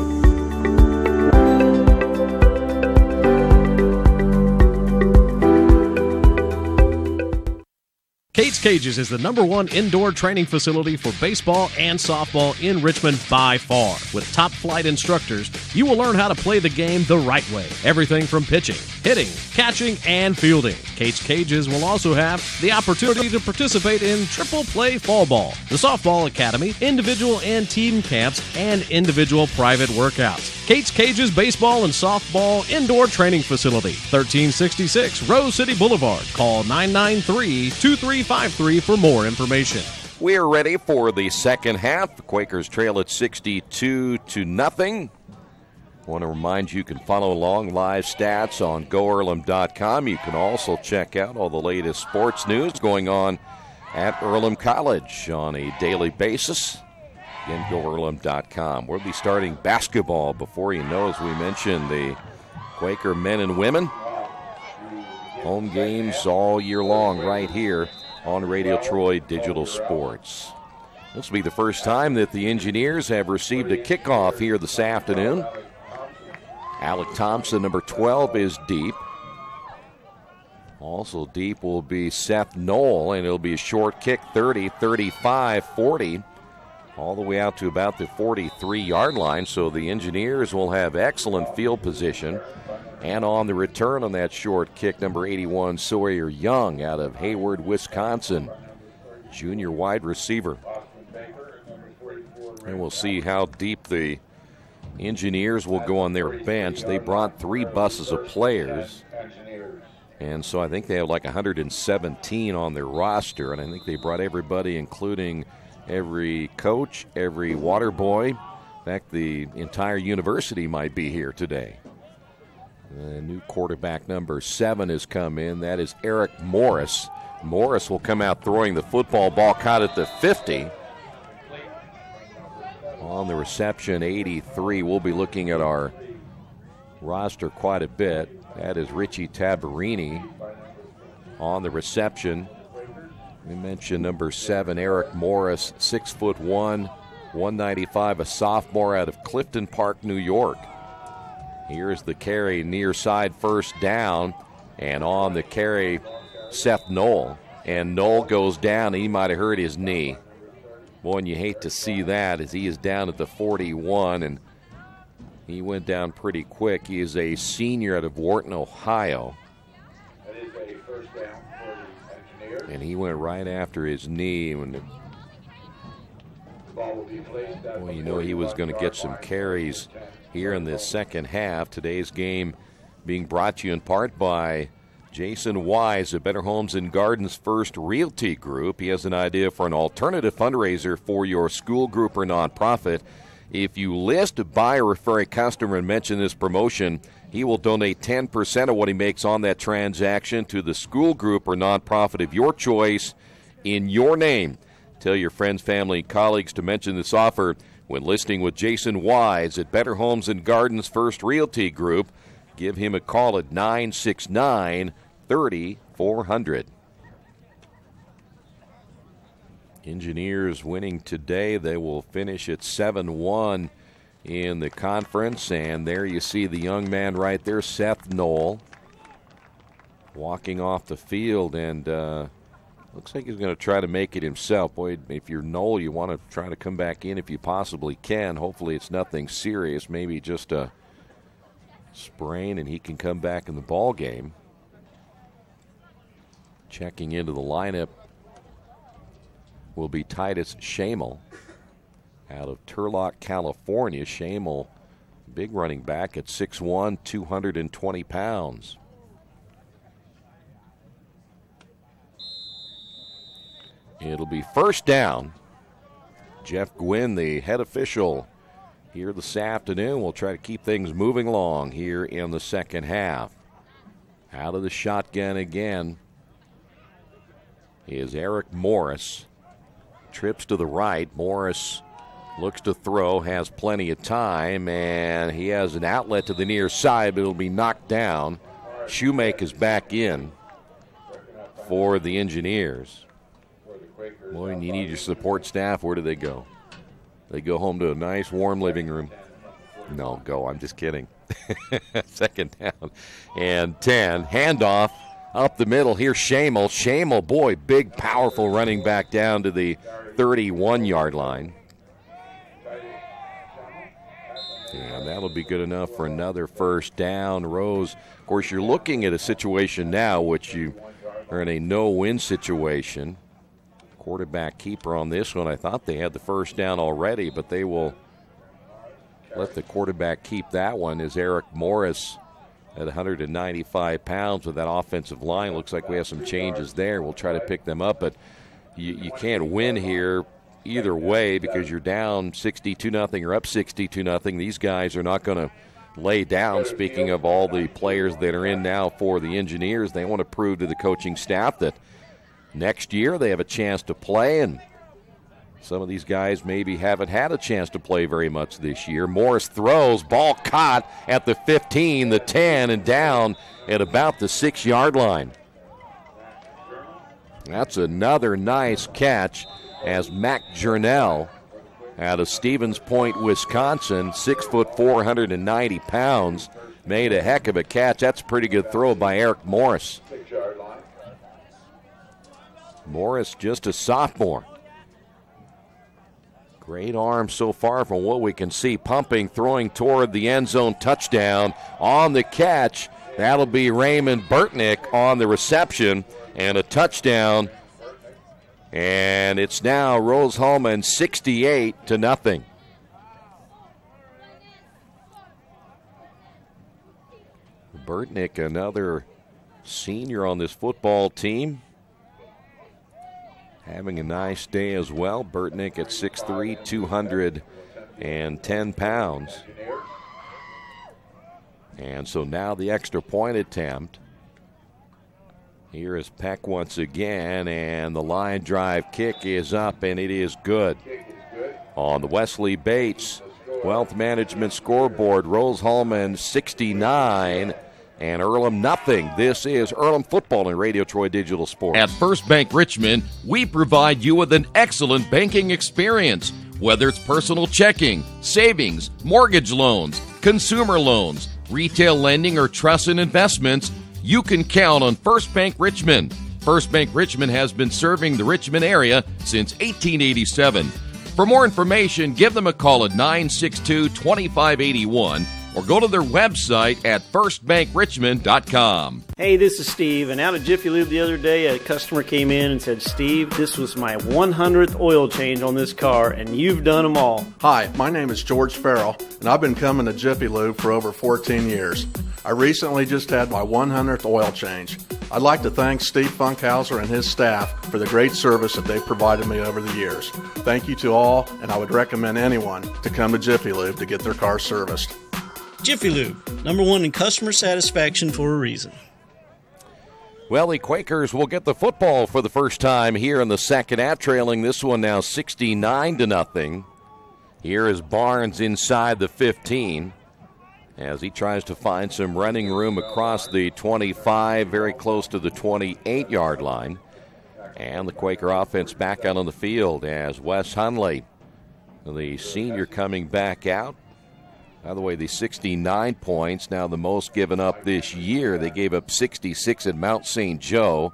Kate's Cages is the #1 indoor training facility for baseball and softball in Richmond by far. With top flight instructors, you will learn how to play the game the right way. Everything from pitching, hitting, catching, and fielding. Kate's Cages will also have the opportunity to participate in triple play fall ball, the softball academy, individual and team camps, and individual private workouts. Kate's Cages Baseball and Softball Indoor Training Facility, 1366 Rose City Boulevard. Call 993-2353 for more information.
We are ready for the second half. The Quakers trail at 62-0. I want to remind you can follow along live stats on GoEarlham.com. You can also check out all the latest sports news going on at Earlham College on a daily basis. Again, GoEarlham.com. We'll be starting basketball before you know, as we mentioned, the Quaker men and women. Home games all year long right here on Radio Troy Digital Sports. This will be the first time that the Engineers have received a kickoff here this afternoon. Alec Thompson, number 12, is deep. Also deep will be Seth Knoll, and it'll be a short kick, 30, 35, 40, all the way out to about the 43-yard line. So the Engineers will have excellent field position. And on the return on that short kick, number 81, Sawyer Young out of Hayward, Wisconsin, junior wide receiver. And we'll see how deep the Engineers will go on their bench. They brought 3 buses of players. And so I think they have like 117 on their roster. And I think they brought everybody, including every coach, every water boy. In fact, the entire university might be here today. The new quarterback, number 7, has come in. That is Eric Morris. Morris will come out throwing the football, ball caught at the 50. On the reception, 83. We'll be looking at our roster quite a bit. That is Richie Tabarini. On the reception, we mentioned number 7, Eric Morris, 6'1", 195, a sophomore out of Clifton Park, New York. Here's the carry, near side first down, and on the carry, Seth Knoll. And Knoll goes down. He might have hurt his knee. Boy, and you hate to see that, as he is down at the 41, and he went down pretty quick. He is a senior out of Wharton, Ohio.
That is a first down for the Engineers.
And he went right after his knee. When the
ball will be placed at
well, you know he was going to get some carries here in this second half. Today's game being brought to you in part by Jason Wise of Better Homes and Gardens First Realty Group. He has an idea for an alternative fundraiser for your school group or nonprofit. If you list, buy, or refer a customer and mention this promotion, he will donate 10% of what he makes on that transaction to the school group or nonprofit of your choice in your name. Tell your friends, family, and colleagues to mention this offer when listing with Jason Wise at Better Homes and Gardens First Realty Group. Give him a call at 969-3400. Engineers winning today. They will finish at 7-1 in the conference. And there you see the young man right there, Seth Knoll, walking off the field. And looks like he's going to try to make it himself. Boy, if you're Knoll, you want to try to come back in if you possibly can. Hopefully it's nothing serious, maybe just a sprain, and he can come back in the ball game. Checking into the lineup will be Titus Shamel out of Turlock, California. Shamel, big running back at 6'1", 220 pounds. It'll be first down. Jeff Gwynn, the head official here this afternoon, will try to keep things moving along here in the second half. Out of the shotgun again is Eric Morris. Trips to the right. Morris looks to throw, has plenty of time, and he has an outlet to the near side, but it'll be knocked down. Shoemake is back in for the Engineers. Boy, and you need your support staff. Where do they go? They go home to a nice, warm living room. No, go. I'm just kidding. Second down and 10. Handoff up the middle. Here's Shamel. Shamel, boy, big, powerful running back down to the 31-yard line. And that'll that'll be good enough for another first down. Rose, of course, you're looking at a situation now which you are in a no-win situation. Quarterback keeper on this one. I thought they had the first down already, but they will let the quarterback keep that one as Eric Morris at 195 pounds with that offensive line. Looks like we have some changes there. We'll try to pick them up, but you can't win here either way because you're down 62-0 or up 62-0. These guys are not going to lay down. Speaking of all the players that are in now for the Engineers, they want to prove to the coaching staff that next year they have a chance to play, and some of these guys maybe haven't had a chance to play very much this year. Morris throws, ball caught at the 15, the 10, and down at about the 6-yard line. That's another nice catch as Mac Jernell out of Stevens Point, Wisconsin, 6'4", 190 pounds, made a heck of a catch. That's a pretty good throw by Eric Morris. Morris, just a sophomore. Great arm so far from what we can see. Pumping, throwing toward the end zone, touchdown on the catch. That'll be Raymond Burtnick on the reception and a touchdown. And it's now Rose-Hulman 68-0. Burtnick, another senior on this football team, having a nice day as well. Burtnick at 6'3", 210 pounds. And so now the extra point attempt. Here is Peck once again, and the line drive kick is up, and it is good. On the Wesley Bates Wealth Management scoreboard, Rose-Hulman 69 and Earlham nothing. This is Earlham football and Radio Troy Digital Sports.
At First Bank Richmond, we provide you with an excellent banking experience. Whether it's personal checking, savings, mortgage loans, consumer loans, retail lending, or trust and investments, you can count on First Bank Richmond. First Bank Richmond has been serving the Richmond area since 1887. For more information, give them a call at 962-2581 or go to their website at firstbankrichmond.com.
Hey, this is Steve, and out at Jiffy Lube the other day, a customer came in and said, Steve, this was my 100th oil change on this car, and you've done them all.
Hi, my name is George Farrell, and I've been coming to Jiffy Lube for over 14 years. I recently just had my 100th oil change. I'd like to thank Steve Funkhauser and his staff for the great service that they've provided me over the years. Thank you to all, and I would recommend anyone to come to Jiffy Lube to get their car serviced.
Jiffy Lube, #1 in customer satisfaction for a reason.
Well, the Quakers will get the football for the first time here in the second half, trailing this one now 69-0. Here is Barnes inside the 15 as he tries to find some running room across the 25, very close to the 28-yard line. And the Quaker offense back out on the field as Wes Hunley, the senior, coming back out. By the way, the 69 points, now the most given up this year. They gave up 66 at Mount St. Joe,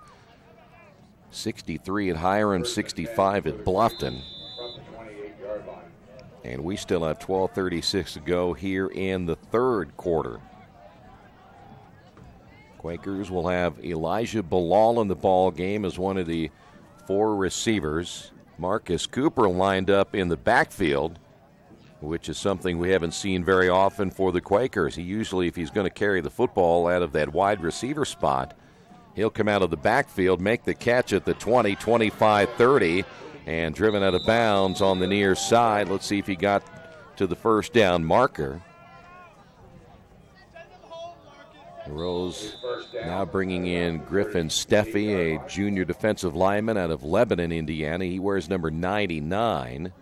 63 at Hiram, 65 at Bluffton. And we still have 12:36 to go here in the third quarter. Quakers will have Elijah Bilal in the ball game as one of the four receivers. Marcus Cooper lined up in the backfield, which is something we haven't seen very often for the Quakers. He usually, if he's going to carry the football out of that wide receiver spot, he'll come out of the backfield, make the catch at the 20, 25, 30, and driven out of bounds on the near side. Let's see if he got to the first down marker. Rose now bringing in Griffin Steffi, a junior defensive lineman out of Lebanon, Indiana. He wears number 99.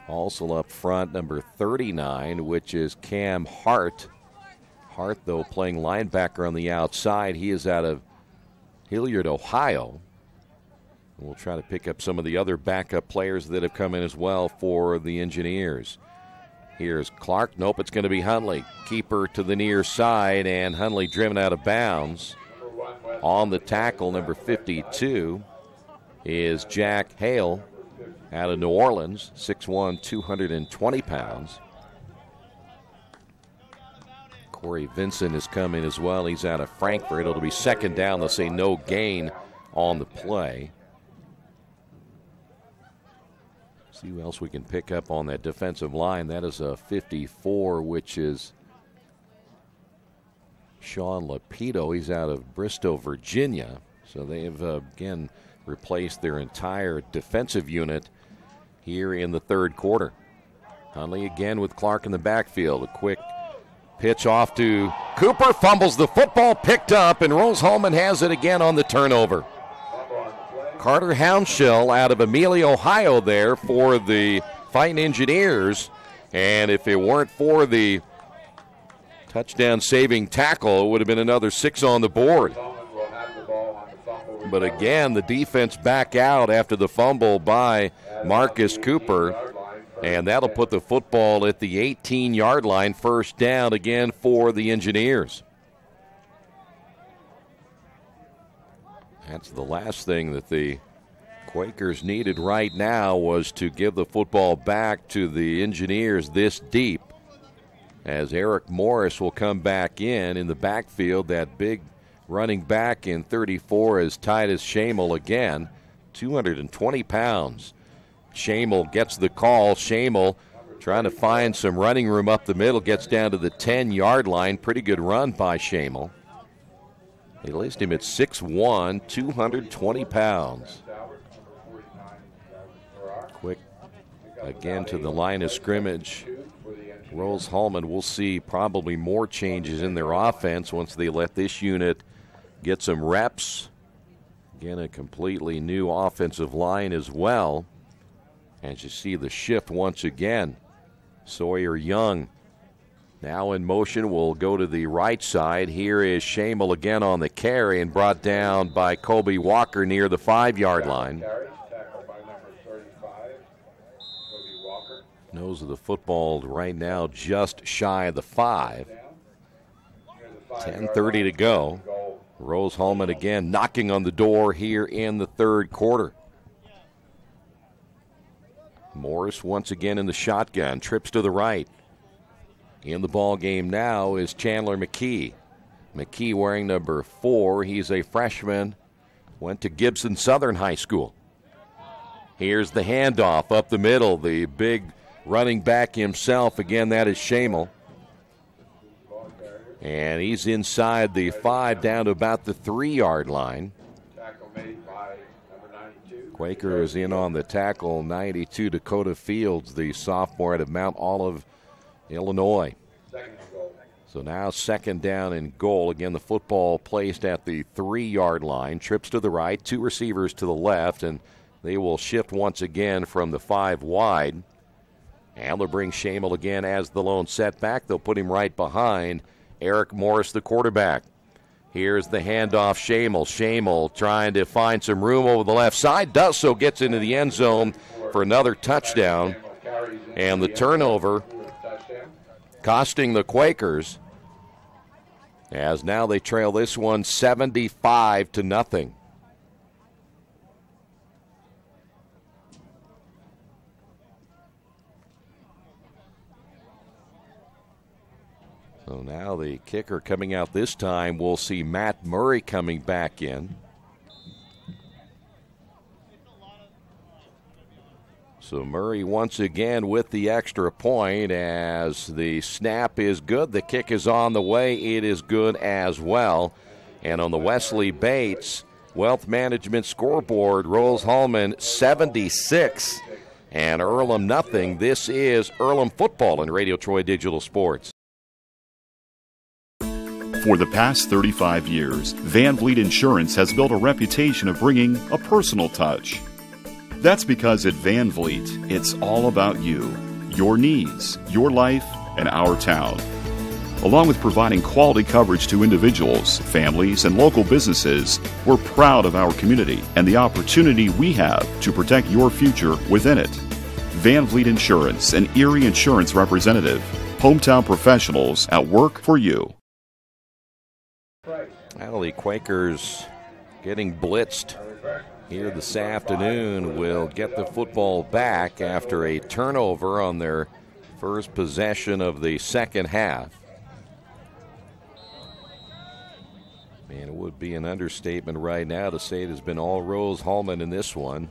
Also up front, number 39, which is Cam Hart. Hart, though, playing linebacker on the outside. He is out of Hilliard, Ohio. We'll try to pick up some of the other backup players that have come in as well for the Engineers. Here's Clark. Nope, it's going to be Hunley. Keeper to the near side, and Hunley driven out of bounds. On the tackle, number 52, is Jack Hale out of New Orleans, 6'1", 220 pounds. Corey Vincent is coming as well. He's out of Frankfurt. It'll be second down. They'll say no gain on the play. See who else we can pick up on that defensive line. That is a 54, which is Sean Lapito. He's out of Bristow, Virginia. So they've, again, replaced their entire defensive unit here in the third quarter. Hunley again with Clark in the backfield. A quick pitch off to Cooper. Fumbles the football, picked up, and Rose-Hulman has it again on the turnover. Carter Houndshill out of Amelia, Ohio there for the Fighting Engineers. And if it weren't for the touchdown-saving tackle, it would have been another 6 on the board. But again, the defense back out after the fumble by Marcus Cooper. And that'll put the football at the 18-yard line, first down again for the Engineers. That's the last thing that the Quakers needed right now, was to give the football back to the Engineers this deep, as Eric Morris will come back in the backfield. That big running back in 34 is Titus Shamel again, 220 pounds. Shamel gets the call. Shamel trying to find some running room up the middle, gets down to the 10-yard line. Pretty good run by Shamel. They list him at 6'1", 220 pounds. Quick again to the line of scrimmage. Rose-Hulman will see probably more changes in their offense once they let this unit get some reps. Again, a completely new offensive line as well. As you see the shift once again. Sawyer Young now in motion, will go to the right side. Here is Shamel again on the carry and brought down by Kobe Walker near the 5-yard line. Nose of the football right now just shy of the 5. 10:30 to go. Rose-Hulman again knocking on the door here in the third quarter. Morris once again in the shotgun, trips to the right. In the ball game now is Chandler McKee. McKee wearing number 4. He's a freshman, went to Gibson Southern High School. Here's the handoff up the middle. The big running back himself, again, that is Shamel. And he's inside the 5 down to about the 3-yard line. Quaker is in on the tackle, 92, Dakota Fields, the sophomore out of Mount Olive, Illinois. So now second down and goal. Again, the football placed at the 3-yard line. Trips to the right, 2 receivers to the left, and they will shift once again from the 5 wide. And they'll bring Shamel again as the lone setback. They'll put him right behind Eric Morris, the quarterback. Here's the handoff, Shamel. Shamel trying to find some room over the left side. Does so, gets into the end zone for another touchdown. And the turnover costing the Quakers, as now they trail this one 75-0. So now the kicker coming out this time, we'll see Matt Murray coming back in. So Murray once again with the extra point, as the snap is good. The kick is on the way. It is good as well. And on the Wesley Bates Wealth Management scoreboard, Rose-Hulman 76 and Earlham nothing. This is Earlham football in Radio Troy Digital Sports.
For the past 35 years, Van Vliet Insurance has built a reputation of bringing a personal touch. That's because at Van Vliet, it's all about you, your needs, your life, and our town. Along with providing quality coverage to individuals, families, and local businesses, we're proud of our community and the opportunity we have to protect your future within it. Van Vliet Insurance, an Erie Insurance representative. Hometown professionals at work for you.
Well, the Quakers getting blitzed here this afternoon will get the football back after a turnover on their first possession of the second half. And it would be an understatement right now to say it has been all Rose-Hulman in this one.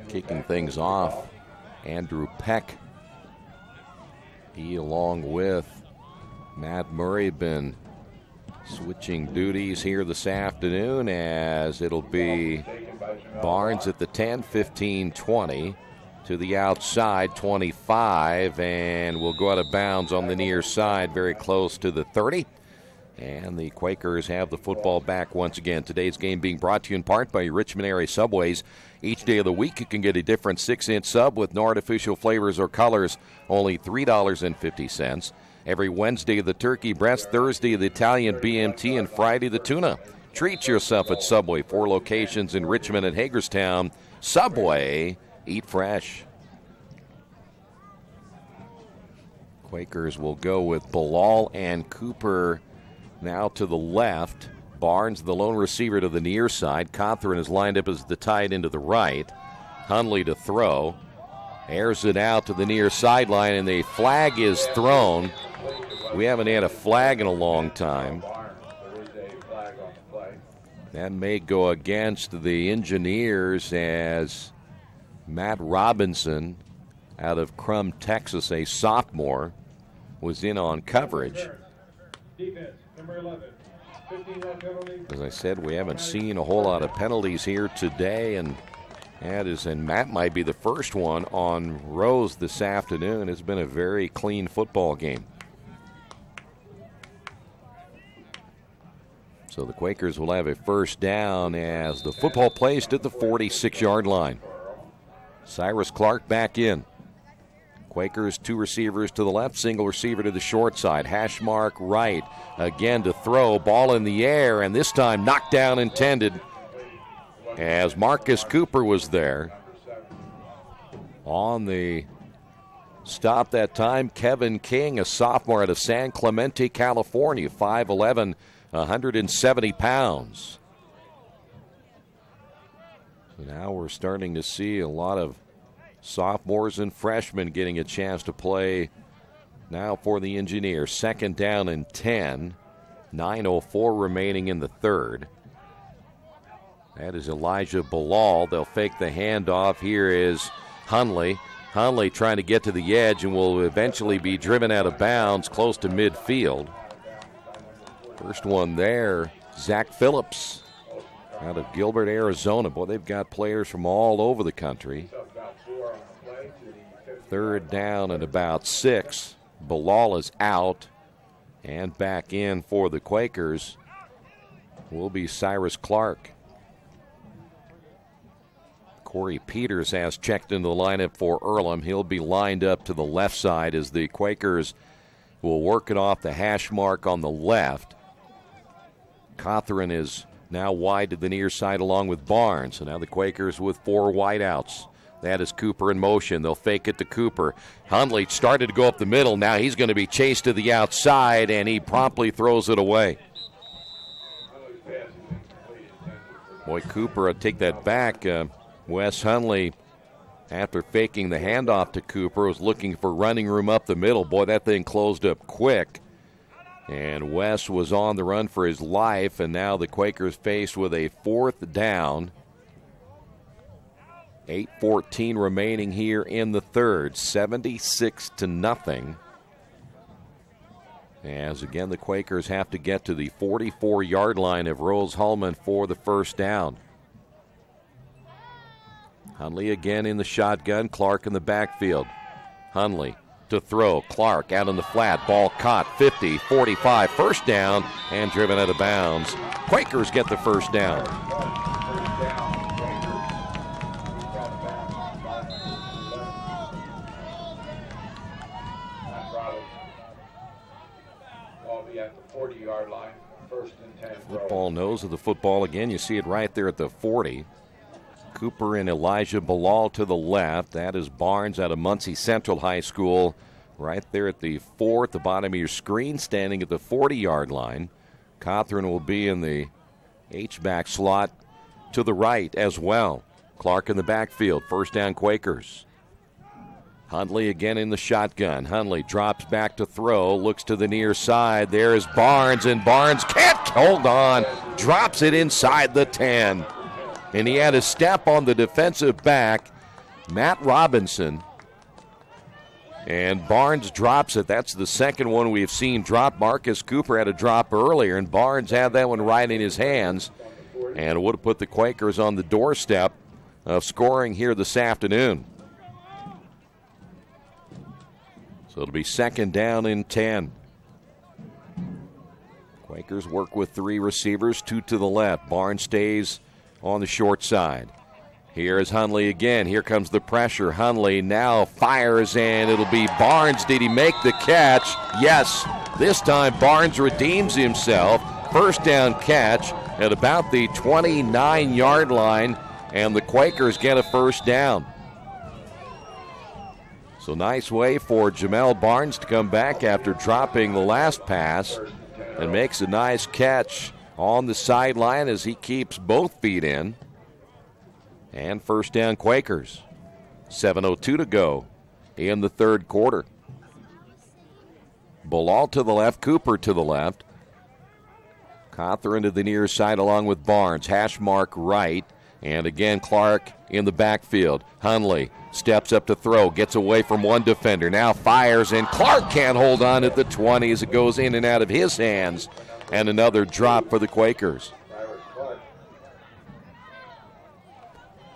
Kicking things off, Andrew Peck. He, along with Matt Murray, been switching duties here this afternoon, as it'll be Barnes at the 10, 15, 20. To the outside, 25, and will go out of bounds on the near side, very close to the 30. And the Quakers have the football back once again. Today's game being brought to you in part by your Richmond area Subways. Each day of the week you can get a different 6-inch sub with no artificial flavors or colors, only $3.50. Every Wednesday the turkey breast, Thursday the Italian BMT, and Friday the tuna. Treat yourself at Subway. 4 locations in Richmond and Hagerstown. Subway, eat fresh. Quakers will go with Bilal and Cooper now to the left. Barnes, the lone receiver, to the near side. Cothran is lined up as the tight end to the right. Hundley to throw. Airs it out to the near sideline, and the flag is thrown. We haven't had a flag in a long time. That may go against the Engineers, as Matt Robinson out of Crum, Texas, a sophomore, was in on coverage. As I said, we haven't seen a whole lot of penalties here today, and Matt might be the first one on Rose this afternoon. It's been a very clean football game. So the Quakers will have a first down as the football placed at the 46-yard line. Cyrus Clark back in. Quakers, 2 receivers to the left, single receiver to the short side. Hash mark right. Again to throw. Ball in the air, and this time knockdown intended, as Marcus Cooper was there. On the stop that time, Kevin King, a sophomore out of San Clemente, California, 5'11", 170 pounds. So now we're starting to see a lot of sophomores and freshmen getting a chance to play now for the Engineers. 2nd down and 10. 9:04 remaining in the third. That is Elijah Bilal. They'll fake the handoff. Here is Hundley. Hundley trying to get to the edge and will eventually be driven out of bounds close to midfield. First one there, Zach Phillips out of Gilbert, Arizona. Boy, they've got players from all over the country. 3rd down and about 6. Bilal is out, and back in for the Quakers will be Cyrus Clark. Corey Peters has checked into the lineup for Earlham. He'll be lined up to the left side as the Quakers will work it off the hash mark on the left. Cothran is now wide to the near side along with Barnes. So now the Quakers with 4 wideouts. That is Cooper in motion. They'll fake it to Cooper. Hundley started to go up the middle. Now he's going to be chased to the outside, and he promptly throws it away. Boy, Cooper, I'll take that back. Wes Hundley, after faking the handoff to Cooper, was looking for running room up the middle. Boy, that thing closed up quick. And Wes was on the run for his life, and now the Quakers faced with a 4th down. 8:14 remaining here in the third. 76-0. As again, the Quakers have to get to the 44-yard line of Rose-Hulman for the first down. Hundley again in the shotgun. Clark in the backfield. Hundley to throw. Clark out in the flat. Ball caught. 50, 45. First down and driven out of bounds. Quakers get the first down. Football knows of the football again. You see it right there at the 40. Cooper and Elijah Bilal to the left. That is Barnes out of Muncie Central High School. Right there at the 4 at the bottom of your screen, standing at the 40-yard line. Cothran will be in the H-back slot to the right as well. Clark in the backfield. First down Quakers. Hundley again in the shotgun. Hundley drops back to throw, looks to the near side. There's Barnes, and Barnes can't hold on. Drops it inside the 10. And he had a step on the defensive back, Matt Robinson. And Barnes drops it. That's the second one we've seen drop. Marcus Cooper had a drop earlier, and Barnes had that one right in his hands. And it would have put the Quakers on the doorstep of scoring here this afternoon. So it'll be second down and 10. Quakers work with 3 receivers, 2 to the left. Barnes stays on the short side. Here is Hundley again. Here comes the pressure. Hundley now fires, and it'll be Barnes. Did he make the catch? Yes. This time Barnes redeems himself. First down catch at about the 29-yard line, and the Quakers get a first down. So nice way for Jamel Barnes to come back after dropping the last pass and makes a nice catch on the sideline as he keeps both feet in. And first down Quakers. 7:02 to go in the third quarter. Bilal to the left, Cooper to the left. Cawthorn to the near side along with Barnes. Hash mark right. And again, Clark in the backfield. Hundley steps up to throw, gets away from one defender, now fires, and Clark can't hold on at the 20 as it goes in and out of his hands. And another drop for the Quakers.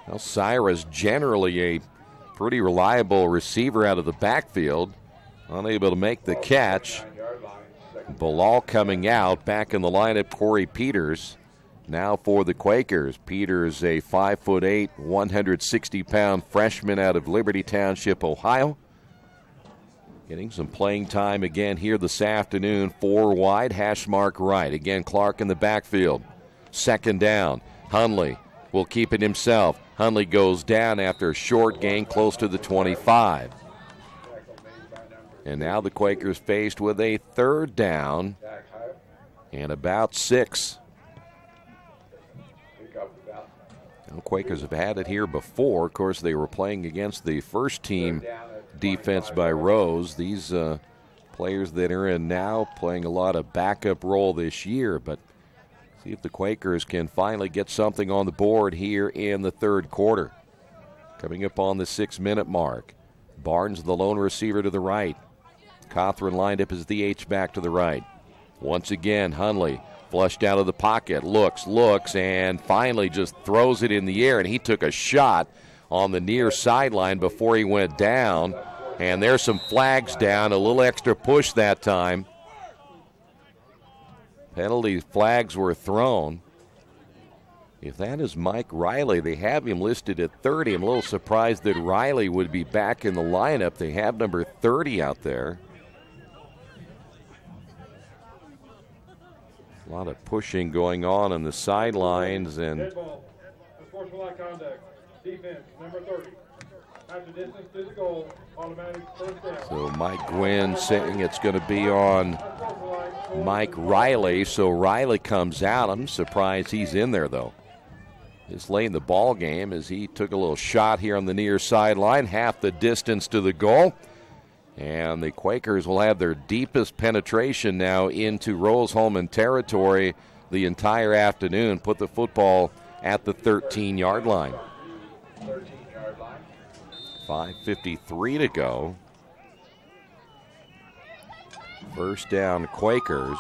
Well, Cyrus, generally a pretty reliable receiver out of the backfield, unable to make the catch. Bilal coming out, back in the lineup, Corey Peters. Now for the Quakers. Peters, a 5'8", 160-pound freshman out of Liberty Township, Ohio. Getting some playing time again here this afternoon. 4 wide, hash mark right. Again, Clark in the backfield. Second down. Hundley will keep it himself. Hundley goes down after a short gain close to the 25. And now the Quakers faced with a third down and about 6. The Quakers have had it here before. Of course, they were playing against the first team defense by Rose. These players that are in now playing a lot of backup role this year. But see if the Quakers can finally get something on the board here in the third quarter. Coming up on the 6-minute mark. Barnes, the lone receiver to the right. Cawthorn lined up as the H-back to the right. Once again, Hundley flushed out of the pocket, looks, and finally just throws it in the air. And he took a shot on the near sideline before he went down. And there's some flags down, a little extra push that time. Penalty flags were thrown. If that is Mike Riley, they have him listed at 30. I'm a little surprised that Riley would be back in the lineup. They have number 30 out there. A lot of pushing going on the sidelines, and
Unsportsmanlike conduct. Defense, number 30. After distance to the goal, automatic first down.
So Mike Gwynn saying it's going to be on Mike Riley. So Riley comes out. I'm surprised he's in there, though. This late in the ball game as he took a little shot here on the near sideline, half the distance to the goal. And the Quakers will have their deepest penetration now into Rose-Hulman territory the entire afternoon. Put the football at the 13-yard line.
13-yard line.
5:53 to go. First down, Quakers.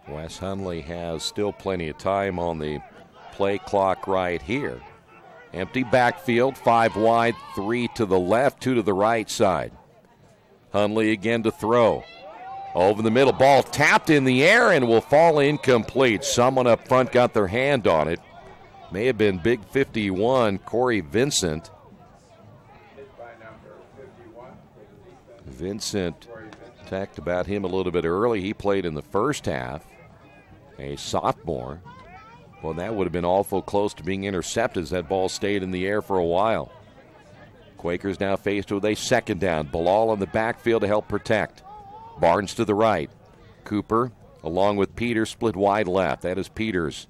Wes Hundley has still plenty of time on the play clock right here. Empty backfield, 5 wide, 3 to the left, 2 to the right side. Hundley again to throw. Over the middle, ball tapped in the air and will fall incomplete. Someone up front got their hand on it. May have been big 51, Corey Vincent. Vincent talked about him a little bit early. He played in the first half, a sophomore. Well, that would have been awful close to being intercepted as that ball stayed in the air for a while. Quakers now faced with a second down. Bilal on the backfield to help protect. Barnes to the right. Cooper, along with Peters, split wide left. That is Peters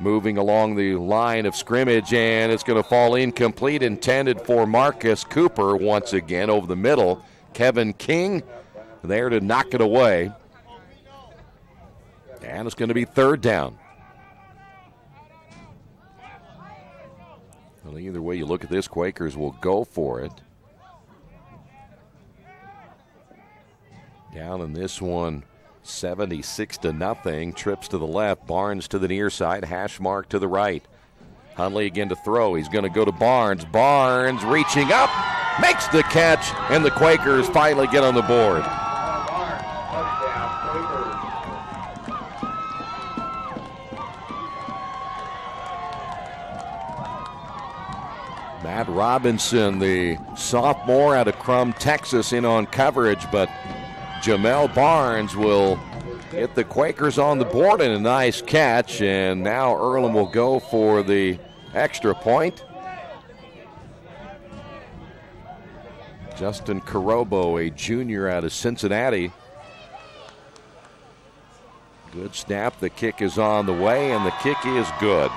moving along the line of scrimmage, and it's going to fall incomplete, intended for Marcus Cooper once again over the middle. Kevin King there to knock it away. And it's going to be third down. Well, either way you look at this, Quakers will go for it. Down in this one, 76-0. Trips to the left, Barnes to the near side, hash mark to the right. Hundley again to throw. He's going to go to Barnes. Barnes reaching up, makes the catch, and the Quakers finally get on the board. Matt Robinson, the sophomore out of Crum, Texas, in on coverage, but Jamel Barnes will get the Quakers on the board and a nice catch, and now Earlham will go for the extra point. Justin Carobo, a junior out of Cincinnati. Good snap. The kick is on the way, and the kick is good.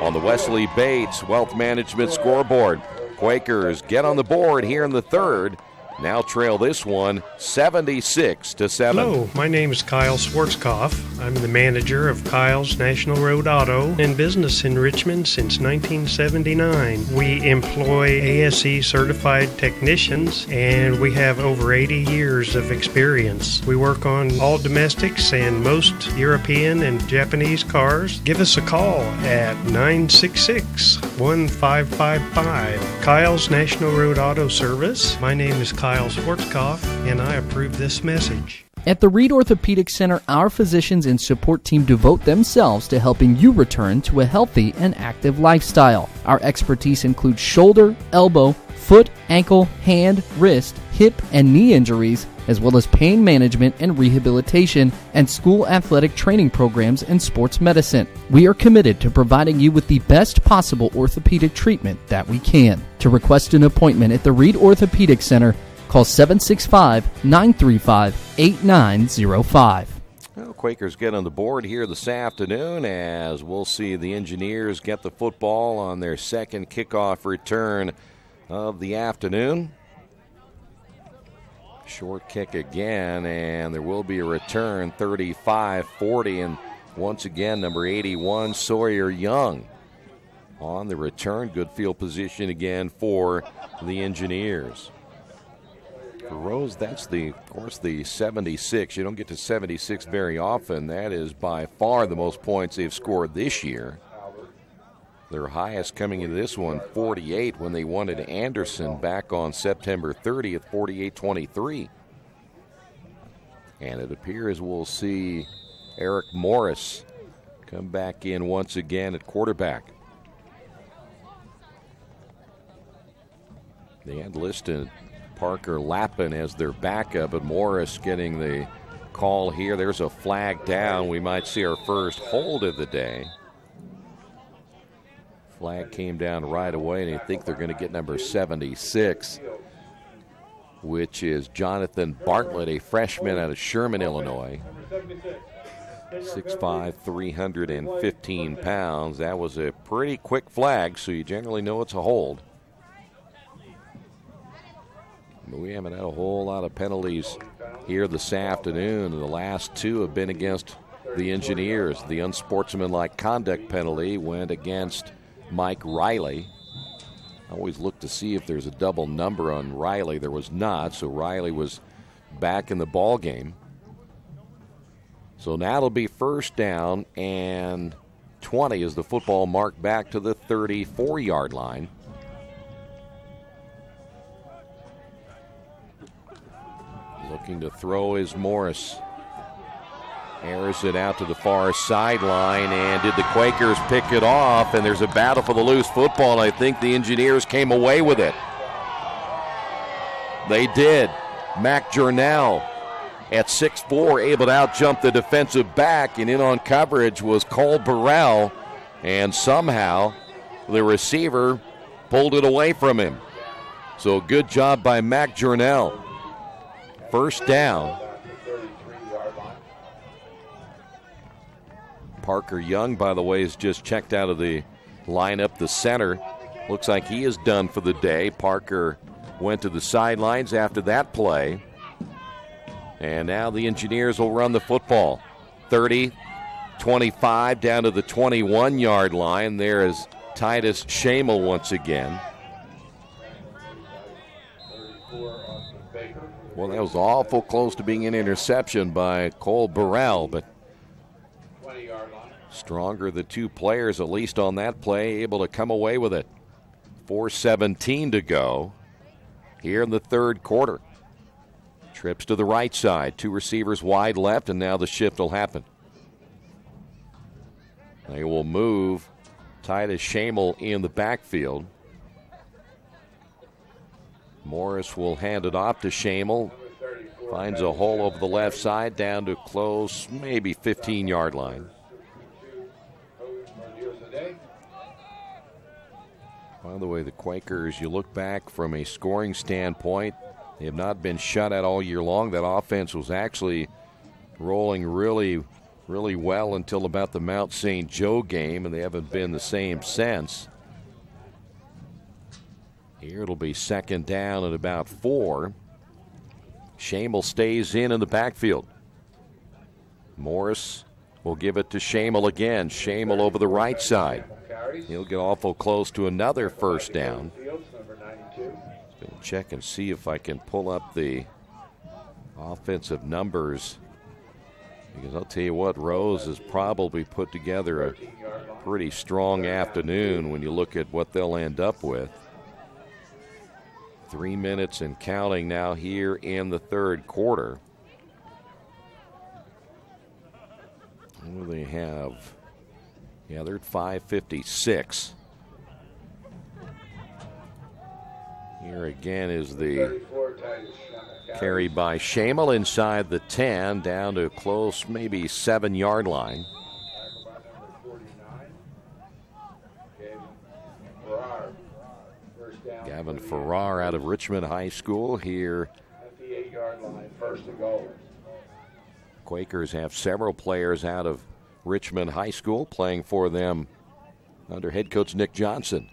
On the Wesley Bates Wealth Management scoreboard, Quakers get on the board here in the third. Now trail this one 76-7.
Hello, my name is Kyle Schwarzkopf. I'm the manager of Kyle's National Road Auto and business in Richmond since 1979. We employ ASE certified technicians, and we have over 80 years of experience. We work on all domestics and most European and Japanese cars. Give us a call at 966-1555. Kyle's National Road Auto Service. My name is Kyle Schwarzkopf, and I approve this message.
At the Reed Orthopedic Center, our physicians and support team devote themselves to helping you return to a healthy and active lifestyle. Our expertise includes shoulder, elbow, foot, ankle, hand, wrist, hip, and knee injuries, as well as pain management and rehabilitation and school athletic training programs and sports medicine. We are committed to providing you with the best possible orthopedic treatment that we can. To request an appointment at the Reed Orthopedic Center, call 765-935-8905.
Well, Quakers get on the board here this afternoon, as we'll see the Engineers get the football on their second kickoff return of the afternoon. Short kick again, and there will be a return, 35-40, and once again, number 81, Sawyer Young on the return. Good field position again for the Engineers. For Rose, that's of course the 76. You don't get to 76 very often. That is by far the most points they've scored this year. Their highest coming into this one, 48, when they won at Anderson back on September 30th, 48-23. And it appears we'll see Eric Morris come back in once again at quarterback. They had listed Parker Lappin as their backup, but Morris getting the call here. There's a flag down. We might see our first hold of the day. Flag came down right away, and I think they're going to get number 76, which is Jonathan Bartlett, a freshman out of Sherman, Illinois. 6'5", 315 pounds. That was a pretty quick flag, so you generally know it's a hold. But we haven't had a whole lot of penalties here this afternoon, and the last two have been against the Engineers. The unsportsmanlike conduct penalty went against Mike Riley. I always look to see if there's a double number on Riley. There was not, so Riley was back in the ball game. So now it'll be first down and 20 as the football marked back to the 34-yard line. Looking to throw is Morris. Airs it out to the far sideline, and did the Quakers pick it off? And there's a battle for the loose football, and I think the Engineers came away with it. They did. Mac Journell at 6'4", able to out-jump the defensive back, and in on coverage was Cole Burrell, and somehow the receiver pulled it away from him. So good job by Mac Journell. First down. Parker Young, by the way, is just checked out of the lineup. The center looks like he is done for the day. Parker went to the sidelines after that play. And now the Engineers will run the football. 30, 25 down to the 21-yard line. There is Titus Shamel once again. Well, that was awful close to being an interception by Cole Burrell, but stronger the two players, at least on that play, able to come away with it. 4:17 to go here in the third quarter. Trips to the right side, two receivers wide left, and now the shift will happen. They will move Titus Shamel in the backfield. Morris will hand it off to Shamel. Finds a hole over the left side down to close, maybe 15-yard line. By the way, the Quakers, you look back from a scoring standpoint, they have not been shut out all year long. That offense was actually rolling really well until about the Mount St. Joe game, and they haven't been the same since. Here it'll be second down at about 4. Shamel stays in the backfield. Morris will give it to Shamel again. Shamel over the right side. He'll get awful close to another first down. Gonna check and see if I can pull up the offensive numbers, because I'll tell you what, Rose has probably put together a pretty strong afternoon when you look at what they'll end up with. 3 minutes and counting now here in the third quarter. What do they have? Yeah, they're at 5:56. Here again is the carry by Shamel inside the 10, down to close, maybe 7-yard line. Gavin Farrar out of Richmond High School here.
At the 8-yard line, first and goal.
Quakers have several players out of Richmond High School playing for them under head coach Nick Johnson.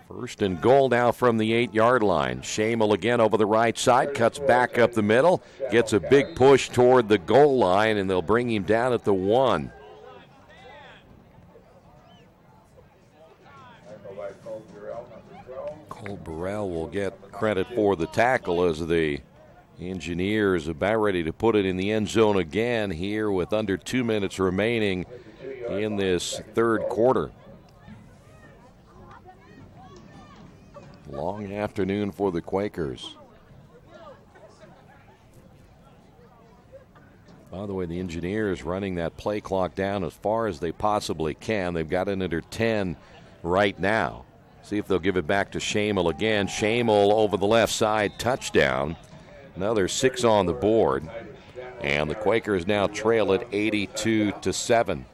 First and goal now from the 8-yard line. Shamel again over the right side, cuts back up the middle, gets a big push toward the goal line, and they'll bring him down at the 1. Cole Burrell will get credit for the tackle as the Engineers about ready to put it in the end zone again here with under 2 minutes remaining in this third quarter. Long afternoon for the Quakers. By the way, the Engineers running that play clock down as far as they possibly can. They've got it under 10 right now. See if they'll give it back to Shamel again. Shamel over the left side, touchdown. Another 6 on the board. And the Quakers now trail it 82-7.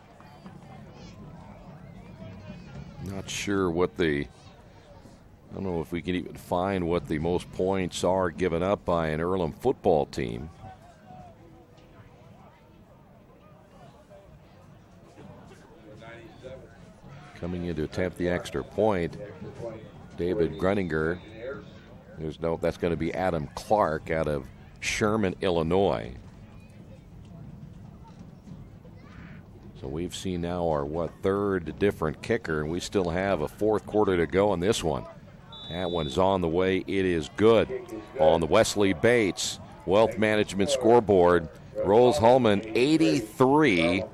Not sure what I don't know if we can even find what the most points are given up by an Earlham football team. Coming in to attempt the extra point, David Grunninger. That's going to be Adam Clark out of Sherman, Illinois. So we've seen now our, third different kicker, and we still have a fourth quarter to go in this one. That one is on the way. It is good. On the Wesley Bates Wealth Management scoreboard, Rose-Hulman 83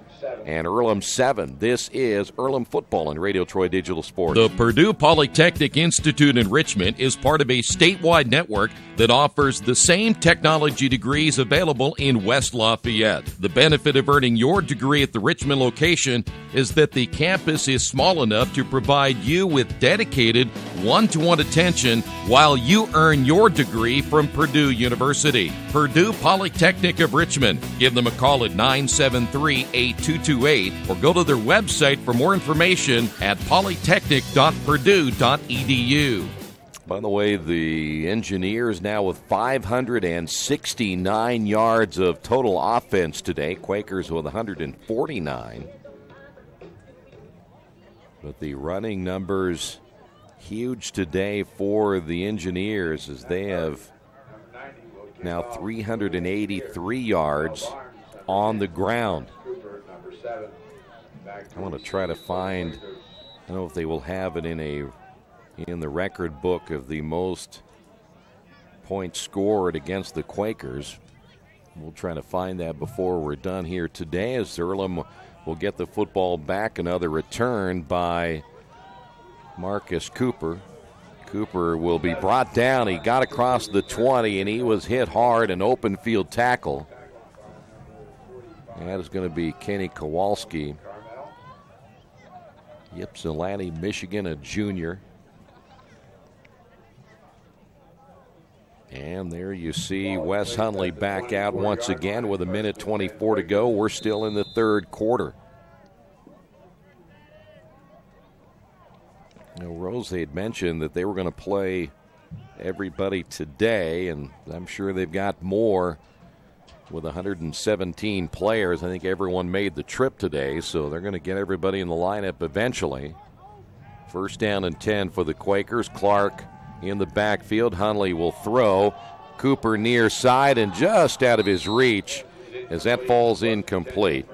and Earlham 7. This is Earlham football on Radio Troy Digital Sports.
The Purdue Polytechnic Institute in Richmond is part of a statewide network that offers the same technology degrees available in West Lafayette. The benefit of earning your degree at the Richmond location is that the campus is small enough to provide you with dedicated one-to-one attention while you earn your degree from Purdue University. Purdue Polytechnic of Richmond. Give them a call at 973-8228 or go to their website for more information at polytechnic.purdue.edu.
By the way, the Engineers now with 569 yards of total offense today. Quakers with 149. But the running numbers huge today for the Engineers, as they have now 383 yards on the ground. I want to try to find, I don't know if they will have it in the record book of the most points scored against the Quakers. We'll try to find that before we're done here today, as Earlham will get the football back. Another return by Marcus Cooper. Cooper will be brought down. He got across the 20, and he was hit hard, an open field tackle. That is going to be Kenny Kowalski. Ypsilanti, Michigan, a junior. And there you see Wes Hundley back out once again with 1:24 to go. We're still in the third quarter. Rose had mentioned that they were going to play everybody today, and I'm sure they've got more with 117 players. I think everyone made the trip today, so they're going to get everybody in the lineup eventually. First down and 10 for the Quakers. Clark in the backfield. Hundley will throw. Cooper near side and just out of his reach as that falls incomplete.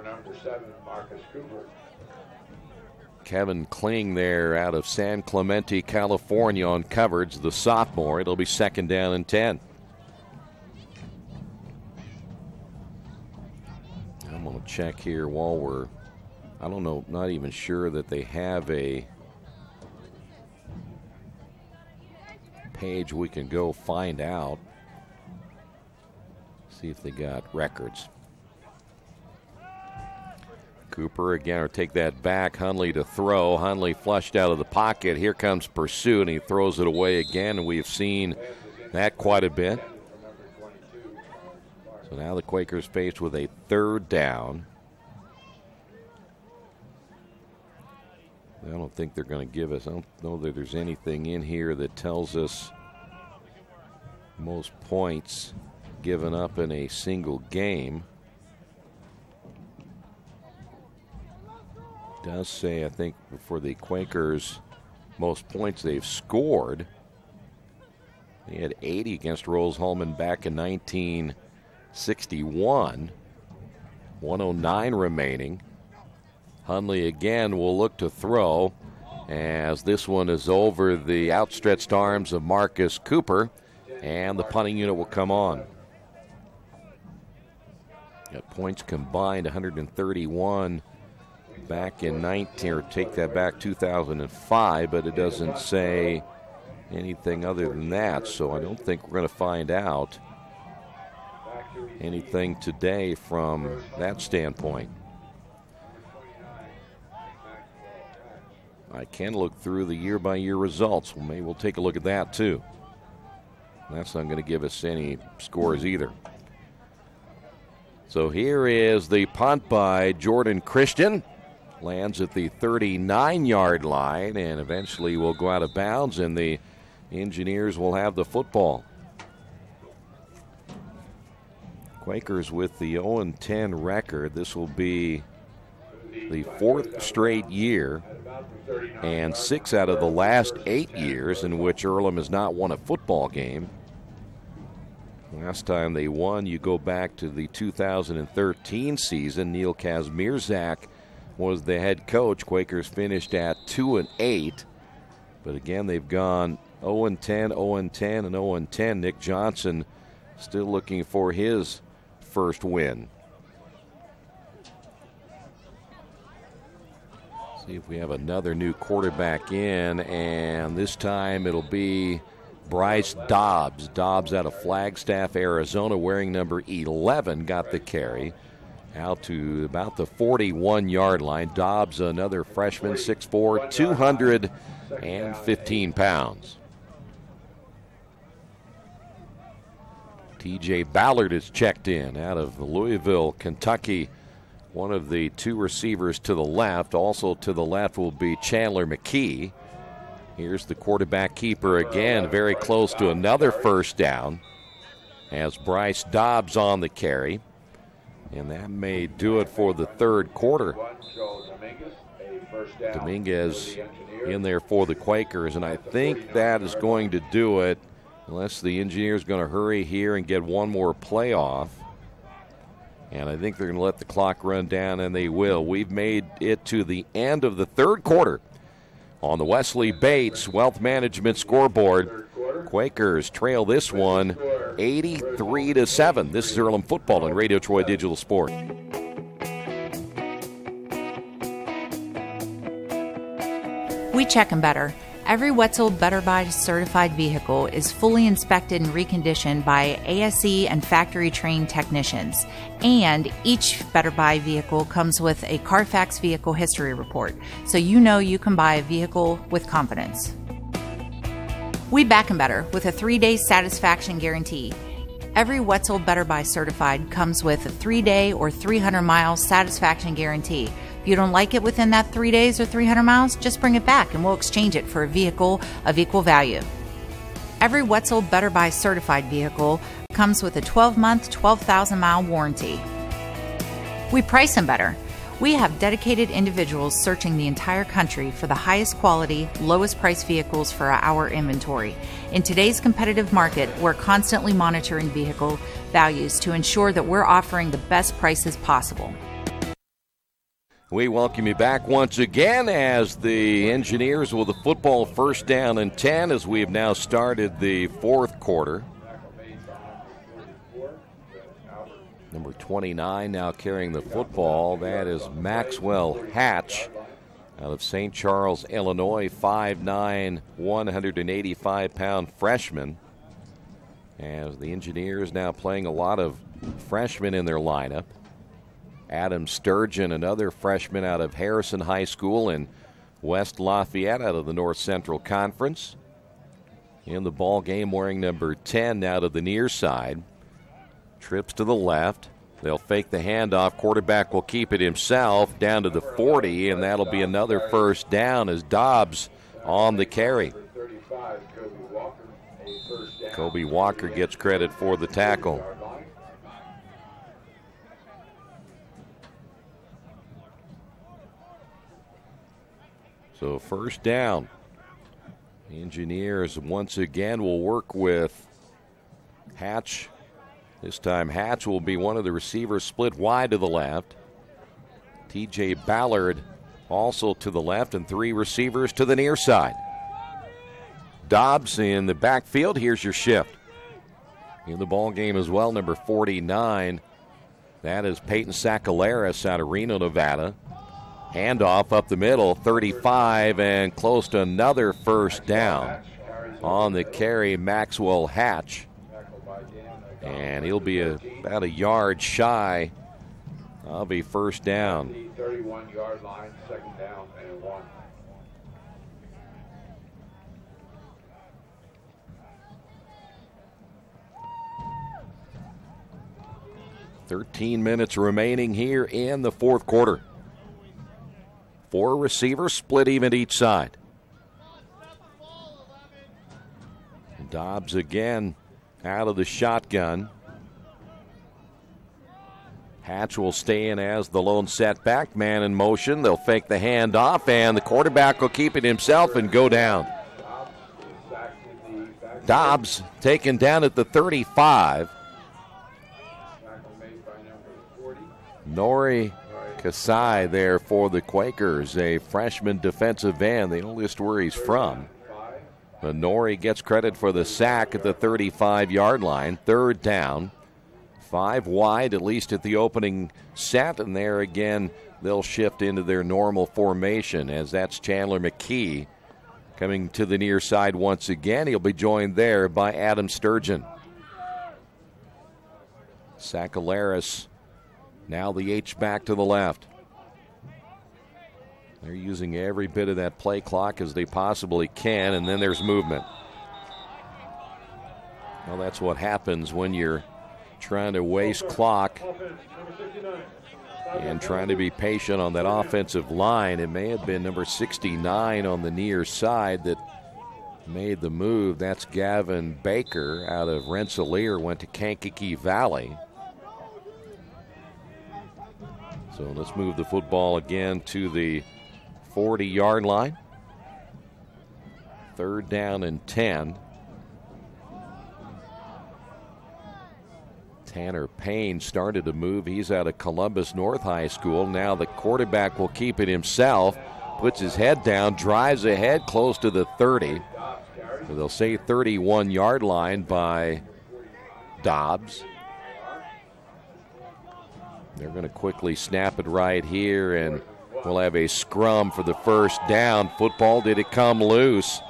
Kevin Kling there out of San Clemente, California on coverage, the sophomore. It'll be second down and 10. I'm going to check here while we're, I don't know, not even sure that they have a page we can go find out. See if they got records. Cooper again, or take that back. Hundley to throw. Hundley flushed out of the pocket. Here comes pursuit, and he throws it away again, and we've seen that quite a bit. So now the Quakers faced with a third down. I don't think they're going to give us, I don't know that there's anything in here that tells us most points given up in a single game. It does say, I think, for the Quakers, most points they've scored. They had 80 against Rose-Hulman back in 1961. 109 remaining. Hundley again will look to throw as this one is over the outstretched arms of Marcus Cooper, and the punting unit will come on. Got points combined 131 back in 2005, but it doesn't say anything other than that, so I don't think we're going to find out anything today from that standpoint. I can look through the year-by-year results. Well, maybe we'll take a look at that too. That's not going to give us any scores either. So here is the punt by Jordan Christian. Lands at the 39-yard line and eventually will go out of bounds, and the Engineers will have the football. Quakers with the 0-10 record. This will be the fourth straight year and 6 out of the last 8 years in which Earlham has not won a football game. Last time they won, you go back to the 2013 season. Neil Kazmierzak was the head coach. Quakers finished at 2-8. But again, they've gone 0-10, 0-10, and 0-10. Nick Johnson still looking for his first win. See if we have another new quarterback in, and this time it'll be Bryce Dobbs. Dobbs out of Flagstaff, Arizona, wearing number 11, got the carry out to about the 41-yard line. Dobbs, another freshman, 6'4", 215 pounds. TJ Ballard is checked in out of Louisville, Kentucky. One of the two receivers to the left. Also to the left will be Chandler McKee. Here's the quarterback keeper again, very close to another first down, as Bryce Dobbs on the carry. And that may do it for the third quarter. Dominguez in there for the Quakers, and I think that is going to do it, unless the Engineers going to hurry here and get one more play off. And I think they're going to let the clock run down, and they will. We've made it to the end of the third quarter on the Wesley Bates Wealth Management scoreboard. Quakers trail this one 83-7. This is Earlham Football and Radio Troy Digital Sport.
We check them better. Every Wetzel Better Buy certified vehicle is fully inspected and reconditioned by ASE and factory trained technicians. And each Better Buy vehicle comes with a Carfax vehicle history report, so you know you can buy a vehicle with confidence. We back them better with a 3-day satisfaction guarantee. Every Wetzel Better Buy certified comes with a 3-day or 300-mile satisfaction guarantee. If you don't like it within that 3 days or 300 miles, just bring it back and we'll exchange it for a vehicle of equal value. Every Wetzel Better Buy certified vehicle comes with a 12-month, 12,000-mile warranty. We price them better. We have dedicated individuals searching the entire country for the highest quality, lowest price vehicles for our inventory. In today's competitive market, we're constantly monitoring vehicle values to ensure that we're offering the best prices possible.
We welcome you back once again as the Engineers with the football, first down and 10, as we have now started the fourth quarter. Number 29 now carrying the football. That is Maxwell Hatch out of St. Charles, Illinois, 5'9", 185-pound freshman. As the Engineers now playing a lot of freshmen in their lineup. Adam Sturgeon, another freshman out of Harrison High School in West Lafayette out of the North Central Conference. In the ball game wearing number 10 now to the near side. Trips to the left. They'll fake the handoff. Quarterback will keep it himself down to the 40, and that'll be another first down as Dobbs on the carry. Kobe Walker gets credit for the tackle. So first down. Engineers once again will work with Hatch. This time Hatch will be one of the receivers split wide to the left. TJ Ballard also to the left, and 3 receivers to the near side. Dobbs in the backfield. Here's your shift. In the ball game as well, number 49. That is Peyton Sakalaris out of Reno, Nevada. Handoff up the middle, 35, and close to another first down. On the carry, Maxwell Hatch. And he'll be about a yard shy. That'll be first down.
31-yard line, second down and 1.
.13 remaining here in the fourth quarter. 4 receivers split even each side. Dobbs again out of the shotgun. Hatch will stay in as the lone setback man in motion. They'll fake the handoff, and the quarterback will keep it himself and go down. Dobbs taken down at the 35. Nori Kasai there for the Quakers, a freshman defensive end. They don't list where he's from. But Nori gets credit for the sack at the 35-yard line. Third down. 5 wide, at least at the opening set. And there again, they'll shift into their normal formation, as that's Chandler McKee coming to the near side once again. He'll be joined there by Adam Sturgeon. Sakalaris, now the H-back to the left. They're using every bit of that play clock as they possibly can, and then there's movement. Well, that's what happens when you're trying to waste clock and trying to be patient on that offensive line. It may have been number 69 on the near side that made the move. That's Gavin Baker out of Rensselaer, went to Kankakee Valley. So let's move the football again to the 40-yard line. 3rd down and 10. Tanner Payne started to move. He's out of Columbus North High School. Now the quarterback will keep it himself. Puts his head down, drives ahead close to the 30. So they'll say 31-yard line by Dobbs. They're going to quickly snap it right here, and we'll have a scrum for the 1st down. Football, did it come loose?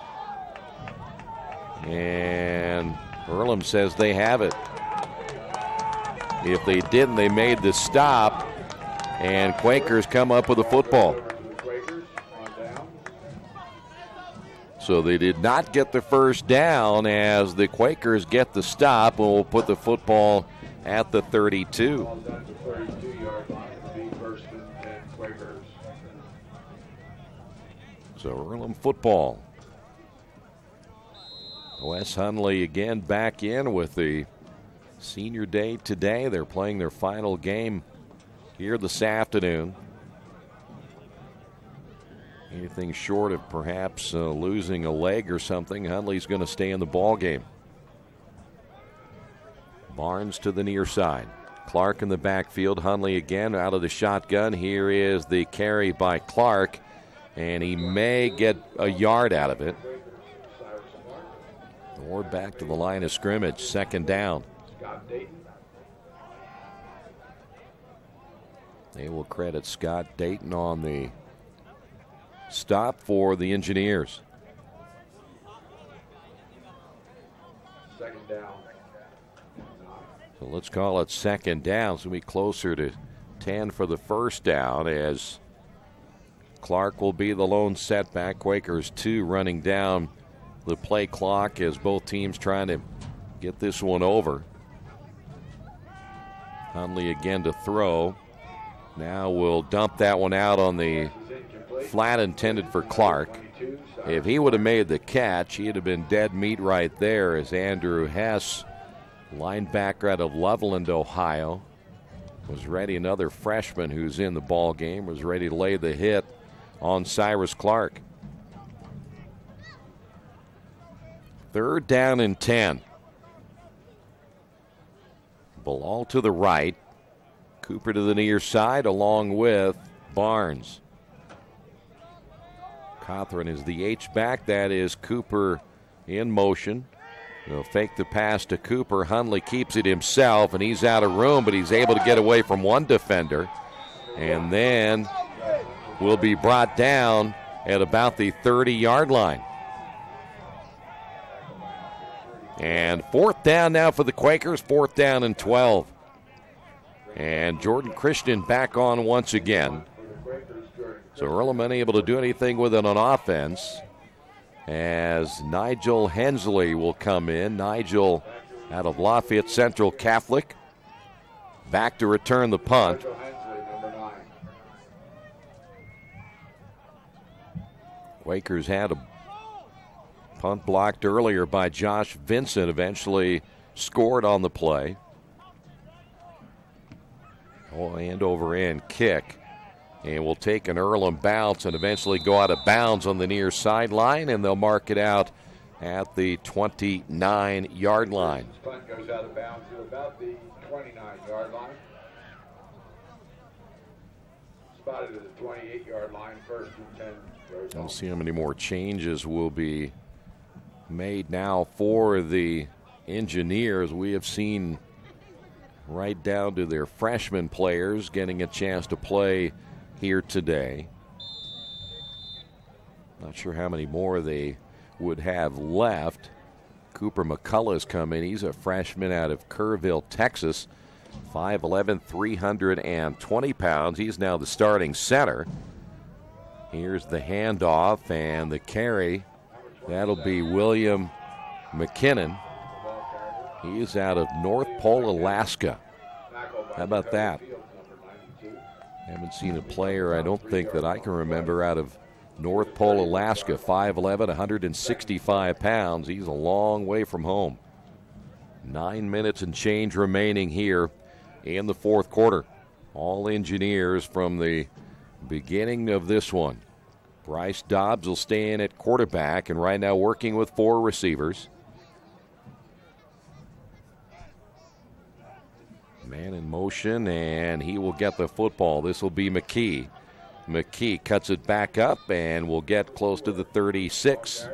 And Earlham says they have it. If they didn't, they made the stop, and Quakers come up with the football. So they did not get the 1st down as the Quakers get the stop, and will put the football at the 32. So Earlham football. Wes Hundley again back in with the senior day today. They're playing their final game here this afternoon. Anything short of perhaps losing a leg or something, Hundley's going to stay in the ball game. Barnes to the near side. Clark in the backfield. Hundley again out of the shotgun. Here is the carry by Clark, and he may get a yard out of it. Or back to the line of scrimmage. 2nd down. They will credit Scott Dayton on the stop for the Engineers.
2nd down.
So let's call it 2nd down. So we'll be closer to 10 for the 1st down, as Clark will be the lone setback. Quakers 2 running down the play clock as both teams trying to get this one over. Hundley again to throw. Now we'll dump that one out on the flat intended for Clark. If he would have made the catch, he'd have been dead meat right there, as Andrew Hess, linebacker out of Loveland, Ohio, was ready. Another freshman who's in the ball game was ready to lay the hit on Cyrus Clark. 3rd down and 10. Ball to the right. Cooper to the near side along with Barnes. Cothran is the H-back. That is Cooper in motion. They'll fake the pass to Cooper. Hundley keeps it himself, and he's out of room, but he's able to get away from one defender. And then will be brought down at about the 30-yard line. And 4th down now for the Quakers, 4th down and 12. And Jordan Christian back on once again. So Earlham unable to do anything with it on offense, as Nigel Hensley will come in. Nigel out of Lafayette Central Catholic. Back to return the punt. Quakers had a punt blocked earlier by Josh Vincent, eventually scored on the play. End over end kick. And will take an Earlham bounce and eventually go out of bounds on the near sideline, and they'll mark it out at the 29-yard line.
Punt goes out of bounds to about the 29-yard line. Spotted at the 28-yard line, 1st and 10.
We'll see how many more changes will be made now for the Engineers. We have seen right down to their freshman players getting a chance to play here today. Not sure how many more they would have left. Cooper McCullough's come in. He's a freshman out of Kerrville, Texas. 5'11", 320 pounds. He's now the starting center. Here's the handoff and the carry. That'll be William McKinnon. He's out of North Pole, Alaska. How about that? Haven't seen a player, I don't think, that I can remember out of North Pole, Alaska, 5'11", 165 pounds. He's a long way from home. 9 minutes and change remaining here in the fourth quarter. All Engineers from the beginning of this one. Bryce Dobbs will stay in at quarterback, and right now working with 4 receivers. Man in motion, and he will get the football. This will be McKee. McKee cuts it back up and will get close to the 36.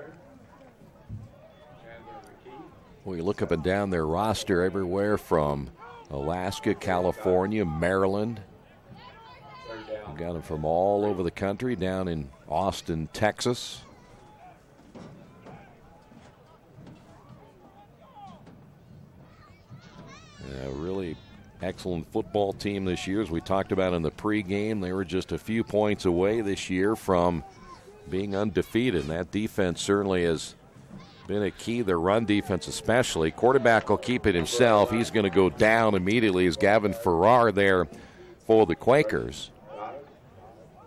Well, you look up and down their roster everywhere from Alaska, California, Maryland. We've got them from all over the country, down in Austin, Texas. Really excellent football team this year. As we talked about in the pregame, they were just a few points away this year from being undefeated. And that defense certainly has been a key, their run defense especially. Quarterback will keep it himself. He's going to go down immediately as Gavin Farrar there for the Quakers.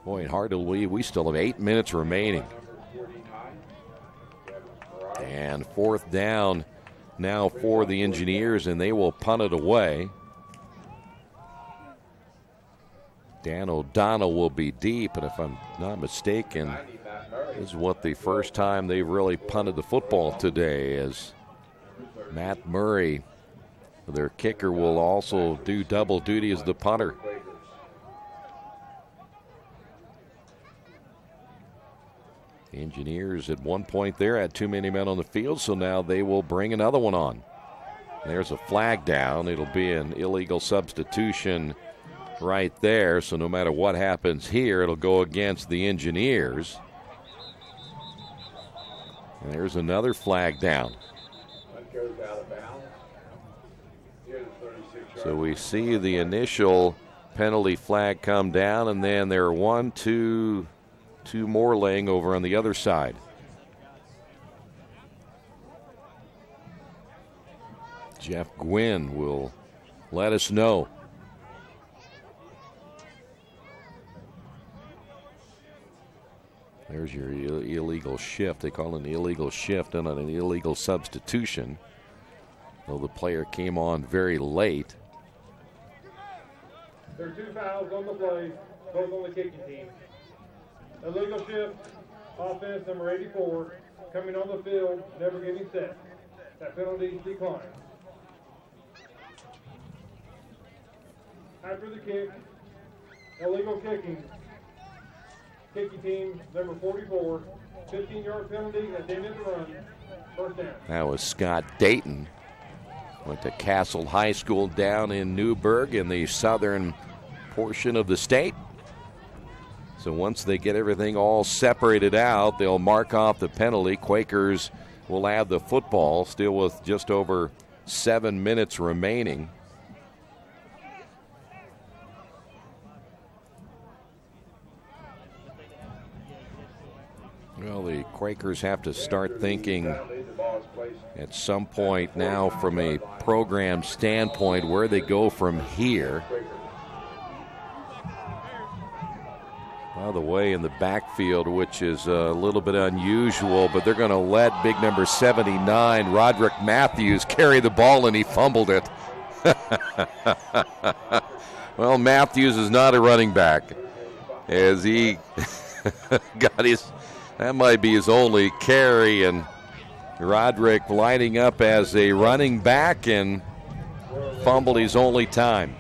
Boy, hard to believe we still have 8 minutes remaining. And fourth down now for the Engineers, and they will punt it away. Dan O'Donnell will be deep, and if I'm not mistaken, this is what the first time they've really punted the football today, as Matt Murray, their kicker, will also do double duty as the punter. The Engineers at one point there had too many men on the field, so now they will bring another one on. There's a flag down. It'll be an illegal substitution right there, so no matter what happens here, it'll go against the Engineers. And there's another flag down. So we see the initial penalty flag come down, and then there are two more laying over on the other side. Jeff Gwynn will let us know. There's your illegal shift. They call it an illegal shift and an illegal substitution. Well, the player came on very late.
There are 2 fouls on the play, both on the kicking team. Illegal shift, offense number 84, coming on the field, never getting set. That penalty declined. After the kick, illegal kicking. Kicking team number 44, 15-yard penalty at the end of the run, first down.
That was Scott Dayton. Went to Castle High School down in Newburgh in the southern portion of the state. So once they get everything all separated out, they'll mark off the penalty. Quakers will have the football, still with just over 7 minutes remaining. Well, the Quakers have to start thinking at some point now from a program standpoint where they go from here. By the way, in the backfield, which is a little bit unusual, but they're going to let big number 79, Roderick Matthews, carry the ball, and he fumbled it. Well, Matthews is not a running back, as he got his... That might be his only carry, and Roderick lining up as a running back and fumbled his only time.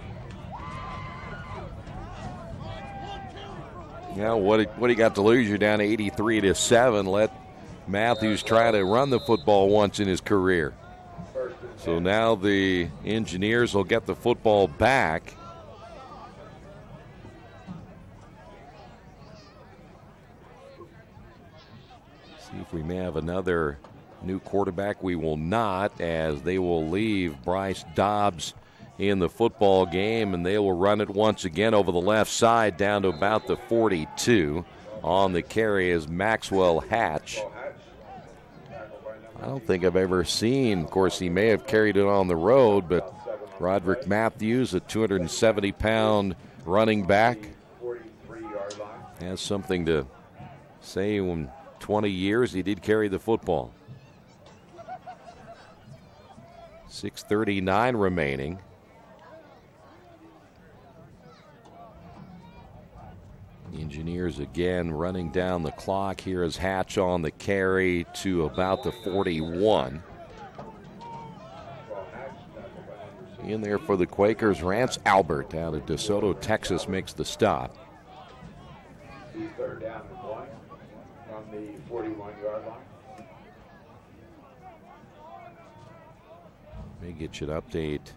Now, what do you got to lose? You're down 83-7. Let Matthews try to run the football once in his career. So now the Engineers will get the football back. See if we may have another new quarterback. We will not, as they will leave Bryce Dobbs in the football game, and they will run it once again over the left side down to about the 42. On the carry is Maxwell Hatch. I don't think I've ever seen, of course, he may have carried it on the road, but Roderick Matthews, a 270-pound running back, has something to say in 20 years he did carry the football. 6:39 remaining. Engineers again running down the clock. Here is Hatch on the carry to about the 41. In there for the Quakers, Rance Albert out of DeSoto, Texas, makes the stop.
Third down and 1 from the 41-yard line.
May get you an update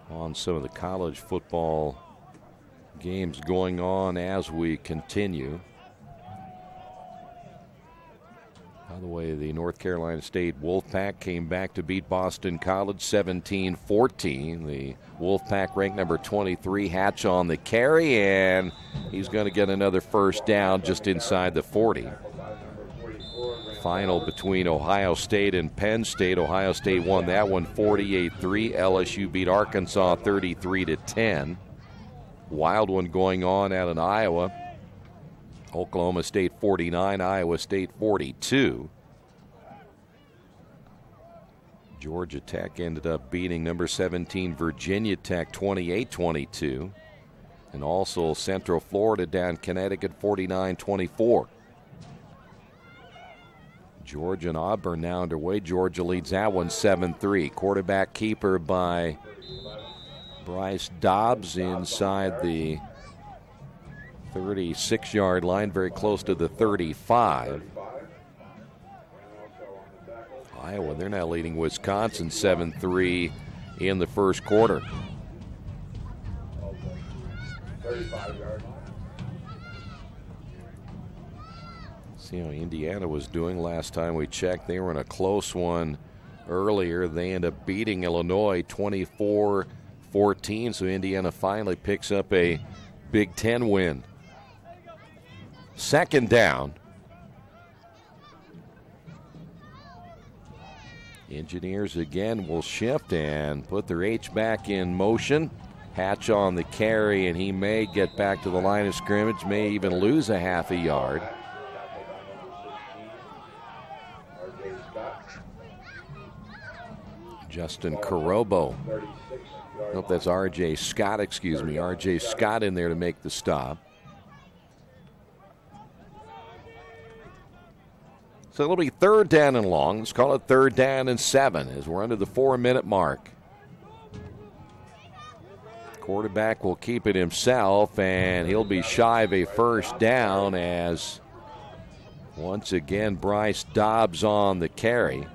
on some of the college football games going on as we continue. By the way, the North Carolina State Wolfpack came back to beat Boston College 17-14. The Wolfpack ranked number 23, Hatch on the carry, and he's going to get another first down just inside the 40. Final between Ohio State and Penn State. Ohio State won that one 48-3. LSU beat Arkansas 33-10. Wild one going on out in Iowa. Oklahoma State 49, Iowa State 42. Georgia Tech ended up beating number 17 Virginia Tech 28-22. And also Central Florida down Connecticut 49-24. Georgia and Auburn now underway. Georgia leads that one 7-3. Quarterback keeper by Bryce Dobbs inside the 36-yard line, very close to the 35. Iowa, they're now leading Wisconsin 7-3 in the first quarter.
35-yard line.
See how Indiana was doing last time we checked. They were in a close one earlier. They end up beating Illinois 24-14, so Indiana finally picks up a Big Ten win. Second down. Engineers again will shift and put their H-back in motion. Hatch on the carry, and he may get back to the line of scrimmage, may even lose a half a yard. Justin Carobo. Nope, that's R.J. Scott, excuse me. R.J. Scott in there to make the stop. So it'll be third down and long. Let's call it third down and 7 as we're under the 4-minute mark. Quarterback will keep it himself, and he'll be shy of a first down as once again Bryce Dobbs on the carry.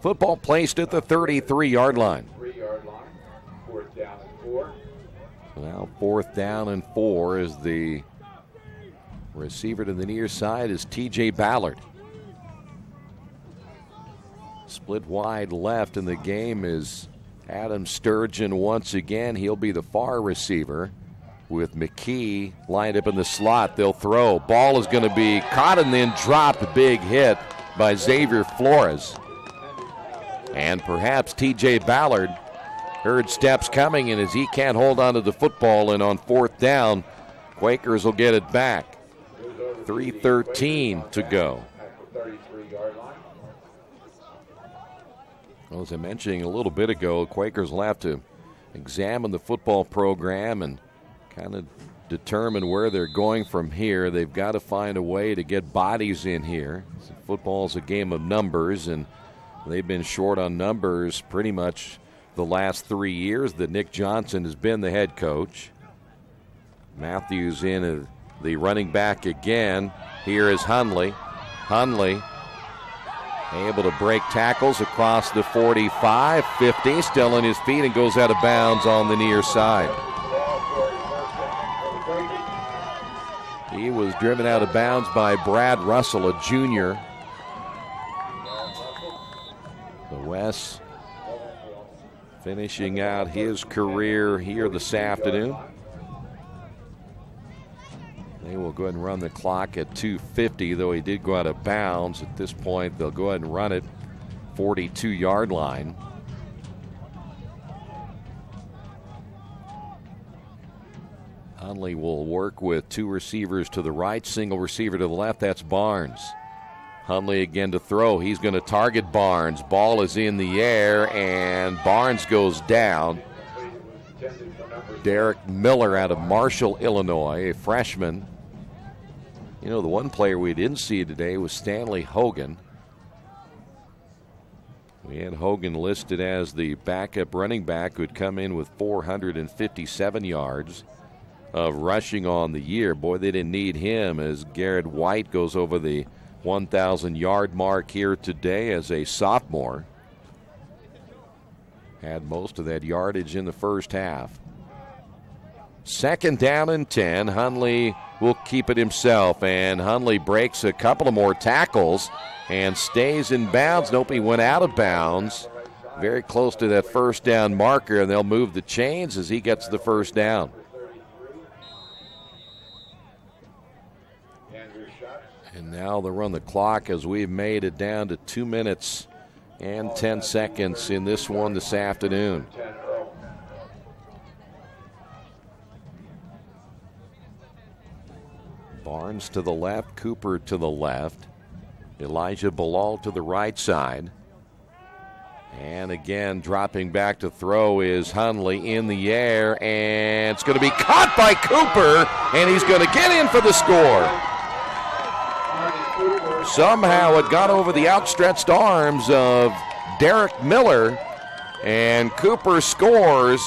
Football placed at the 33-yard line.
3-yard line. Fourth down and 4.
So now fourth down and 4 as the receiver to the near side is T.J. Ballard. Split wide left in the game is Adam Sturgeon once again. He'll be the far receiver with McKee lined up in the slot. They'll throw. Ball is going to be caught and then dropped. A big hit by Xavier Flores. And perhaps T.J. Ballard heard steps coming, and as he can't hold on to the football, and on fourth down, Quakers will get it back. 3:13 to go. Well, as I mentioned a little bit ago, Quakers will have to examine the football program and kind of determine where they're going from here. They've got to find a way to get bodies in here. Football is a game of numbers, and they've been short on numbers pretty much the last 3 years that Nick Johnson has been the head coach. Matthews in the running back again. Here is Hundley. Hundley able to break tackles across the 45, 50, still on his feet and goes out of bounds on the near side. He was driven out of bounds by Brad Russell, a junior. The West finishing out his career here this afternoon. They will go ahead and run the clock at 2:50, though he did go out of bounds. At this point, they'll go ahead and run it 42-yard line. Hunley will work with two receivers to the right, single receiver to the left. That's Barnes. Hunley again to throw. He's going to target Barnes. Ball is in the air, and Barnes goes down. Derek Miller out of Marshall, Illinois, a freshman. You know, the one player we didn't see today was Stanley Hogan. We had Hogan listed as the backup running back who'd come in with 457 yards of rushing on the year. Boy, they didn't need him as Garrett White goes over the 1,000-yard mark here today as a sophomore. Had most of that yardage in the first half. 2nd down and 10. Hunley will keep it himself, and Hunley breaks a couple of more tackles and stays in bounds. Nope, he went out of bounds. Very close to that first down marker, and they'll move the chains as he gets the first down. And now they'll run the clock as we've made it down to 2 minutes and 10 seconds in this one this afternoon. Barnes to the left, Cooper to the left, Elijah Bilal to the right side. And again, dropping back to throw is Hunley in the air, and it's going to be caught by Cooper, and he's going to get in for the score. Somehow it got over the outstretched arms of Derek Miller, and Cooper scores,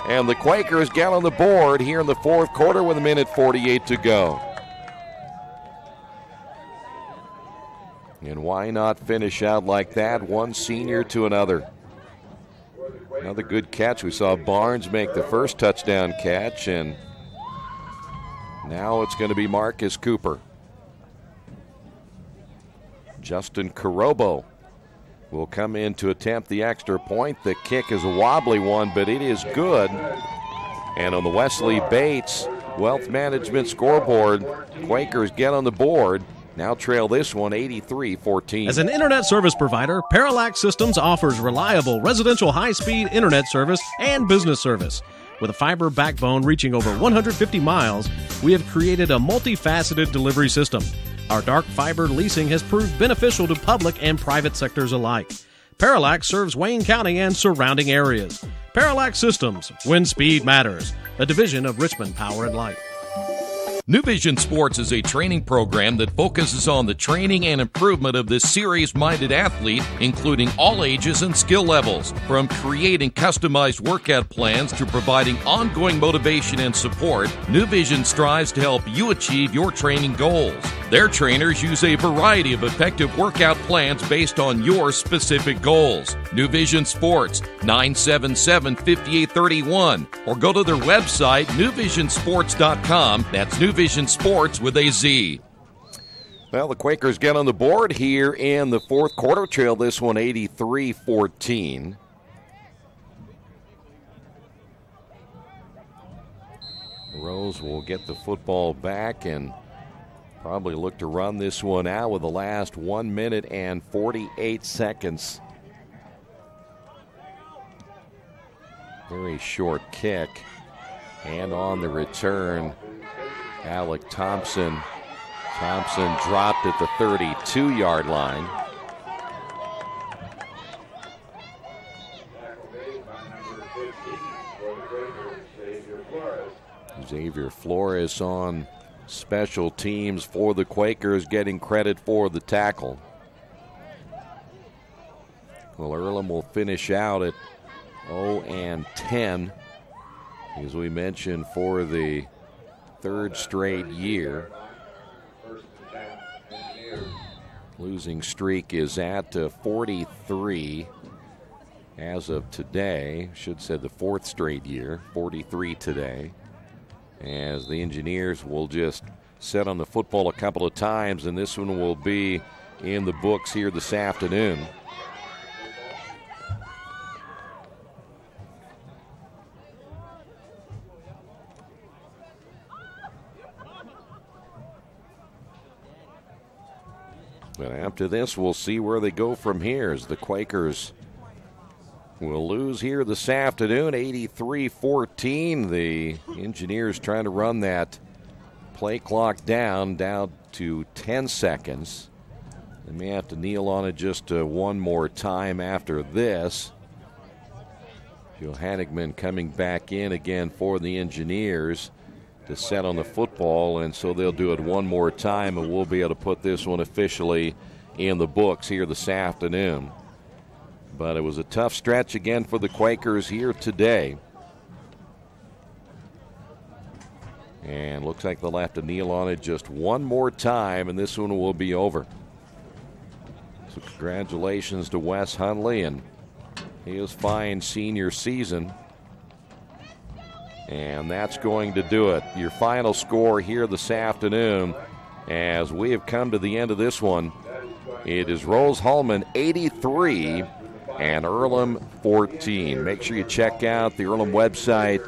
and the Quakers get on the board here in the fourth quarter with 1:48 to go. And why not finish out like that, one senior to another? Another good catch. We saw Barnes make the first touchdown catch, and now it's going to be Marcus Cooper. Justin Carobo will come in to attempt the extra point. The kick is a wobbly one, but it is good. And on the Wesley Bates Wealth Management scoreboard, Quakers get on the board. Now trail this one 83-14.
As an internet service provider, Parallax Systems offers reliable residential high-speed internet service and business service. With a fiber backbone reaching over 150 miles, we have created a multifaceted delivery system. Our dark fiber leasing has proved beneficial to public and private sectors alike. Parallax serves Wayne County and surrounding areas. Parallax Systems, when speed matters, a division of Richmond Power and Light.
New Vision Sports is a training program that focuses on the training and improvement of this serious-minded athlete, including all ages and skill levels. From creating customized workout plans to providing ongoing motivation and support, New Vision strives to help you achieve your training goals. Their trainers use a variety of effective workout plans based on your specific goals. New Vision Sports, 977-5831, or go to their website, newvisionsports.com. That's New Vision Sports with a Z.
Well, the Quakers get on the board here in the fourth quarter, trail this one 83-14. Rose will get the football back and probably look to run this one out with the last 1 minute and 48 seconds. Very short kick. And on the return, Alec Thompson. Thompson dropped at the 32-yard line. Xavier Flores on special teams for the Quakers, getting credit for the tackle. Well, Earlham will finish out at 0-10, as we mentioned, for the third straight year. Losing streak is at 43 as of today. Should said the fourth straight year, 43 today. As the Engineers will just set on the football a couple of times, and this one will be in the books here this afternoon. But after this, we'll see where they go from here as the Quakers will lose here this afternoon, 83-14. The Engineers trying to run that play clock down to 10 seconds. They may have to kneel on it just one more time after this. Joe Hanigman coming back in again for the Engineers to set on the football, and so they'll do it one more time, and we'll be able to put this one officially in the books here this afternoon. But it was a tough stretch again for the Quakers here today. And looks like they'll have to kneel on it just one more time, and this one will be over. So congratulations to Wes Hundley and his fine senior season. And that's going to do it. Your final score here this afternoon, as we have come to the end of this one, it is Rose-Hulman 83 and Earlham 14. Make sure you check out the Earlham website,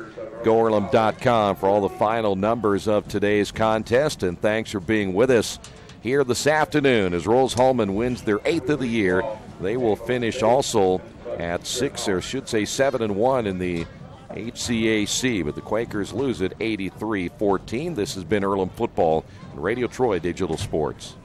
goearlham.com, for all the final numbers of today's contest. And thanks for being with us here this afternoon as Rose-Hulman wins their 8th of the year. They will finish also at 7-1 in the HCAC, but the Quakers lose it 83-14. This has been Earlham Football and Radio Troy Digital Sports.